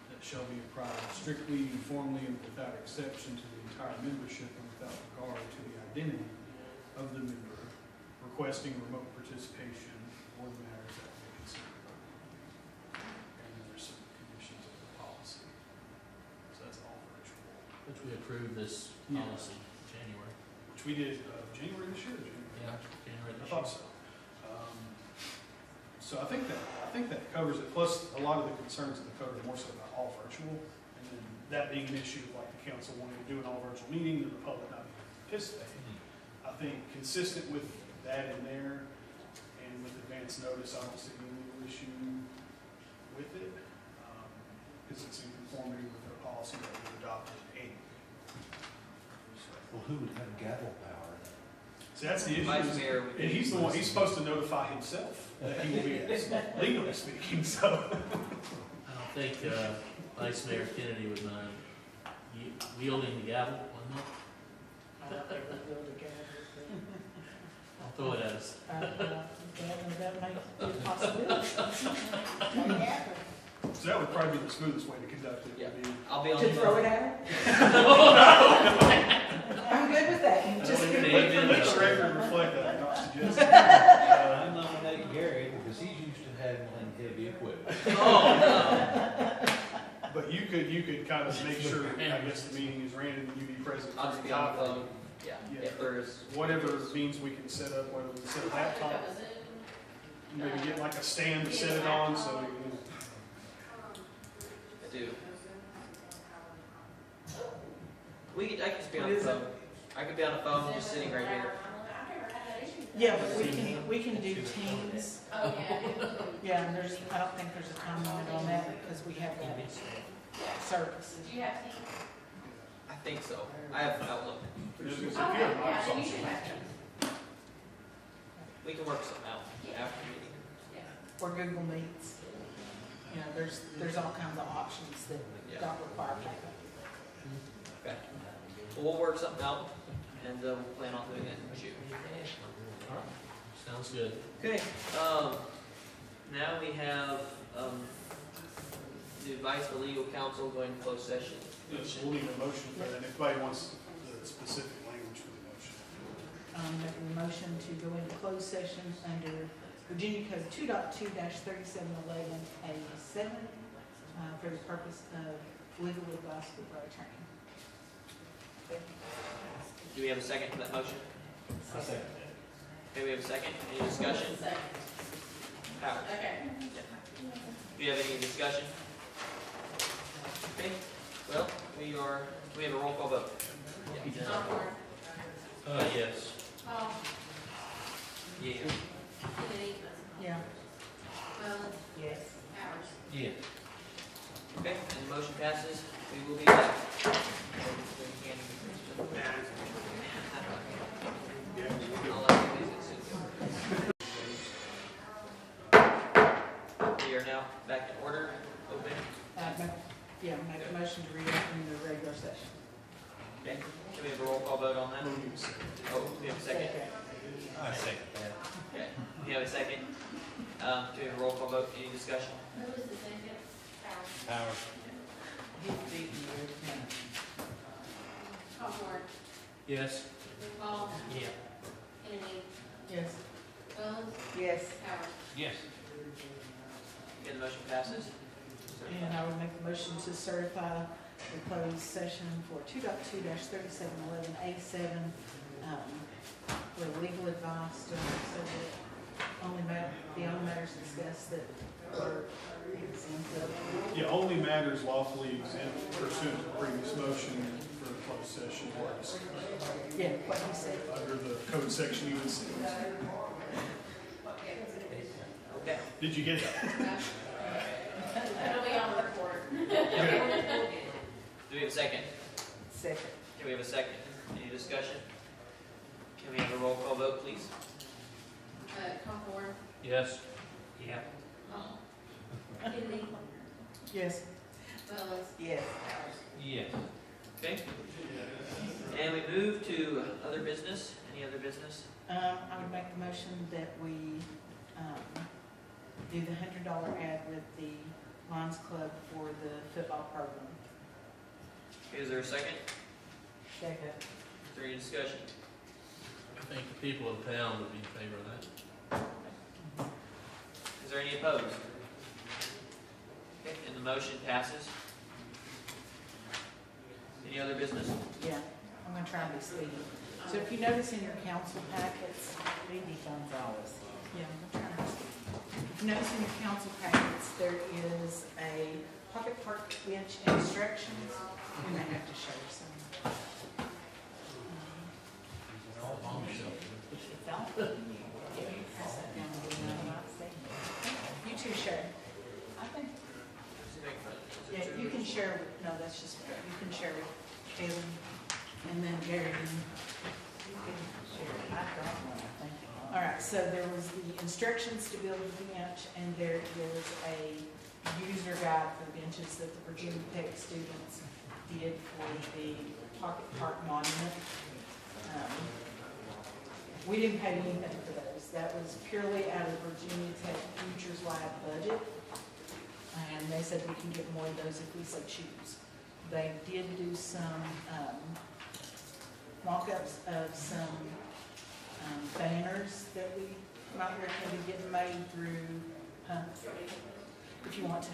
that shall be applied strictly, uniformly, and without exception to the entire membership and without regard to the identity of the member requesting remote participation or the matters that may be considered. And then there's some conditions of the policy. So that's all virtual. Which we approved this Yeah. policy in January. Which we did January this year, or January? Yeah, January I this thought year. so. So I think that covers it, plus a lot of the concerns in the code are more so about all virtual. And then that being an issue, like the council wanting to do an all virtual meeting and the public not participating. I think consistent with that in there and with advance notice, I don't see any legal issue with it. Because it's in conformity with our policy that we adopted annually. Well, who would have gavel power? See, that's the issue. Vice mayor would And be- he's the one, he's supposed to notify himself that he will be legally speaking, so. I don't think, Vice Mayor Kennedy would mind wielding the gavel, wouldn't it? I don't think we'll build a gavel. I'll throw it at us. That might be a possibility. So that would probably be the smoothest way to conduct it. Yeah. would be- I'll be on To the throw it at her? I'm good with that. You just Let- Let the record reflect that, not suggest. I nominate Gary because he's used to handling heavy equipment. Oh, no. But you could kind of make sure, I guess, the meeting is ran and you be present. I'll just be on the phone. Yeah, Yeah. if there is. Whatever means we can set up, whether we set a laptop. maybe get like a stand to set it on, so, you know. I do. I could just be on What the is it? phone. I could be on the phone just sitting right here. Yeah, but we can do Teams. Oh, yeah. Yeah, and I don't think there's a time limit on that because we have that service. Do you have Teams? I think so. I have Outlook. If you Okay, have yeah, then Microsoft you should have Teams. Teams. We can work something out after the meeting. Yeah. Or Google Meets. You know, there's all kinds of options that don't require paper. Okay. Well, we'll work something out, and we'll plan on doing it in June. Sounds good. Okay, now we have, the advice of legal counsel going to closed session. Yes, we'll need a motion for that, if anybody wants the specific language for the motion. Making a motion to go into closed session under Virginia Code 2.2-3711A7 for the purpose of legal advice with our attorney. Do we have a second to that motion? I second. Okay, we have a second. Any discussion? Howard? Okay. Do you have any discussion? Okay, well, we have a roll call vote. Osborne. Yes. Paul. Yeah. Kennedy. Yeah. Mullins. Yes. Howard. Yeah. Okay, and the motion passes. We will be back. I'll let you please sit. We are now back in order. Open. Make a motion to reopen the regular session. Okay, can we have a roll call vote on that? Oh, we have a second. I second that. Okay, we have a second. Do we have a roll call vote? Any discussion? Who was the second? Howard. Howard. Osborne. Yes. Paul. Yeah. Kennedy. Yes. Mullins. Yes. Howard. Yes. Okay, the motion passes. And I would make a motion to certify the closed session for 2.2-3711A7 for legal advice, so that the only matters discussed that are exempt of. Yeah, only matters lawfully exempt pursuant to the previous motion for the closed session was Yeah, what you said. under the code section you would see. Okay. Did you get it? It'll be on the report. Do we have a second? Second. Can we have a second? Any discussion? Can we have a roll call vote, please? Osborne. Yes. Yeah. Paul. Kennedy. Yes. Mullins. Yes. Howard. Yes. Okay. And we move to other business. Any other business? I would make the motion that we do the $100 ad with the Lions Club for the football program. Okay, is there a second? Second. Is there any discussion? I think the people of town would be in favor of that. Is there any opposed? Okay, and the motion passes. Any other business? Yeah, I'm gonna try and be speedy. So if you notice in your council packets, Lee Gonzalez. Yeah, I'm trying to be speedy. If you notice in your council packets, there is a pocket park bench instructions. We may have to show you some. You too, Sharon. I think. Yeah, you can share with, no, that's just, you can share with Kaylee and then Gary. You can share. I got one, I think. All right, so there was the instructions to build a bench, and there is a user guide for benches that the Virginia Tech students did for the Pocket Park Monument. We didn't pay anything for those. That was purely out of Virginia Tech Futures Lab budget. And they said we can get more of those if we so choose. They did do some mock-ups of some banners that we might recommend getting made through, if you want to,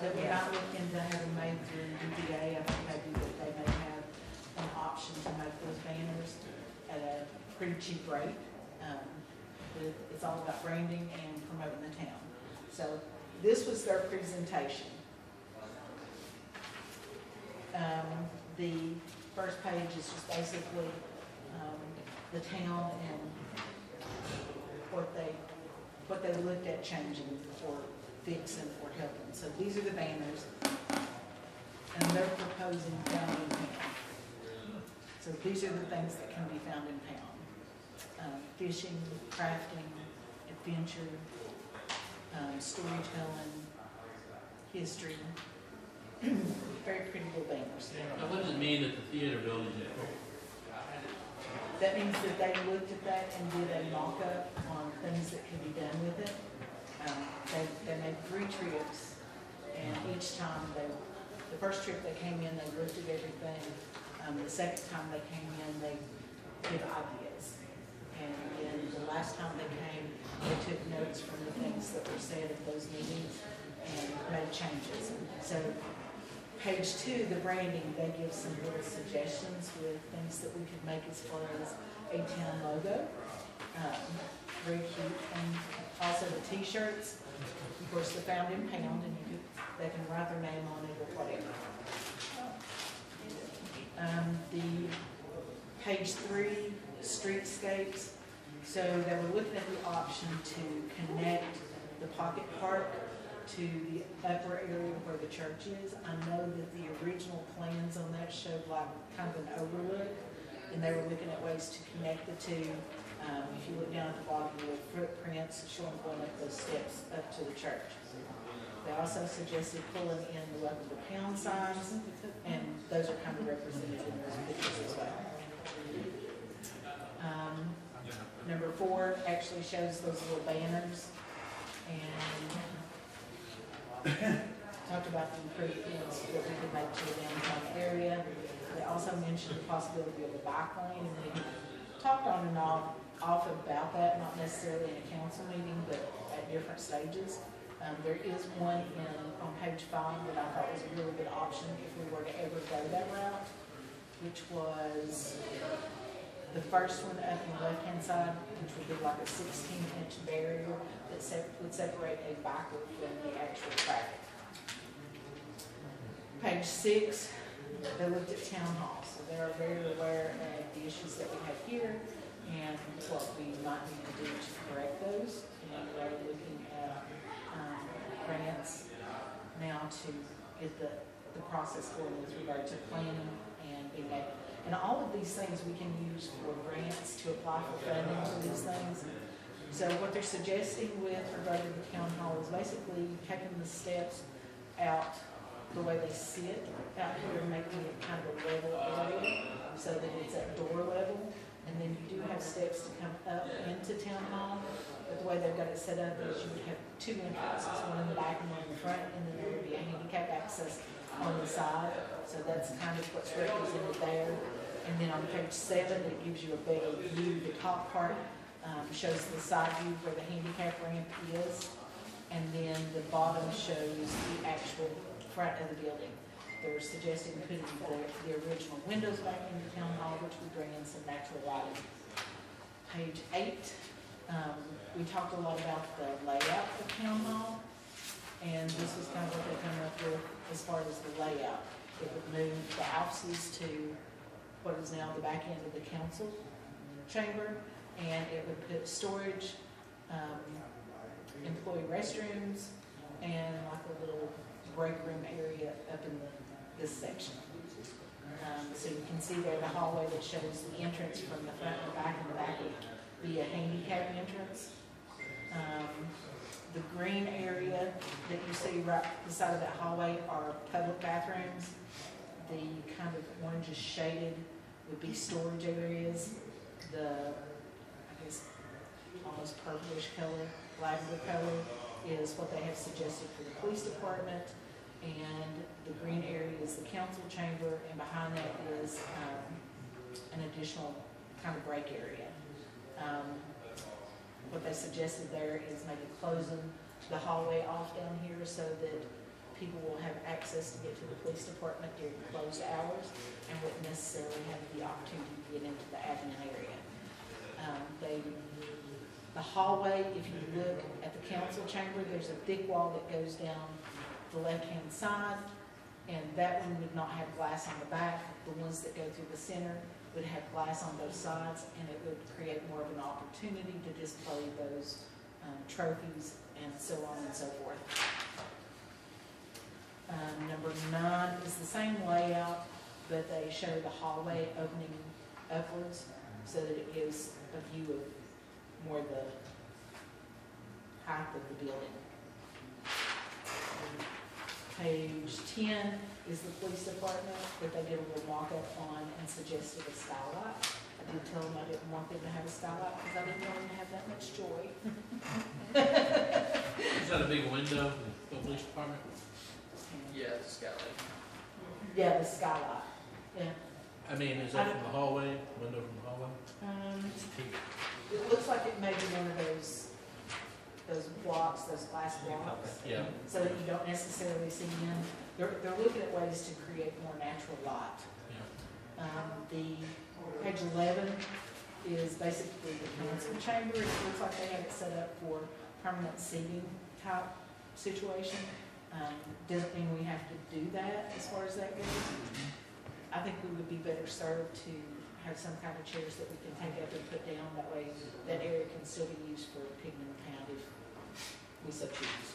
that we might look into having made through UVA. I think maybe that they may have an option to make those banners at a pretty cheap rate. It's all about branding and promoting the town. So this was their presentation. The first page is just basically the town and what they looked at changing or fixing or helping. So these are the banners, and they're proposing found in town. So these are the things that can be found in town. Fishing, crafting, adventure, storytelling, history. Very pretty little banners. Now, what does it mean that the theater building is full? That means that they looked at that and did a mock-up on things that could be done with it. They made 3 trips, and each time the first trip they came in, they looked at everything. The second time they came in, they gave ideas. And then the last time they came, they took notes from the things that were said at those meetings and made changes. So page 2, the branding, they give some little suggestions with things that we could make as far as a town logo. Very cute. And also the t-shirts, of course, they're found in pound, and they can write their name on it or whatever. The page 3, streetscapes. So they were looking at the option to connect the pocket park to the upper area where the church is. I know that the original plans on that showed like kind of an overlook, and they were looking at ways to connect the two. If you look down at the bottom, the footprints showing going up those steps up to the church. They also suggested pulling in the welcome to pound signs, and those are kind of represented in those pictures as well. Number 4 actually shows those little banners, and talked about the improvements that we could make to the downtown area. They also mentioned the possibility of a bike lane, and we talked on and off about that, not necessarily in a council meeting, but at different stages. There is one on page 5 that I thought was a really good option if we were to ever go that route, which was the first one up on the left-hand side, which would be like a 16-inch barrier that would separate a biker from the actual traffic. Page 6, they looked at town hall, so they are very aware of the issues that we have here and what we might need to do to correct those. And they're looking at grants now to get the process going with regard to planning and being able. And all of these things we can use for grants to apply for funding for these things. So what they're suggesting with regard to the town hall is basically taking the steps out the way they sit out here and making it kind of a level area so that it's at door level. And then you do have steps to come up into town hall. But the way they've got it set up is you would have 2 entrances, one in the back and one in the front, and then there would be a handicap access on the side. So that's kind of what's represented there. And then on page 7, it gives you a better view. The top part shows the side view where the handicap ramp is. And then the bottom shows the actual front of the building. They're suggesting putting the original windows back into town hall, which would bring in some natural lighting. Page 8, we talked a lot about the layout of town hall, and this was kind of what they came up with as far as the layout. It would move the offices to what is now the back end of the council chamber, and it would put storage, employee restrooms, and like a little break room area up in this section. So you can see there the hallway that shows the entrance from the front and the back, and the back would be a handicap entrance. The green area that you see right beside of that hallway are public bathrooms. The kind of orange shaded would be storage areas. The, I guess, almost purplish color, lavender color is what they have suggested for the police department. And the green area is the council chamber, and behind that is an additional kind of break area. What they suggested there is maybe closing the hallway off down here so that people will have access to get to the police department during closed hours and wouldn't necessarily have the opportunity to get into the admin area. They The hallway, if you look at the council chamber, there's a thick wall that goes down the left-hand side, and that one would not have glass on the back. The ones that go through the center would have glass on both sides, and it would create more of an opportunity to display those trophies and so on and so forth. Number 9 is the same layout, but they show the hallway opening upwards so that it gives a view of more the height of the building. Page 10 is the police department that they did a little mock-up on and suggested a skylight. I did tell them I didn't want them to have a skylight because I didn't want them to have that much joy. Is that a big window in the police department? Yeah, the skylight. Yeah, the skylight, yeah. I mean, is that from the hallway, window from the hallway? It looks like it may be one of those blocks, those glass blocks. Yeah. So that you don't necessarily see in. They're looking at ways to create more natural light. Yeah. The page 11 is basically the council chamber. It looks like they have it set up for permanent seating type situation. Doesn't mean we have to do that as far as that goes. I think we would be better served to have some kind of chairs that we can take up and put down. That way that area can still be used for picking and pound if we so choose.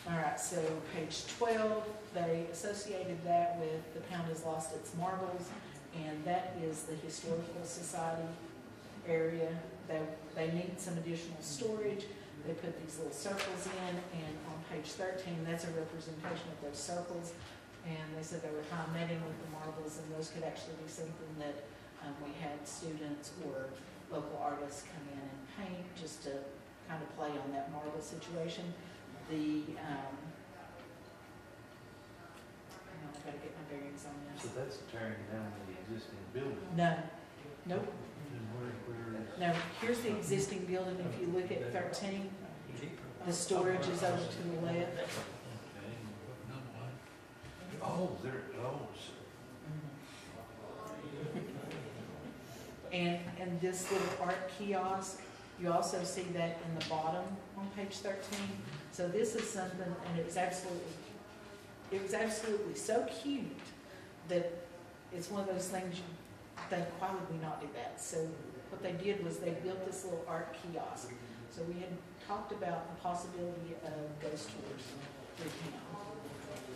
All right, so page 12, they associated that with the pound has lost its marbles, and that is the historical society area. They need some additional storage. They put these little circles in, and on page 13, that's a representation of those circles. And they said they were tying that in with the marbles, and those could actually be something that we had students or local artists come in and paint just to kind of play on that marble situation. I've got to get my bearings on this. So that's tearing down the existing building? No, nope. And where No, here's the existing building. If you look at 13, the storage is over to the left. Oh, there, oh. And this little art kiosk, you also see that in the bottom on page 13. So this is something, and it was absolutely so cute that it's one of those things you think, why would we not do that? So what they did was they built this little art kiosk. So we had talked about the possibility of ghost tours through town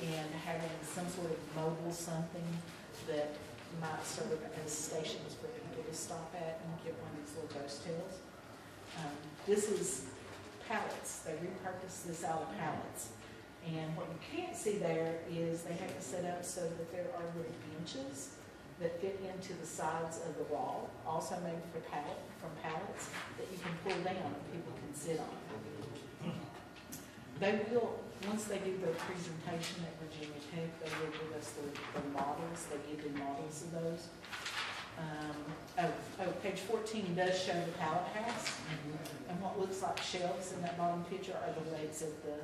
and having some sort of mobile something that might serve as stations for people to stop at and get one of these little ghost tales. This is pallets. They repurposed this out of pallets. And what you can't see there is they have it set up so that there are little benches that fit into the sides of the wall, also made from pallets that you can pull down and people can sit on. They will, once they do their presentation at Virginia Tech, they will give us the models. They give the models of those. Page 14 does show the pallet house. And what looks like shelves in that bottom picture are the legs of the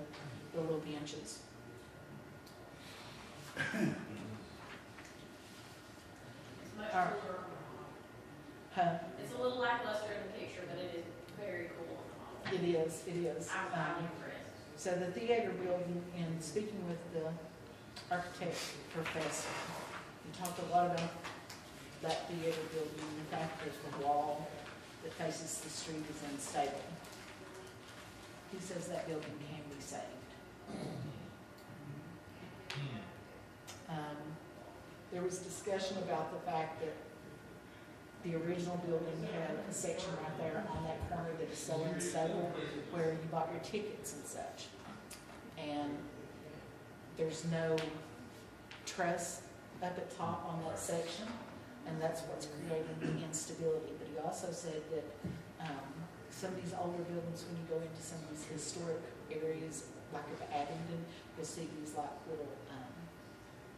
little benches. Much cooler. Huh? It's a little lackluster in the picture, but it is very cool on the model. It is. I'm impressed. So the theater building, and speaking with the architect professor, we talked a lot about that theater building and the fact that the wall that faces the street is unstable. He says that building can be saved. There was discussion about the fact that the original building had a section right there on that corner that is so unstable where you bought your tickets and such. And there's no truss up at top on that section, and that's what's creating the instability. But he also said that some of these older buildings, when you go into some of these historic areas, like at Abingdon, you'll see these like little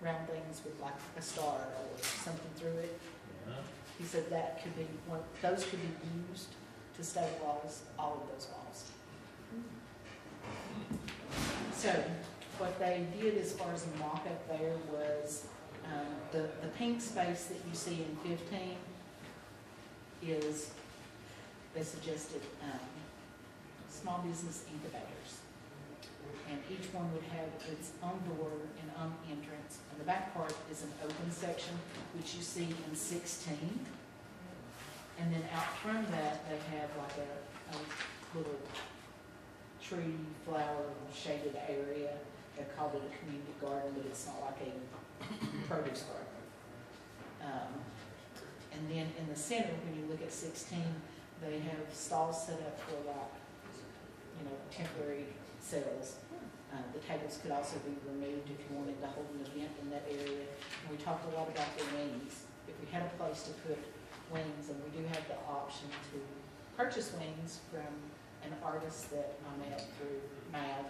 round things with like a star or something through it. He said that could be those could be used to stabilize all of those walls. So what they did as far as the mock-up there was the pink space that you see in 15 is they suggested, small business incubators. And each one would have its own door and own entrance. And the back part is an open section, which you see in 16. And then out front of that, they have like a little tree, flower, shaded area. They called it a community garden, but it's not like a produce garden. And then in the center, when you look at 16, they have stalls set up for like, temporary sales. The tables could also be removed if you wanted to hold an event in that area. And we talked a lot about the wings. If we had a place to put wings, and we do have the option to purchase wings from an artist that I met through MAD.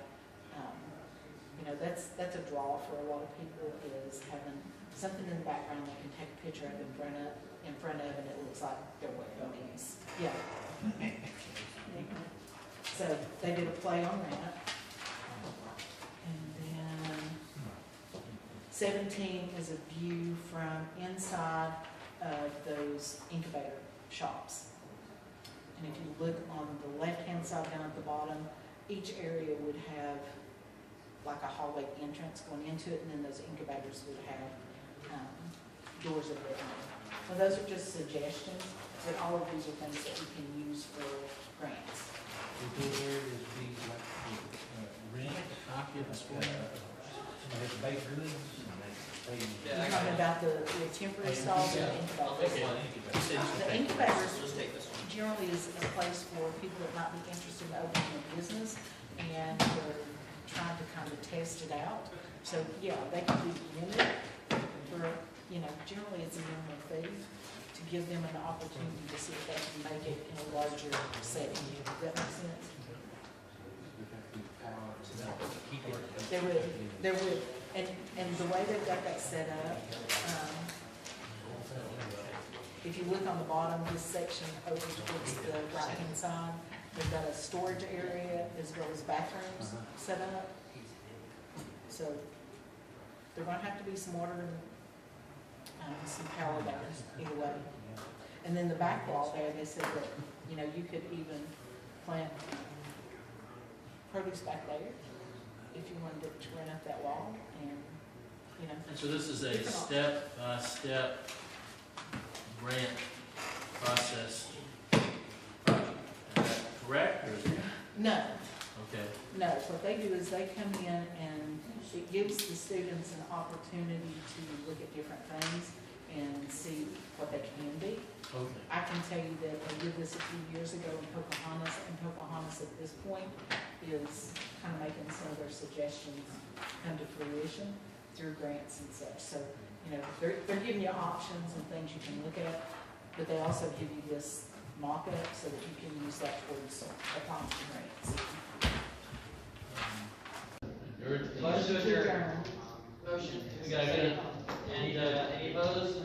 That's a draw for a lot of people, is having something in the background they can take a picture of in front of, and it looks like they're wearing wings. Yeah. So they did a play on that. And then 17 is a view from inside of those incubator shops. And if you look on the left-hand side down at the bottom, each area would have like a hallway entrance going into it, and then those incubators would have doors of their own. So those are just suggestions, but all of these are things that we can use for grants. Would those areas be like rent, somebody has to bake goods, and they You're talking about the temporary stalls and the incubators. The incubators generally is a place for people that might be interested in opening a business, and they're trying to kind of test it out. So, yeah, they can be limited for, generally it's a minimal fee to give them an opportunity to see if they can make it in a larger setting. Does that make sense? There would, and the way they've got that set up, if you look on the bottom, this section over towards the right-hand side, they've got a storage area as well as bathrooms set up. So there might have to be some water and some power there, either way. And then the back wall there, they said that, you could even plant produce back there if you wanted to run up that wall, and, And so this is a step-by-step grant process project. Is that correct, or is it? No. Okay. No, what they do is they come in and it gives the students an opportunity to look at different things and see what they can be. Okay. I can tell you that they did this a few years ago in Pocahontas, and Pocahontas at this point is kind of making some of their suggestions come to fruition through grants and such. So, they're giving you options and things you can look at, but they also give you this mock-up so that you can use that towards applying for grants. Motion to adjourn. Motion. We got it. Any opposed?